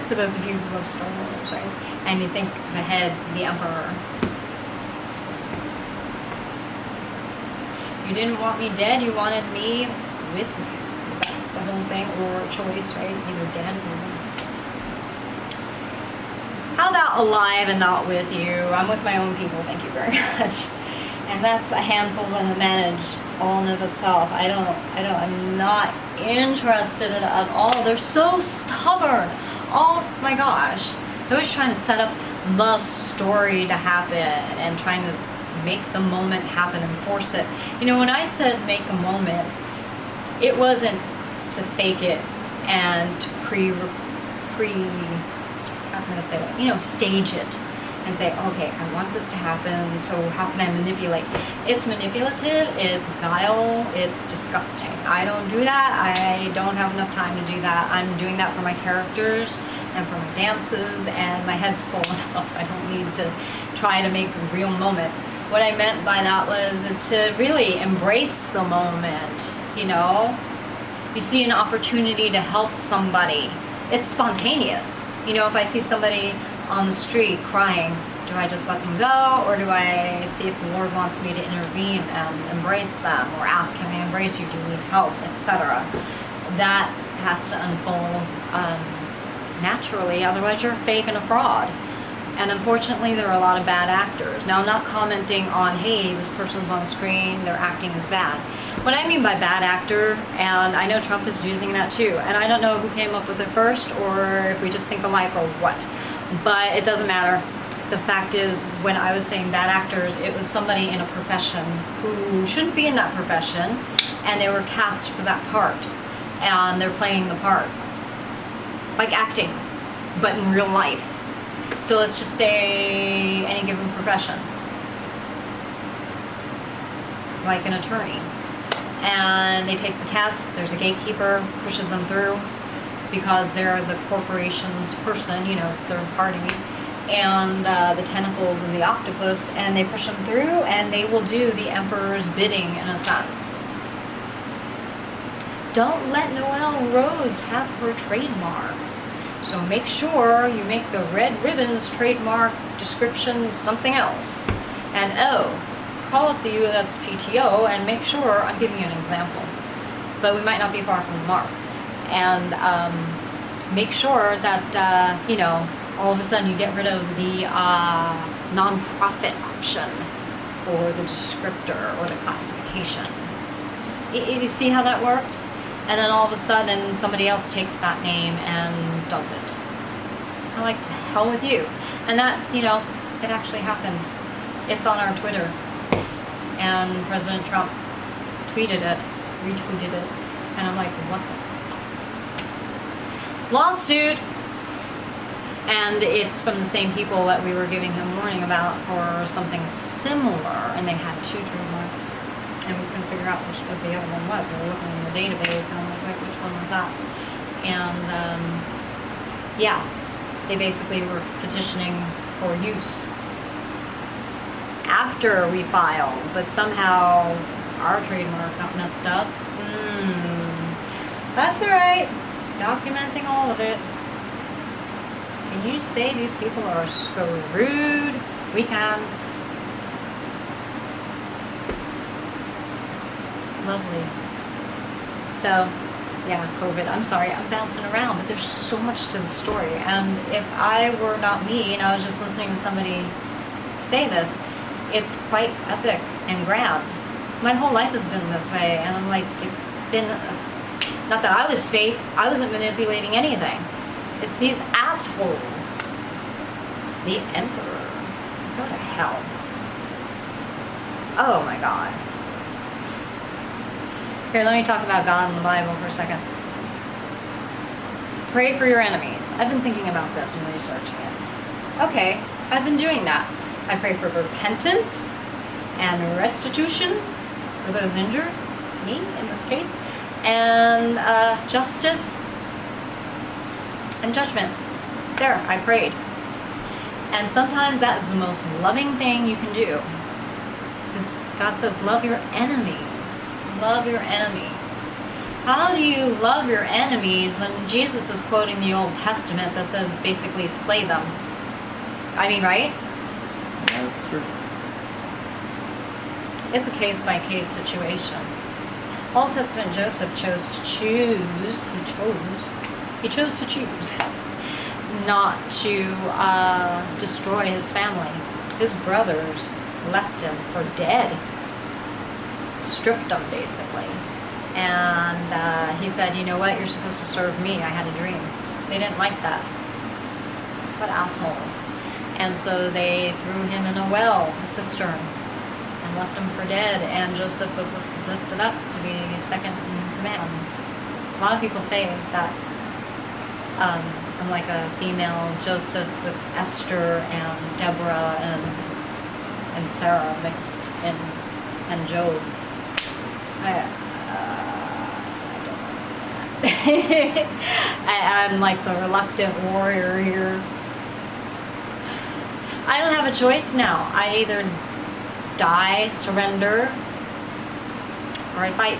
For those of you who love Star Wars, right? And you think the head, the Emperor. You didn't want me dead, you wanted me with you. Is that the whole thing? Or a choice, right? Either dead or not. How about alive and not with you? I'm with my own people, thank you very much. And that's a handful to manage all in of itself. I'm not interested in it at all. They're so stubborn. Oh my gosh. They're always trying to set up the story to happen and trying to make the moment happen and force it. You know, when I said make a moment, it wasn't to fake it and to how can I say that? You know, stage it and say, okay, I want this to happen, so how can I manipulate? It's manipulative, it's guile, it's disgusting. I don't do that. I don't have enough time to do that. I'm doing that for my characters and for my dances, and my head's full enough. I don't need to try to make a real moment. What I meant by that is to really embrace the moment, you know? You see an opportunity to help somebody. It's spontaneous. You know, if I see somebody on the street crying, do I just let them go, or do I see if the Lord wants me to intervene and embrace them, or ask, can I embrace you, do you need help, etc. That has to unfold naturally, otherwise you're fake and a fraud. And unfortunately, there are a lot of bad actors. Now, I'm not commenting on, hey, this person's on screen, their acting is bad. What I mean by bad actor, and I know Trump is using that too, and I don't know who came up with it first, or if we just think alike or what, but it doesn't matter. The fact is, when I was saying bad actors, it was somebody in a profession who shouldn't be in that profession, and they were cast for that part, and they're playing the part. Like acting, but in real life. So let's just say any given profession. Like an attorney. And they take the test, there's a gatekeeper, pushes them through because they're the corporation's person, you know, third party, and the tentacles of the octopus, and they push them through and they will do the emperor's bidding in a sense. Don't let Noelle Rose have her trademarks. So make sure you make the red ribbons trademark descriptions something else. And call up the USPTO and make sure, I'm giving you an example, but we might not be far from the mark. And make sure that, you know, all of a sudden you get rid of the non-profit option for the descriptor or the classification. You see how that works? And then all of a sudden somebody else takes that name and does it. I'm like, to hell with you. And that's, you know, it actually happened. It's on our Twitter. And President Trump tweeted it, retweeted it. And I'm like, what the fuck? Lawsuit! And it's from the same people that we were giving him warning about for something similar. And they had 2 trademarks. And we couldn't figure out what the other one was. We were looking in the database, and I'm like, wait, which one was that? And, yeah, they basically were petitioning for use after we filed, but somehow our trademark got messed up. That's alright. Documenting all of it. Can you say these people are screwed? We can. Lovely. So, yeah, COVID. I'm sorry, I'm bouncing around, but there's so much to the story. And if I were not me, and I was just listening to somebody say this, it's quite epic and grand. My whole life has been this way, and I'm like, it's been, not that I was fake, I wasn't manipulating anything. It's these assholes. The Emperor. Go to hell. Oh my God. Here, let me talk about God in the Bible for a second. Pray for your enemies. I've been thinking about this and researching it. Okay, I've been doing that. I pray for repentance and restitution for those injured, me in this case, and justice and judgment. There, I prayed. And sometimes that is the most loving thing you can do. Because God says, love your enemies. Love your enemies. How do you love your enemies when Jesus is quoting the Old Testament that says basically slay them? I mean, right? Yeah, that's true. It's a case-by-case situation. Old Testament Joseph chose to choose, he chose to choose not to destroy his family. His brothers left him for dead. Stripped him, basically. And he said, you know what, you're supposed to serve me. I had a dream. They didn't like that. What assholes. And so they threw him in a well, a cistern, and left him for dead. And Joseph was lifted up to be second in command. A lot of people say that I'm like a female Joseph with Esther and Deborah and Sarah mixed in, and Job. I don't know that. I'm like the reluctant warrior here. I don't have a choice now. I either die, surrender, or I fight.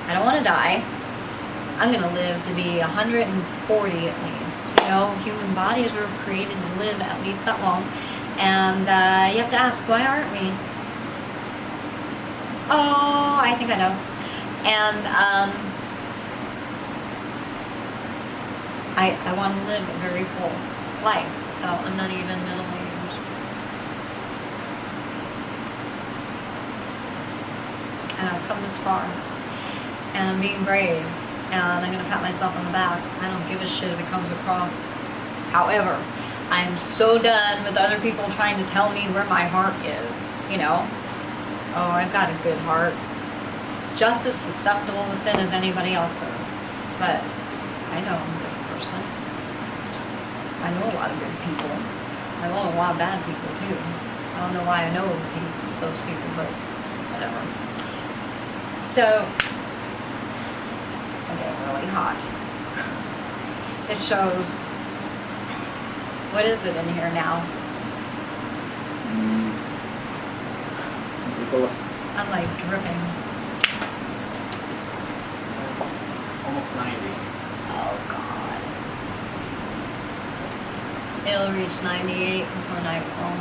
I don't want to die. I'm going to live to be 140 at least. You know, human bodies are created to live at least that long. And you have to ask, why aren't we? Oh, I think I know. And I want to live a very full life, so I'm not even middle-aged. And I've come this far, and I'm being brave, and I'm going to pat myself on the back. I don't give a shit if it comes across. However, I'm so done with other people trying to tell me where my heart is, you know? Oh, I've got a good heart. It's just as susceptible to sin as anybody else's. But I know I'm a good person. I know a lot of good people. I know a lot of bad people too. I don't know why I know those people, but whatever. So, I'm getting really hot. It shows. What is it in here now? I'm like dripping. Almost 90. Oh God. It'll reach 98 before nightfall.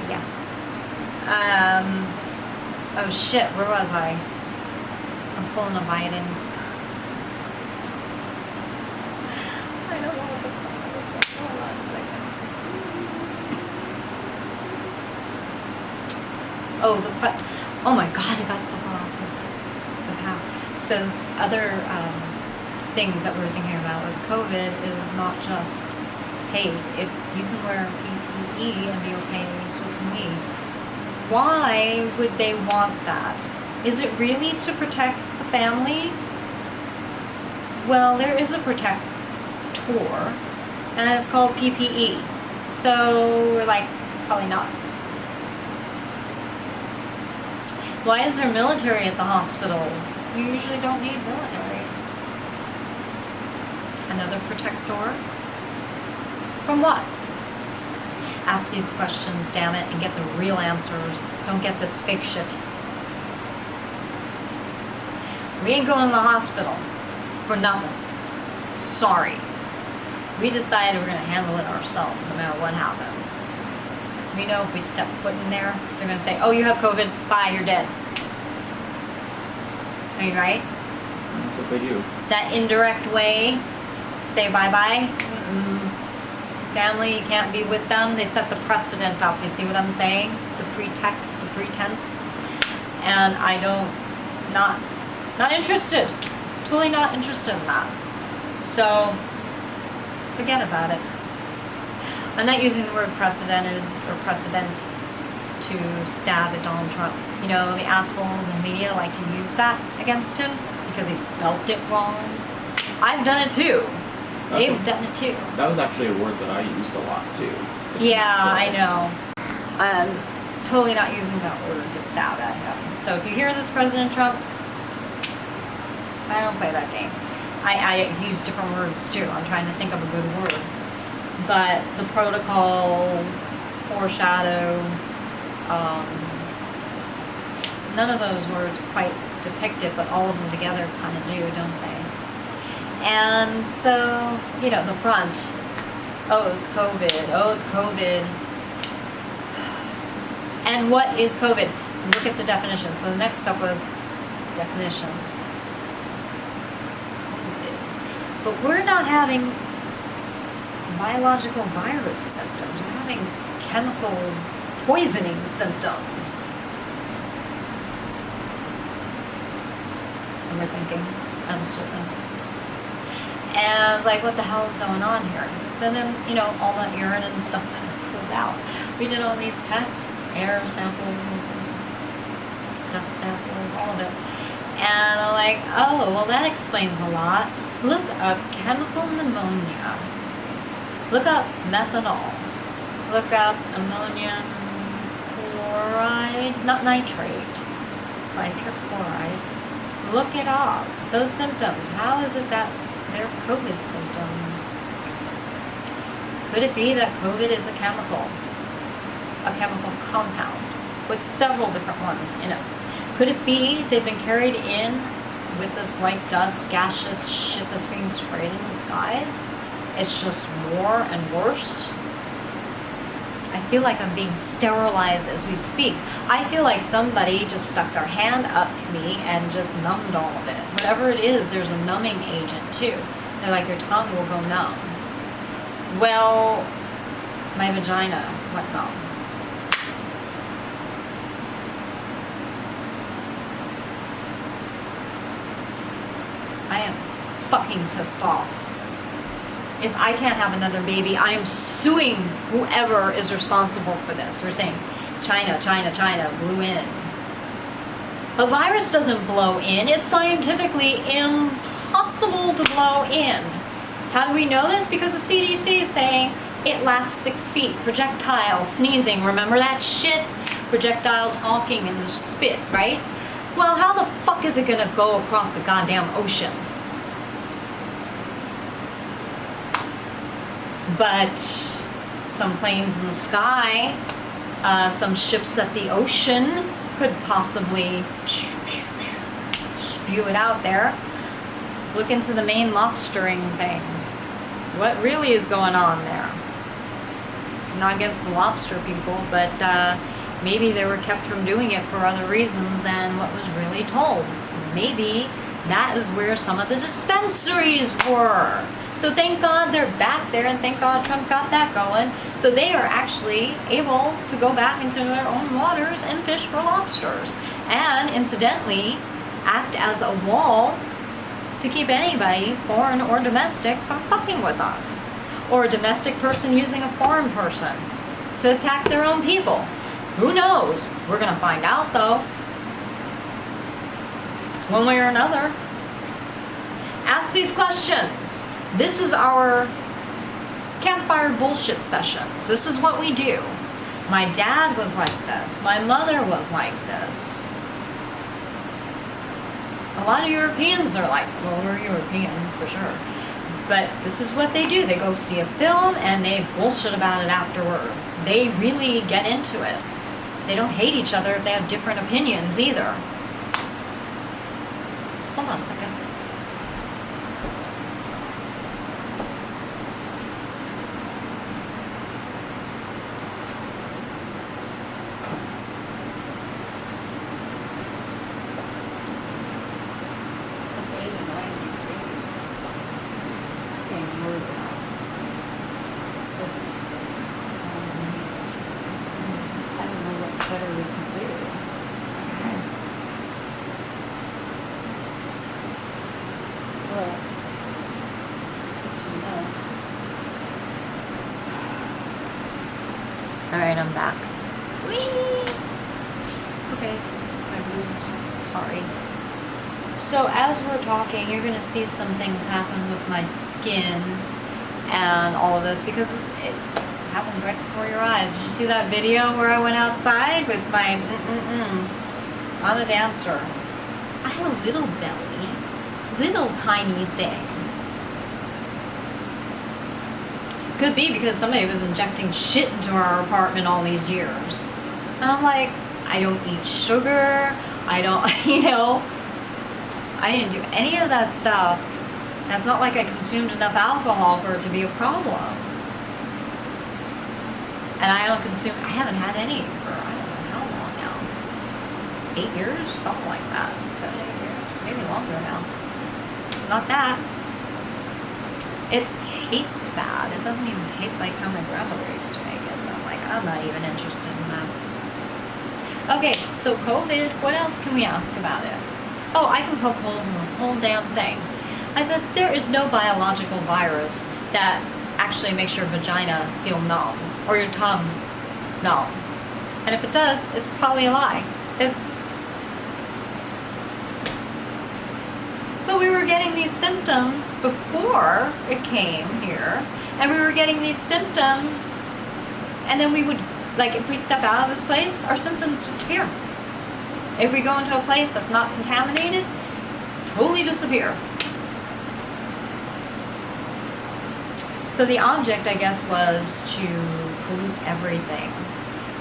Yeah. Oh shit, where was I? I'm pulling a Biden. I don't know what the fuck is. Hold on a second. Oh my God, I got so far off the path. So other things that we're thinking about with COVID is not just, hey, if you can wear PPE and be okay, so can we. Why would they want that? Is it really to protect the family? Well, there is a protector, and it's called PPE. So we're like, probably not. Why is there military at the hospitals? You usually don't need military. Another protector? From what? Ask these questions, damn it, and get the real answers. Don't get this fake shit. We ain't going to the hospital for nothing. Sorry. We decided we're going to handle it ourselves no matter what happens. We know if we step foot in there, they're going to say, oh, you have COVID, bye, you're dead. Are you right? That's what they do. That indirect way, say bye-bye. Family, you can't be with them. They set the precedent up. You see what I'm saying? The pretext, the pretense. And I don't, not interested. Totally not interested in that. So, forget about it. I'm not using the word precedented or precedent to stab at Donald Trump. You know, the assholes in media like to use that against him because he spelt it wrong. I've done it too. They've done it too. That was actually a word that I used a lot too. Yeah, I know. I'm totally not using that word to stab at him. So if you hear this, President Trump, I don't play that game. I use different words too. I'm trying to think of a good word. But the protocol, foreshadow, none of those words quite depict it, but all of them together kind of do, don't they? And so, you know, the front, oh, it's COVID, oh, it's COVID. And what is COVID? Look at the definition. So the next step was definitions. COVID. But we're not having biological virus symptoms. We're having chemical poisoning symptoms. And we're thinking, I'm still thinking. And I was like, what the hell is going on here? So then, you know, all that urine and stuff that I pulled out. We did all these tests, air samples, and dust samples, all of it. And I'm like, oh, well that explains a lot. Look up chemical pneumonia. Look up methanol. Look up ammonium chloride, not nitrate, but I think it's chloride. Look it up. Those symptoms. How is it that they're COVID symptoms? Could it be that COVID is a chemical compound with several different ones in it? Could it be they've been carried in with this white dust, gaseous shit that's being sprayed in the skies? It's just more and worse. I feel like I'm being sterilized as we speak. I feel like somebody just stuck their hand up me and just numbed all of it. Whatever it is, there's a numbing agent too. They're like, your tongue will go numb. Well, my vagina went numb. I am fucking pissed off. If I can't have another baby, I am suing whoever is responsible for this. We're saying China blew in. A virus doesn't blow in. It's scientifically impossible to blow in. How do we know this? Because the CDC is saying it lasts 6 feet. Projectile sneezing, remember that shit? Projectile talking and the spit, right? Well, how the fuck is it gonna go across the goddamn ocean? But some planes in the sky, some ships at the ocean could possibly spew it out there. Look into the Maine lobstering thing. What really is going on there? Not against the lobster people, but maybe they were kept from doing it for other reasons than what was really told. Maybe that is where some of the dispensaries were. So thank God they're back there, and thank God Trump got that going. So they are actually able to go back into their own waters and fish for lobsters. And incidentally, act as a wall to keep anybody, foreign or domestic, from fucking with us. Or a domestic person using a foreign person to attack their own people. Who knows? We're gonna find out though. One way or another. Ask these questions. This is our campfire bullshit sessions. This is what we do. My dad was like this. My mother was like this. A lot of Europeans are like, well, we're European for sure. But this is what they do. They go see a film and they bullshit about it afterwards. They really get into it. They don't hate each other if they have different opinions either. Hold on a second. Alright, I'm back. Whee! Okay, my boobs. Sorry. So as we're talking, you're going to see some things happen with my skin and all of this because it happened right before your eyes. Did you see that video where I went outside with my I'm a dancer? I have a little belly. Little tiny thing. Could be because somebody was injecting shit into our apartment all these years. And I'm like, I don't eat sugar. I don't, I didn't do any of that stuff. And it's not like I consumed enough alcohol for it to be a problem. And I haven't had any for, I don't know how long now. 8 years? Something like that. 7, 8 years. Maybe longer now. Not that. It tastes bad. It doesn't even taste like how my grandmother used to make it. So I'm like, I'm not even interested in that. Okay, so COVID, what else can we ask about it? Oh, I can poke holes in the whole damn thing. I said, there is no biological virus that actually makes your vagina feel numb or your tongue numb. And if it does, it's probably a lie. But we were getting these symptoms before it came here, and we were getting these symptoms, and then we would, like, if we step out of this place, our symptoms disappear. If we go into a place that's not contaminated, totally disappear. So the object, I guess, was to pollute everything.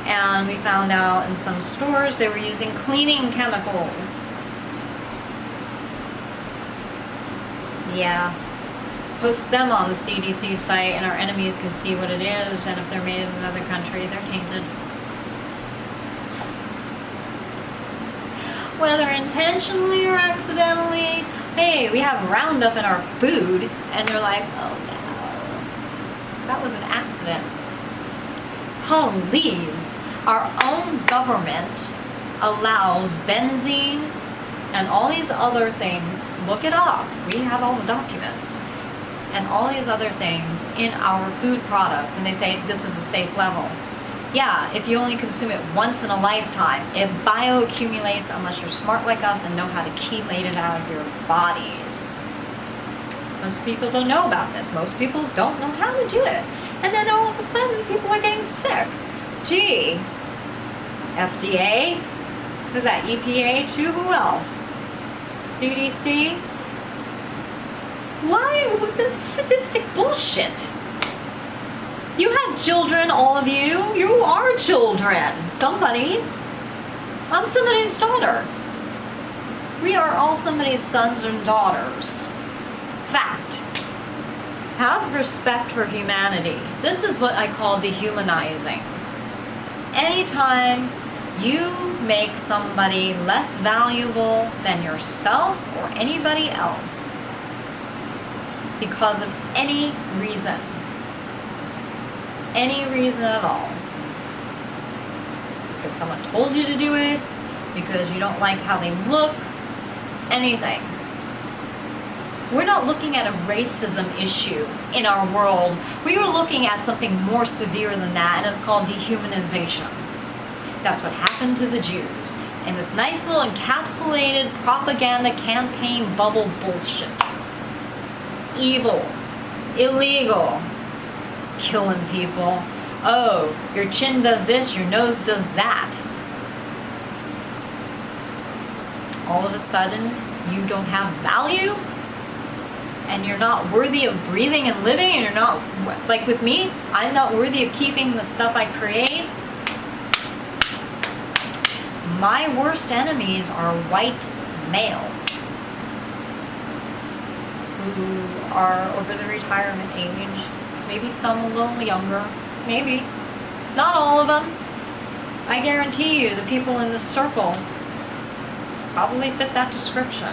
And we found out in some stores they were using cleaning chemicals. Yeah, post them on the CDC site, and our enemies can see what it is, and if they're made in another country, they're tainted. Whether intentionally or accidentally, hey, we have Roundup in our food, and they're like, oh no, that was an accident. Please, our own government allows benzene and all these other things. Look it up. We have all the documents. And all these other things in our food products, and they say this is a safe level. Yeah, if you only consume it once in a lifetime, it bioaccumulates unless you're smart like us and know how to chelate it out of your bodies. Most people don't know about this. Most people don't know how to do it. And then all of a sudden, people are getting sick. Gee, FDA? Who's that, EPA too? Who else? CDC? Why with this sadistic bullshit? You have children, all of you. You are children. Somebody's. I'm somebody's daughter. We are all somebody's sons and daughters. Fact. Have respect for humanity. This is what I call dehumanizing. Anytime you make somebody less valuable than yourself or anybody else because of any reason at all, because someone told you to do it, because you don't like how they look, anything. We're not looking at a racism issue in our world. We are looking at something more severe than that, and it's called dehumanization. That's what happened to the Jews. And this nice little encapsulated propaganda campaign bubble bullshit. Evil. Illegal. Killing people. Oh, your chin does this, your nose does that. All of a sudden, you don't have value? And you're not worthy of breathing and living, and you're not, like with me, I'm not worthy of keeping the stuff I create. My worst enemies are white males who are over the retirement age, maybe some a little younger, maybe. Not all of them. I guarantee you the people in this circle probably fit that description.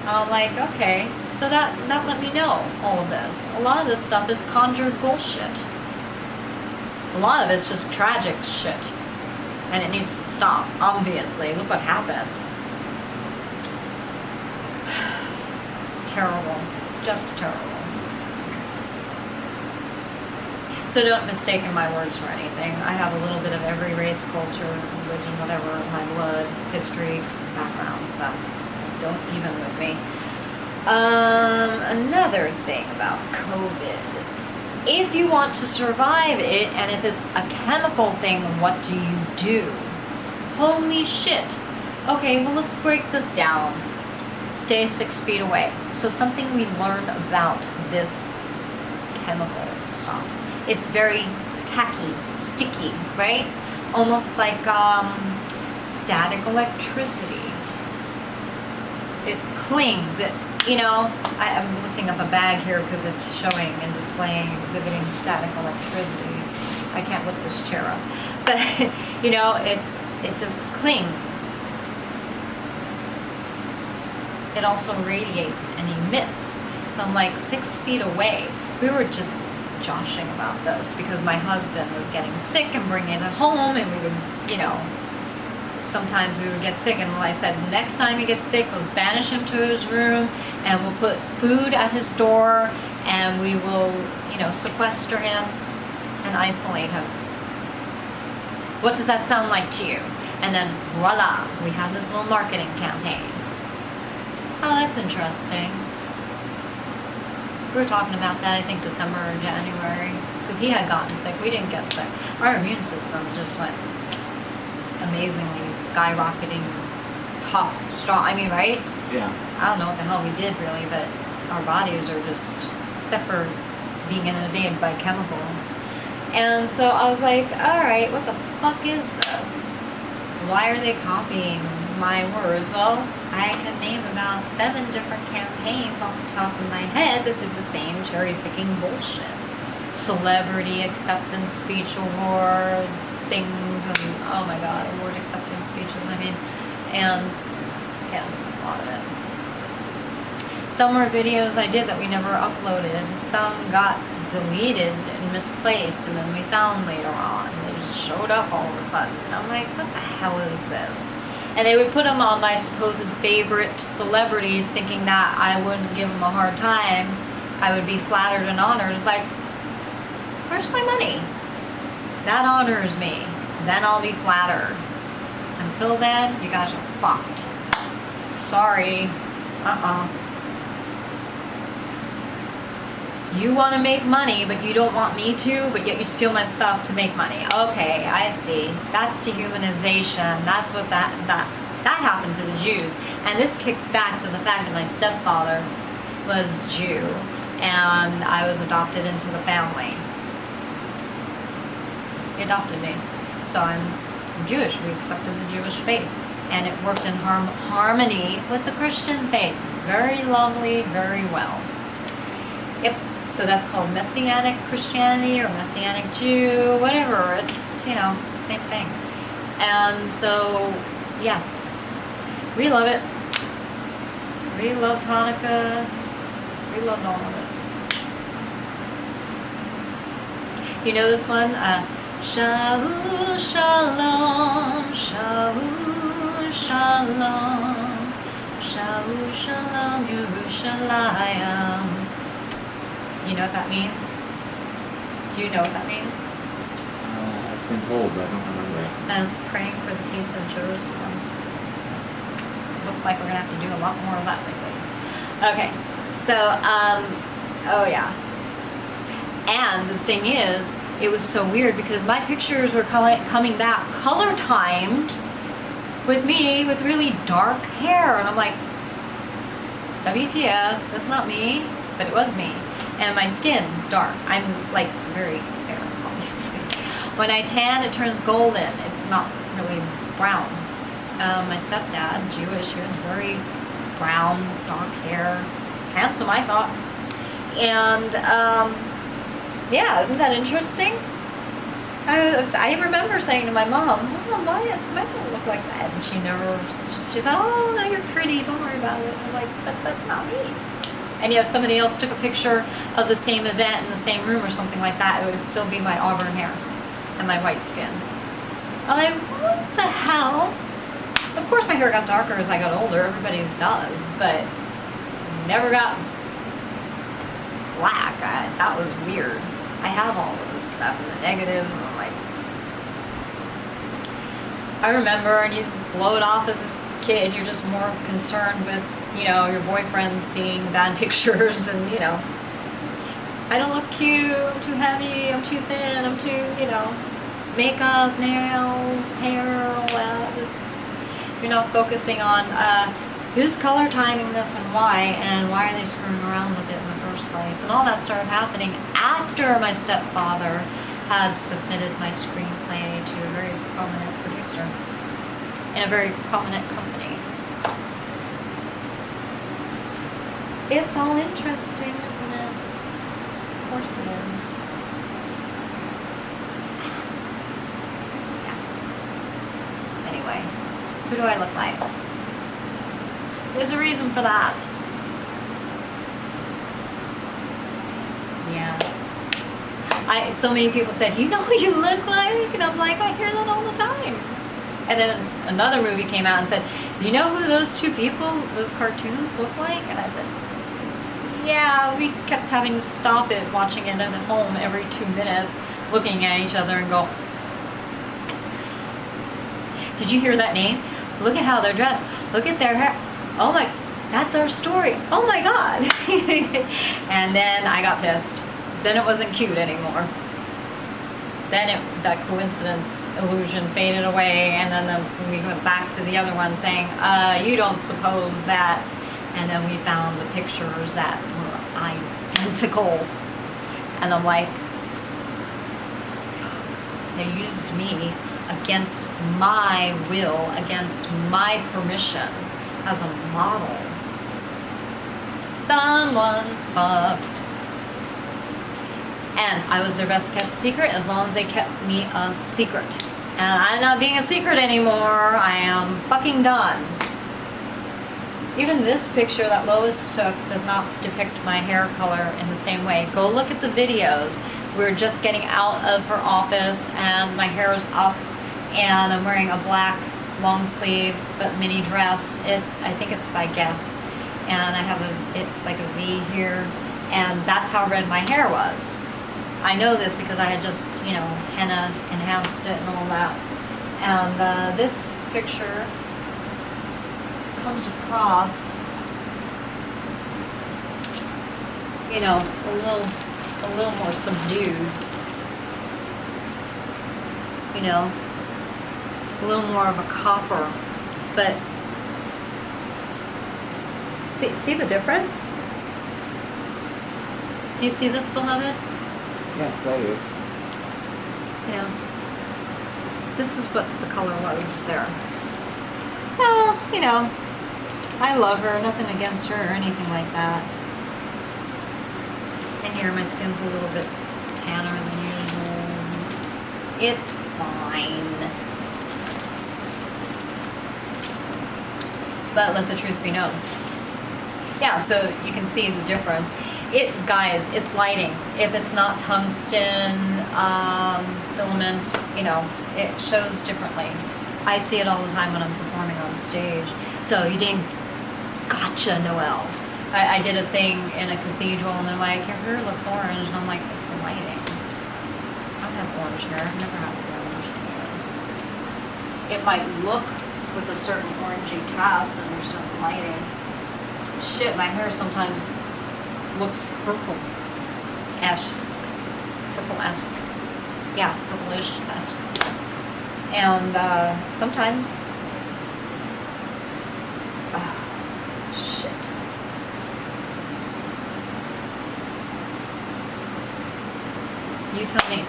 I'm like, okay, so that let me know all of this. A lot of this stuff is conjured bullshit. A lot of it's just tragic shit. And it needs to stop, obviously. Look what happened. Terrible. Just terrible. So don't mistake my words for anything. I have a little bit of every race, culture, religion, whatever, in my blood, history, background, so don't even with me. Another thing about COVID. If you want to survive it, and if it's a chemical thing, what do you do? Holy shit. Okay, well, let's break this down. Stay 6 feet away. So something we learned about this chemical stuff. It's very tacky, sticky, right? Almost like static electricity. It clings. I'm lifting up a bag here because it's showing and displaying, exhibiting static electricity. I can't lift this chair up. But, it just clings. It also radiates and emits. So I'm like 6 feet away. We were just joshing about this because my husband was getting sick and bringing it home, and we would, sometimes we would get sick, and I said, next time he gets sick, let's banish him to his room, and we'll put food at his door, and we will, sequester him and isolate him. What does that sound like to you? And then, voila, we have this little marketing campaign. Oh, that's interesting. We were talking about that, I think, December or January, because he had gotten sick. We didn't get sick. Our immune system just went amazingly skyrocketing, tough, strong. I mean, right? Yeah. I don't know what the hell we did really, but our bodies are just, except for being inundated by chemicals. And so I was like, all right, what the fuck is this? Why are they copying my words. Well, I can name about 7 different campaigns off the top of my head that did the same cherry-picking bullshit. Celebrity acceptance speech award things, and oh my god, award acceptance speeches, I mean, and yeah, a lot of it. Some were videos I did that we never uploaded. Some got deleted and misplaced, and then we found later on. They just showed up all of a sudden. And I'm like, what the hell is this? And they would put them on my supposed favorite celebrities, thinking that I wouldn't give them a hard time. I would be flattered and honored. It's like, where's my money? That honors me. Then I'll be flattered. Until then, you guys are fucked. Sorry. You want to make money, but you don't want me to, but yet you steal my stuff to make money. Okay, I see. That's dehumanization. That's what that happened to the Jews. And this kicks back to the fact that my stepfather was Jew, and I was adopted into the family. He adopted me. So I'm Jewish. We accepted the Jewish faith. And it worked in harmony with the Christian faith. Very lovely, very well. Yep. So that's called Messianic Christianity or Messianic Jew, whatever. It's, you know, same thing. And so, yeah. We love it. We loved Hanukkah. We loved all of it. You know this one? Shahu Shalom, Shahu Shalom, Shahu Shalom Yerushalayim. Do you know what that means? Do you know what that means? I've been told, but I don't remember. I was praying for the peace of Jerusalem. Looks like we're going to have to do a lot more of that lately. Okay, so, oh yeah. And the thing is, it was so weird because my pictures were coming back color-timed with me with really dark hair. And I'm like, WTF, that's not me, but it was me. And my skin, dark. I'm like very fair, obviously. When I tan, it turns golden. It's not really brown. My stepdad, Jewish, he was very brown, dark hair. Handsome, I thought. And, yeah, isn't that interesting? I remember saying to my mom, why don't I look like that? And she said, oh, no, you're pretty, don't worry about it. I'm like, but that's not me. And if somebody else took a picture of the same event in the same room or something like that, it would still be my auburn hair and my white skin. I'm like, what the hell? Of course my hair got darker as I got older, everybody's does, but never got black. That was weird. I have all of this stuff and the negatives, and I'm like, I remember, and you blow it off as a kid, you're just more concerned with, you know, your boyfriend seeing bad pictures, and, you know, I don't look cute, I'm too heavy, I'm too thin, I'm too, you know, makeup, nails, hair, all that. You're not focusing on who's color timing this and why are they screwing around with it in the first place. And all that started happening after my stepfather had submitted my screenplay to a very prominent producer in a very prominent company. It's all interesting, isn't it? Of course it is. Yeah. Anyway, who do I look like? There's a reason for that. Yeah. So many people said, you know who you look like? And I'm like, I hear that all the time. And then another movie came out and said, you know who those two people, those cartoons look like? And I said, yeah, we kept having to stop it, watching it at home every 2 minutes, looking at each other and go, did you hear that name? Look at how they're dressed. Look at their hair. Oh my, that's our story. Oh my God. And then I got pissed. Then it wasn't cute anymore. Then that coincidence illusion faded away, and then that's when we went back to the other one saying, you don't suppose that. And then we found the pictures that were identical. And I'm like, they used me against my will, against my permission as a model. Someone's fucked. And I was their best kept secret as long as they kept me a secret. And I'm not being a secret anymore. I am fucking done. Even this picture that Lois took does not depict my hair color in the same way. Go look at the videos. We're just getting out of her office and my hair is up and I'm wearing a black long sleeve but mini dress. I think it's by Guess. And I have it's like a V here. And that's how red my hair was. I know this because I had just, you know, henna enhanced it and all that. And this picture comes across, you know, a little more subdued. You know, a little more of a copper. But see the difference? Do you see this, beloved? Yes, I do. You know, this is what the color was there. So, you know, I love her, nothing against her or anything like that. And here my skin's a little bit tanner than usual. It's fine. But let the truth be known. Yeah, so you can see the difference. Guys, it's lighting. If it's not tungsten filament, you know, it shows differently. I see it all the time when I'm performing on stage. So you didn't gotcha, Noelle. I did a thing in a cathedral and they're like, your hair looks orange. And I'm like, it's the lighting. I don't have orange hair. I've never had orange hair. It might look with a certain orangey cast under certain lighting. Shit, my hair sometimes looks purple-esque. Purple-esque. Yeah, purplish-esque. And sometimes, shit. You tell me.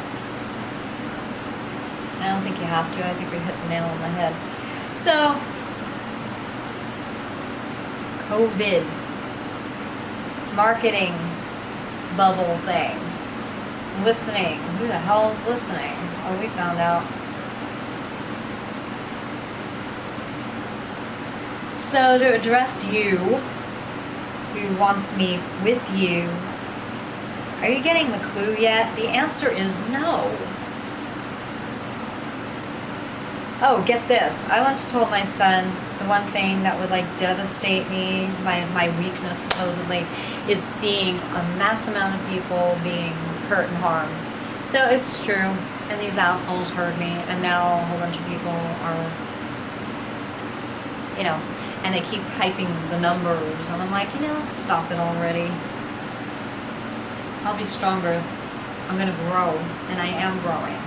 I don't think you have to. I think we hit the nail on the head. So, COVID. Marketing bubble thing. Listening. Who the hell is listening? Oh, we found out. So to address you, who wants me with you, are you getting the clue yet? The answer is no. Oh, get this. I once told my son the one thing that would like devastate me, my weakness supposedly, is seeing a mass amount of people being hurt and harmed. So it's true, and these assholes heard me, and now a whole bunch of people are, you know, and they keep hyping the numbers, and I'm like, you know, stop it already. I'll be stronger. I'm gonna grow, and I am growing.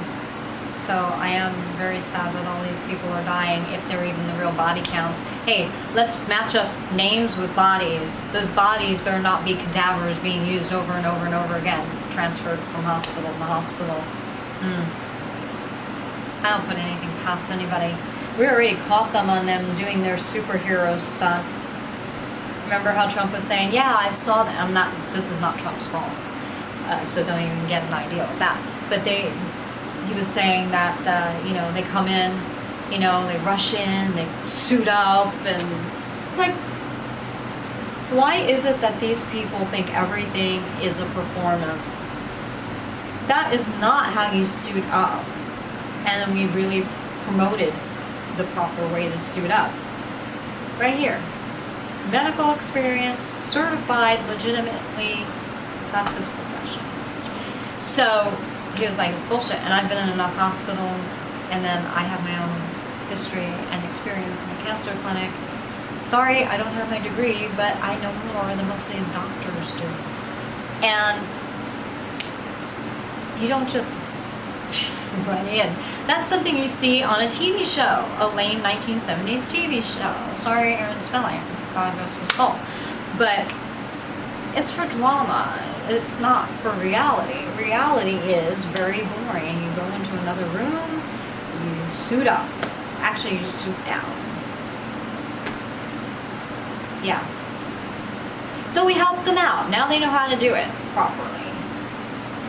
So I am very sad that all these people are dying, if they're even the real body counts. Hey, let's match up names with bodies. Those bodies better not be cadavers being used over and over and over again, transferred from hospital to hospital. I don't put anything past anybody. We already caught them on them doing their superhero stunt. Remember how Trump was saying, yeah, I saw that. This is not Trump's fault. So don't even get an idea of that. But he was saying that, you know, they come in, you know, they rush in, they suit up, and it's like, why is it that these people think everything is a performance? That is not how you suit up. And then we really promoted the proper way to suit up. Right here. Medical experience, certified legitimately, that's his profession. So he was like, it's bullshit. And I've been in enough hospitals, and then I have my own history and experience in the cancer clinic. Sorry, I don't have my degree, but I know more than most of these doctors do. And you don't just run in. That's something you see on a TV show, a lame 1970s TV show. Sorry, Aaron Spelling, God rest his soul. But it's for drama. It's not for reality. Reality is very boring. You go into another room, You suit up. Actually, you suit down. Yeah. So we helped them out. Now they know how to do it properly.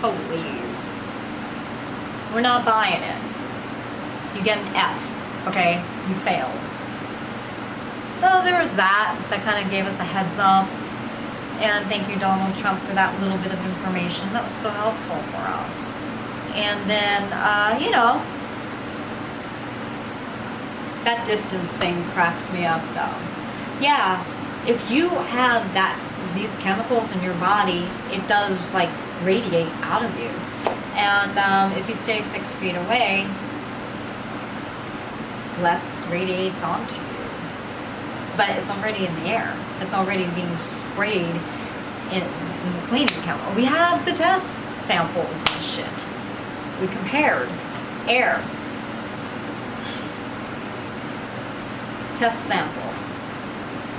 Please. We're not buying it. You get an F, okay? You failed. Well, there was that kind of gave us a heads up. And thank you, Donald Trump, for that little bit of information. That was so helpful for us. And then, you know, that distance thing cracks me up, though. Yeah, if you have these chemicals in your body, it does, like, radiate out of you. And if you stay 6 feet away, less radiates onto you. But it's already in the air. It's already being sprayed in the cleaning chemical. We have the test samples and shit. We compared air, test samples.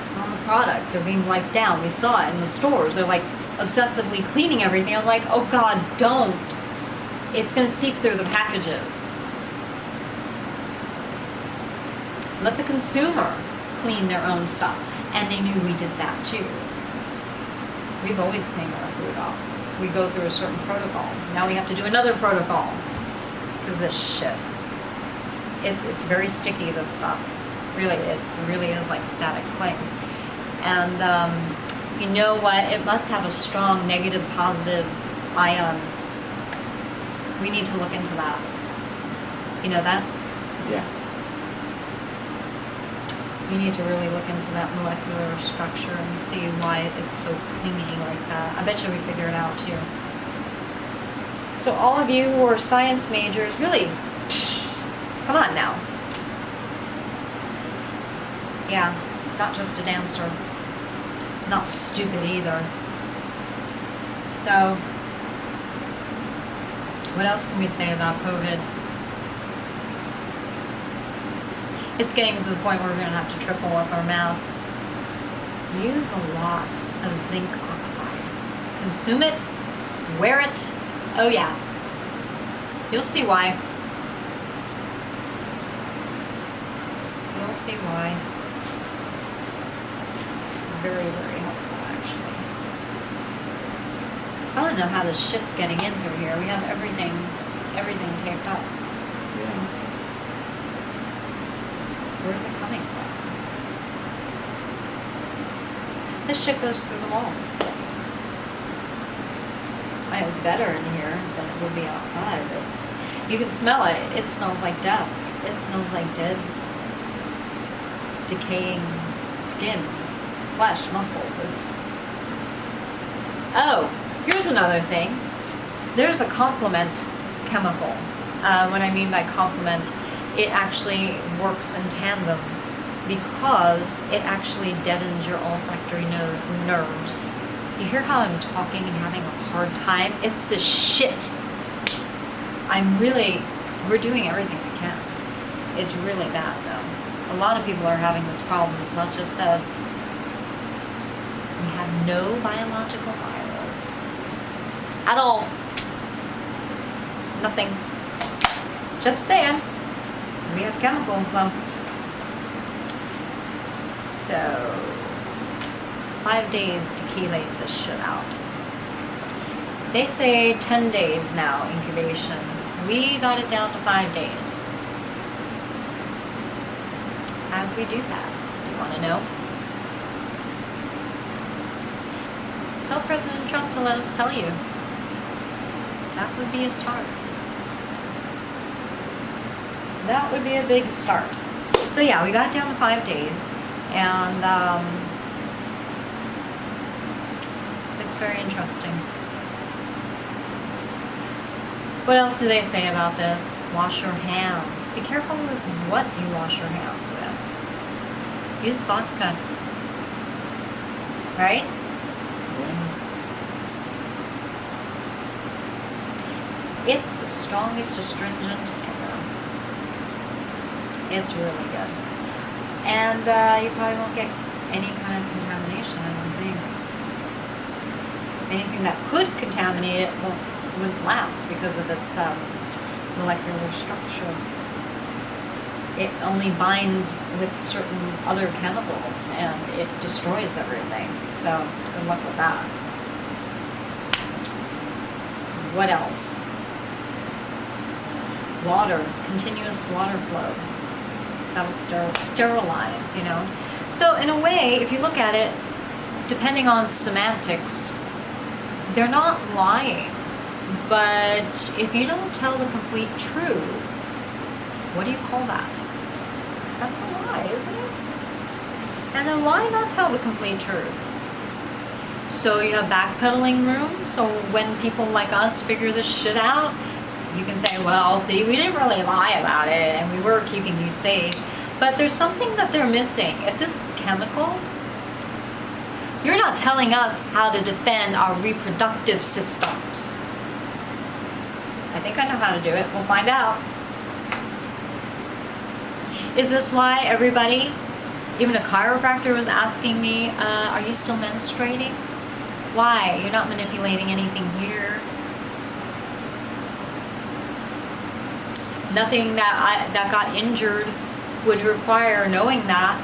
It's on the products. They're being wiped down. We saw it in the stores. They're like obsessively cleaning everything. I'm like, oh God, don't. It's going to seep through the packages. Let the consumer clean their own stuff. And they knew we did that too. We've always cleaned our food off. We go through a certain protocol. Now we have to do another protocol. Because this shit. It's very sticky, this stuff. Really, it really is like static clay. And you know what? It must have a strong negative, positive ion. We need to look into that. You know that? Yeah. We need to really look into that molecular structure and see why it's so clingy like that. I bet you we figure it out too. So all of you who are science majors, really, come on now. Yeah, not just a dancer. Not stupid either. So, what else can we say about COVID? It's getting to the point where we're going to have to triple up our masks. Use a lot of zinc oxide. Consume it, wear it. Oh yeah. You'll see why. You'll see why. It's very, very helpful actually. I don't know how this shit's getting in through here. We have everything taped up. Yeah. Where's it coming from? This shit goes through the walls. It's better in here than it would be outside, but you can smell it. It smells like death. It smells like dead, decaying skin, flesh, muscles. Oh, here's another thing. There's a complement chemical. What I mean by complement, it actually works in tandem because it actually deadens your olfactory nerves. You hear how I'm talking and having a hard time? It's the shit. We're doing everything we can. It's really bad though. A lot of people are having this problem. It's not just us. We have no biological virus at all. Nothing. Just saying. We have chemicals though. So, 5 days to chelate this shit out. They say 10 days now incubation. We got it down to 5 days. How do we do that? Do you want to know? Tell President Trump to let us tell you. That would be a start. That would be a big start. So yeah, we got down to 5 days, and it's very interesting. What else do they say about this? Wash your hands. Be careful with what you wash your hands with. Use vodka. Right? It's the strongest astringent ever. It's really good. And you probably won't get any kind of contamination, I don't think. Anything that could contaminate it wouldn't last because of its molecular structure. it only binds with certain other chemicals and it destroys everything. So good luck with that. What else? Water, continuous water flow. That'll sterilize, you know. So in a way, if you look at it, depending on semantics, they're not lying. But if you don't tell the complete truth, what do you call that? That's a lie, isn't it? And then why not tell the complete truth? So you have backpedaling room, so when people like us figure this shit out, you can say, well, see, we didn't really lie about it and we were keeping you safe. But there's something that they're missing. If this is chemical, you're not telling us how to defend our reproductive systems. I think I know how to do it. We'll find out. Is this why everybody, even a chiropractor was asking me, are you still menstruating? Why? You're not manipulating anything here. Nothing that got injured would require knowing that.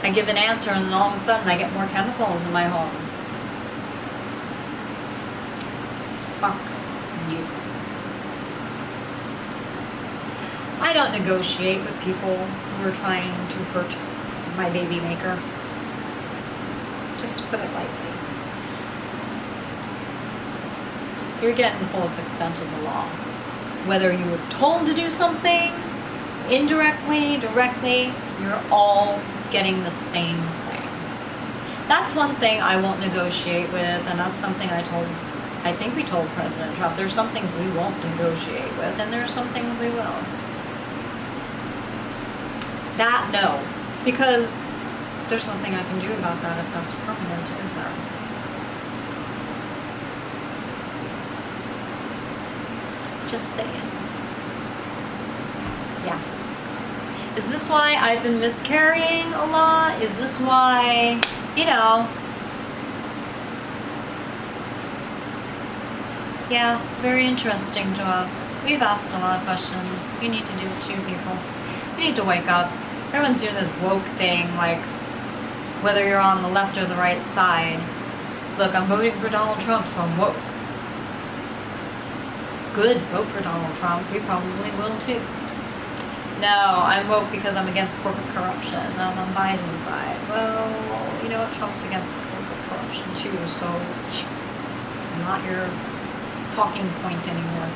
I give an answer and then all of a sudden I get more chemicals in my home. Fuck you. I don't negotiate with people who are trying to hurt my baby maker. Just to put it lightly. You're getting the fullest extent of the law. Whether you were told to do something, indirectly, directly, you're all getting the same thing. That's one thing I won't negotiate with, and that's something I think we told President Trump. There's some things we won't negotiate with, and there's some things we will. That, no. Because there's nothing I can do about that if that's permanent, is there? Just saying. Yeah. Is this why I've been miscarrying a lot? Is this why, you know? Yeah, very interesting to us. We've asked a lot of questions. You need to do it too, people. You need to wake up. Everyone's doing this woke thing, like, whether you're on the left or the right side. Look, I'm voting for Donald Trump, so I'm woke. Good, vote for Donald Trump. We probably will too. No, I'm woke because I'm against corporate corruption. I'm on Biden's side. Well, you know what? Trump's against corporate corruption too, so not your talking point anymore.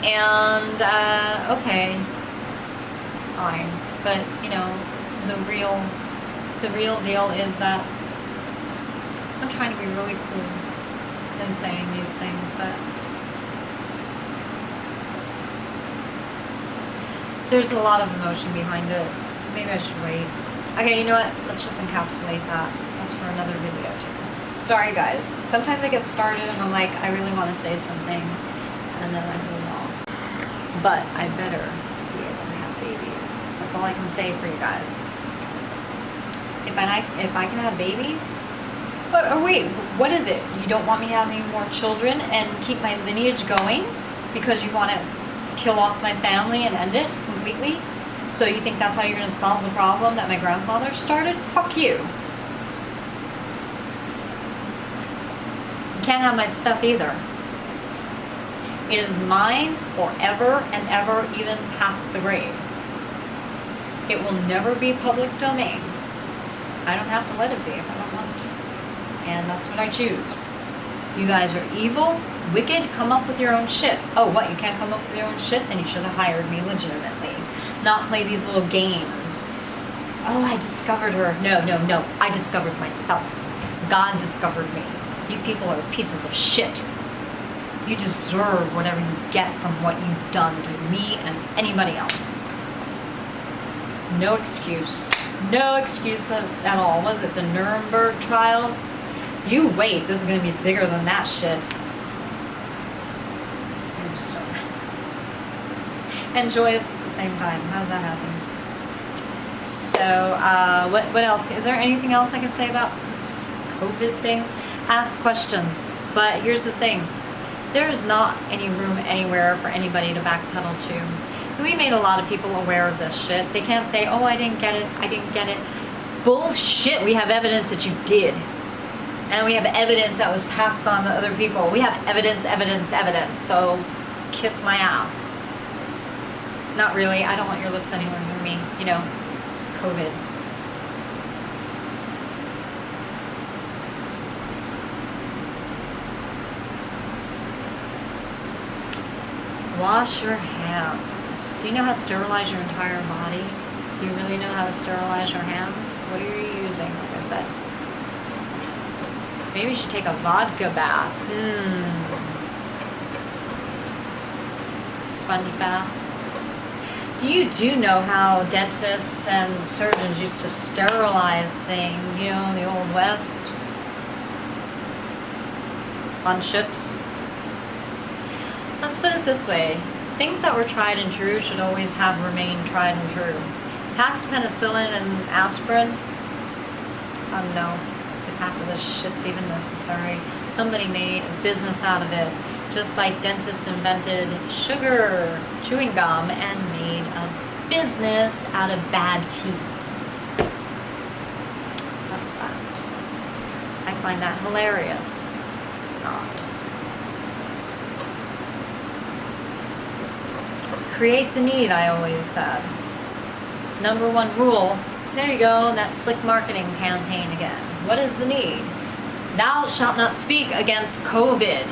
And, okay, fine. But, you know, the real deal is that I'm trying to be really cool in saying these things, but there's a lot of emotion behind it. Maybe I should wait. Okay, you know what? Let's just encapsulate that. That's for another video too. Sorry guys. Sometimes I get started and I'm like, I really want to say something, and then I move on. But I better be able to have babies. That's all I can say for you guys. If I can have babies? But wait, what is it? You don't want me having more children and keep my lineage going because you want to kill off my family and end it completely? So you think that's how you're going to solve the problem that my grandfather started? Fuck you. You can't have my stuff either. It is mine forever and ever, even past the grave. It will never be public domain. I don't have to let it be if I don't want to. And that's what I choose. You guys are evil, wicked, come up with your own shit. Oh, what, you can't come up with your own shit? Then you should have hired me legitimately. Not play these little games. Oh, I discovered her. No. I discovered myself. God discovered me. You people are pieces of shit. You deserve whatever you get from what you've done to me and anybody else. No excuse. No excuse at all. Was it the Nuremberg trials? You wait, this is going to be bigger than that shit. I'm so mad. And joyous at the same time. How's that happen? So, what else? Is there anything else I can say about this COVID thing? Ask questions. But here's the thing. There's not any room anywhere for anybody to backpedal to. We made a lot of people aware of this shit. They can't say, oh, I didn't get it, I didn't get it. Bullshit, we have evidence that you did. And we have evidence that was passed on to other people. We have evidence, evidence, evidence. So, kiss my ass. Not really, I don't want your lips anywhere near me. You know, COVID. Wash your hands. Do you know how to sterilize your entire body? Do you really know how to sterilize your hands? What are you using, like I said? Maybe you should take a vodka bath. Sponge bath. Do know how dentists and surgeons used to sterilize things, you know, in the Old West? On ships? Let's put it this way. Things that were tried and true should always have remained tried and true. Past penicillin and aspirin? I don't know if half of this shit's even necessary. Somebody made a business out of it. Just like dentists invented sugar, chewing gum, and made a business out of bad teeth. That's fact. I find that hilarious. Not. Create the need, I always said. Number one rule. There you go, that slick marketing campaign again. What is the need? Thou shalt not speak against COVID.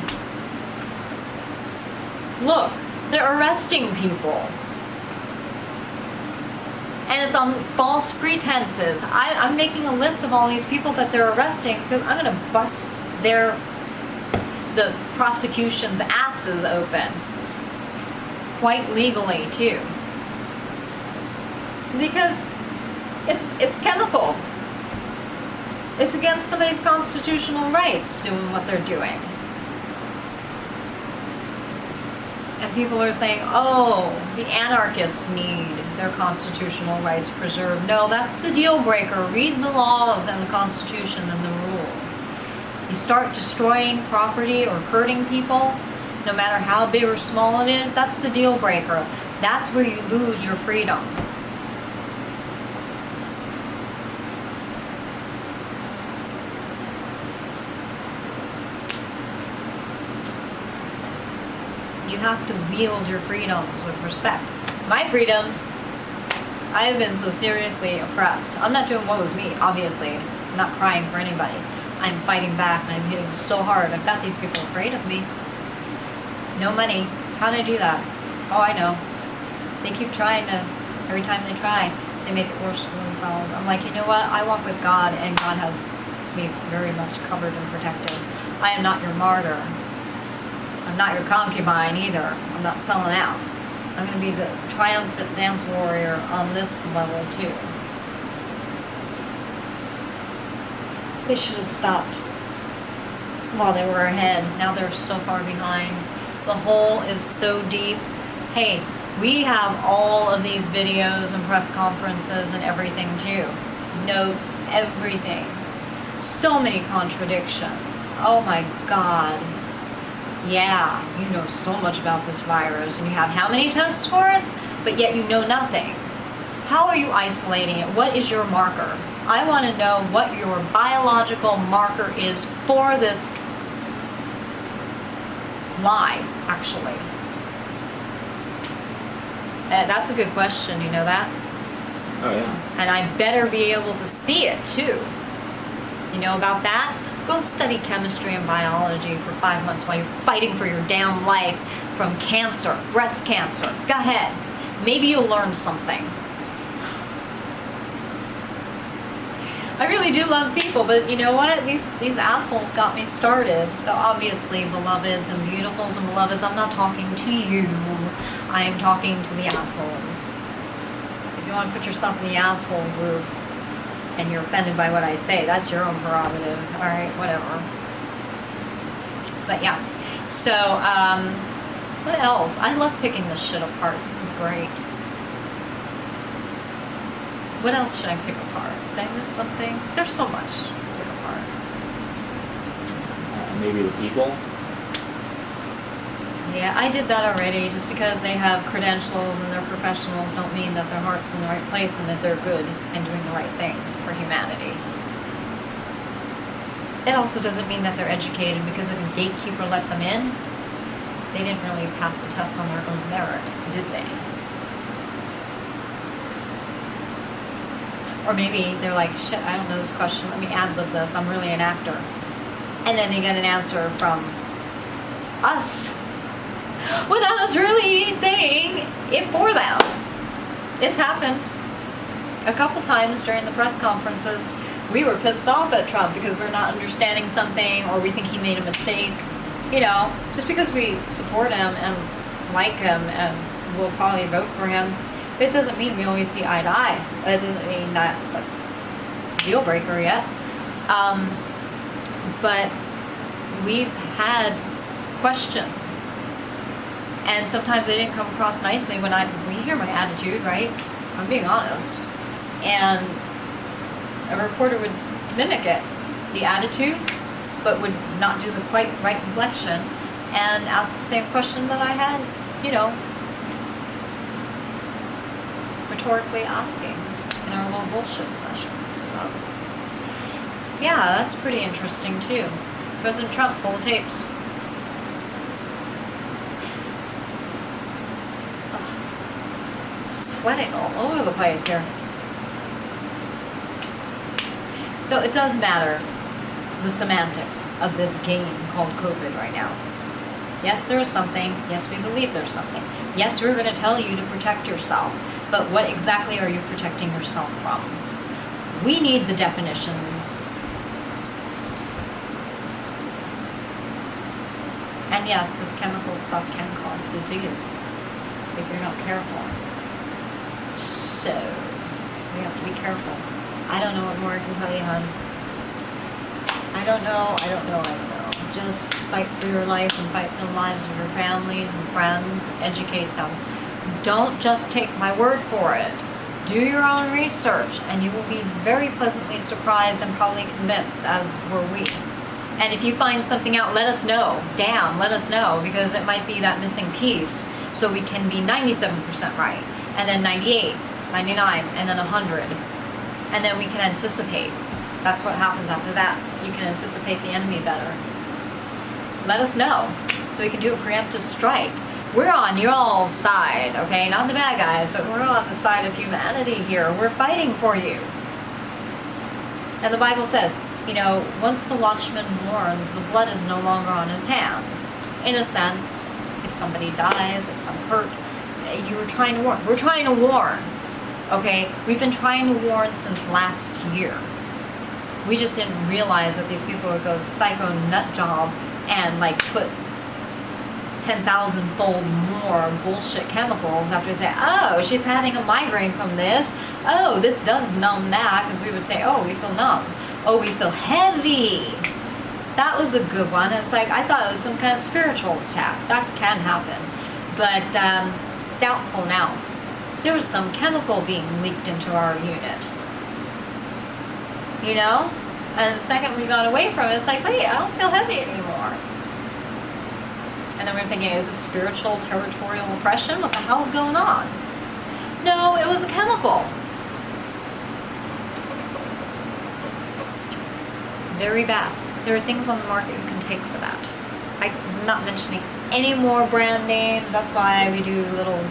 Look, they're arresting people. And it's on false pretenses. I'm making a list of all these people that they're arresting because I'm going to bust the prosecution's asses open. Quite legally, too. Because it's chemical. It's against somebody's constitutional rights doing what they're doing. And people are saying, oh, the anarchists need their constitutional rights preserved. No, that's the deal breaker. Read the laws and the Constitution and the rules. You start destroying property or hurting people, no matter how big or small it is, that's the deal breaker. That's where you lose your freedom. You have to wield your freedoms with respect. My freedoms, I've been so seriously oppressed. I'm not doing what was me, obviously. I'm not crying for anybody. I'm fighting back and I'm hitting so hard. I've got these people afraid of me. No money. How'd I do that? Oh, I know. They keep trying to, every time they try, they make it worse for themselves. I'm like, you know what? I walk with God and God has me very much covered and protected. I am not your martyr. I'm not your concubine either. I'm not selling out. I'm going to be the triumphant dance warrior on this level too. They should have stopped while they were ahead. Now they're so far behind. The hole is so deep. Hey, we have all of these videos and press conferences and everything too. Notes, everything. So many contradictions. Oh my God. Yeah, you know so much about this virus and you have how many tests for it? But yet you know nothing. How are you isolating it? What is your marker? I want to know what your biological marker is for this lie, actually. That's a good question, you know that? Oh, yeah. And I better be able to see it, too. You know about that? Go study chemistry and biology for 5 months while you're fighting for your damn life from cancer, breast cancer. Go ahead. Maybe you'll learn something. I really do love people, but you know what? These assholes got me started. So obviously, beloveds and beautifuls and beloveds, I'm not talking to you. I am talking to the assholes. If you want to put yourself in the asshole group and you're offended by what I say, that's your own prerogative. All right, whatever. But yeah. So, what else? I love picking this shit apart. This is great. What else should I pick apart? Did I miss something? There's so much to pick apart. Maybe the people. Yeah, I did that already. Just because they have credentials and they're professionals don't mean that their heart's in the right place and that they're good and doing the right thing for humanity. It also doesn't mean that they're educated, because if a gatekeeper let them in, they didn't really pass the test on their own merit, did they? Or maybe they're like, shit, I don't know this question, let me ad-lib this, I'm really an actor. And then they get an answer from us without us really saying it for them. It's happened a couple times during the press conferences. We were pissed off at Trump because we're not understanding something, or we think he made a mistake. You know, just because we support him and like him and will probably vote for him, it doesn't mean we always see eye to eye. It doesn't mean that's a deal breaker yet. But we've had questions, and sometimes they didn't come across nicely when you hear my attitude, right? I'm being honest. And a reporter would mimic it, the attitude, but would not do the quite right inflection, and ask the same question that I had, you know, rhetorically asking in our little bullshit session. So, yeah, that's pretty interesting too. President Trump, full of tapes. Ugh. I'm sweating all over the place here. So it does matter, the semantics of this game called COVID right now. Yes, there is something. Yes, we believe there's something. Yes, we're going to tell you to protect yourself. But what exactly are you protecting yourself from? We need the definitions. And yes, this chemical stuff can cause disease if you're not careful. So, we have to be careful. I don't know what more I can tell you, hon. I don't know. Just fight for your life and fight for the lives of your families and friends. Educate them. Don't just take my word for it. Do your own research, and you will be very pleasantly surprised and probably convinced, as were we. And if you find something out, let us know. Damn, let us know, because it might be that missing piece, so we can be 97% right, and then 98, 99, and then 100. And then we can anticipate. That's what happens after that. You can anticipate the enemy better. Let us know, so we can do a preemptive strike. We're on y'all's side, okay? Not the bad guys, but we're on the side of humanity here. We're fighting for you. And the Bible says, you know, once the watchman warns, the blood is no longer on his hands. In a sense, if somebody dies, if some hurt, you were trying to warn. We're trying to warn, okay? We've been trying to warn since last year. We just didn't realize that these people would go psycho nut job and like put 10,000-fold more bullshit chemicals after they say, oh, she's having a migraine from this. Oh, this does numb that, because we would say, oh, we feel numb. Oh, we feel heavy. That was a good one. It's like, I thought it was some kind of spiritual attack. That can happen. But doubtful now. There was some chemical being leaked into our unit. You know? And the second we got away from it, it's like, wait, I don't feel heavy anymore. And then we were thinking, is this spiritual territorial oppression? What the hell's going on? No, it was a chemical. Very bad. There are things on the market you can take for that. I'm not mentioning any more brand names. That's why we do little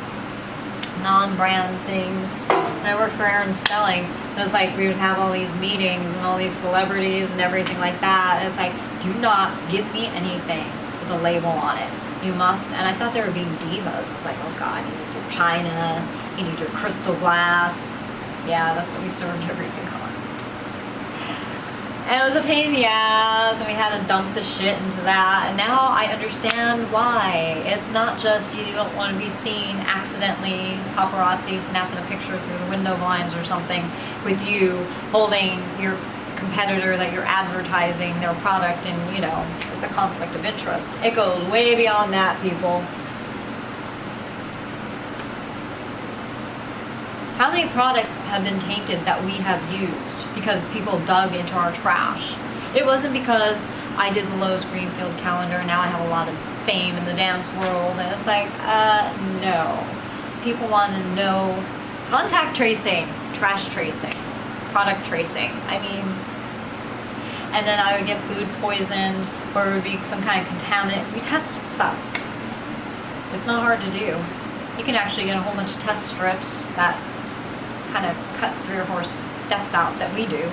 non-brand things. When I worked for Aaron Snelling, it was like we would have all these meetings and all these celebrities and everything like that. And it's like, do not give me anything with a label on it. You must. And I thought they were being divas. It's like, oh God, you need your china, you need your crystal glass. Yeah, that's what we served everything on. And it was a pain in the ass, and we had to dump the shit into that. And now I understand why. It's not just you don't want to be seen accidentally, paparazzi snapping a picture through the window blinds or something with you holding your competitor that you're advertising their product, and you know, it's a conflict of interest. It goes way beyond that, people. How many products have been tainted that we have used because people dug into our trash? It wasn't because I did the Lowe's Greenfield calendar and now I have a lot of fame in the dance world. And it's like, no. People want to know contact tracing, trash tracing, product tracing. I mean, and then I would get food poison or it would be some kind of contaminant. We test stuff. It's not hard to do. You can actually get a whole bunch of test strips that kind of cut 3 or 4 steps out that we do,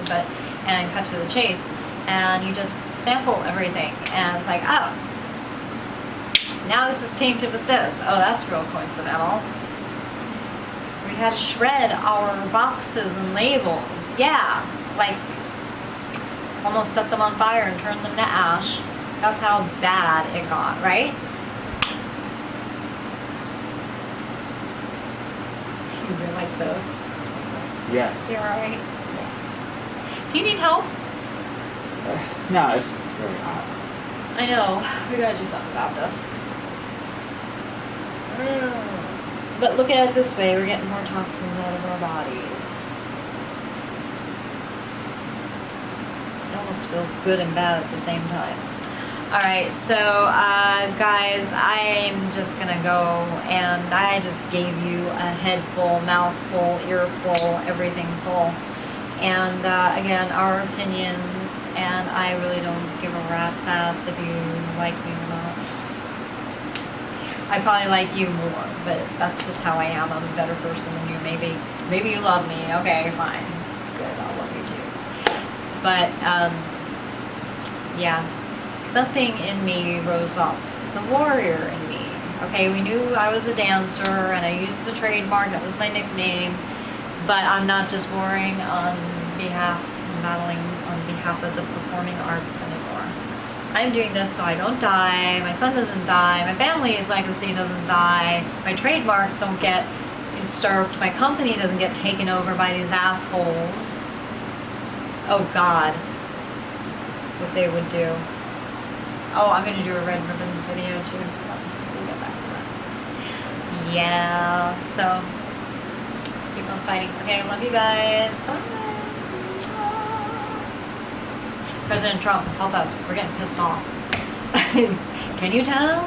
and cut to the chase. And you just sample everything. And it's like, oh, now this is tainted with this. Oh, that's real coincidental. We had to shred our boxes and labels. Yeah, like almost set them on fire and turn them to ash. That's how bad it got, right? You like those? Yes. You're alright. Do you need help? No, it's just really hot. I know. We gotta do something about this. But look at it this way, we're getting more toxins out of our bodies. It almost feels good and bad at the same time. Alright, so guys, I'm just gonna go, and I just gave you a head full, mouth full, ear full, everything full. And again, our opinions, and I really don't give a rat's ass if you like me or not. I probably like you more, but that's just how I am. I'm a better person than you, maybe. Maybe you love me. Okay, fine. Good, I'll love you too. But, yeah. Something in me rose up. The warrior in me. Okay, we knew I was a dancer, and I used the trademark. That was my nickname. But I'm not just warring on behalf, battling on behalf of the performing arts anymore. I'm doing this so I don't die, my son doesn't die, my family's legacy doesn't die, my trademarks don't get usurped, my company doesn't get taken over by these assholes. Oh God, what they would do. Oh, I'm gonna do a Red Ribbons video too. We'll get back to that. Yeah, so keep on fighting. Okay, I love you guys. Bye. President Trump, help us. We're getting pissed off. Can you tell?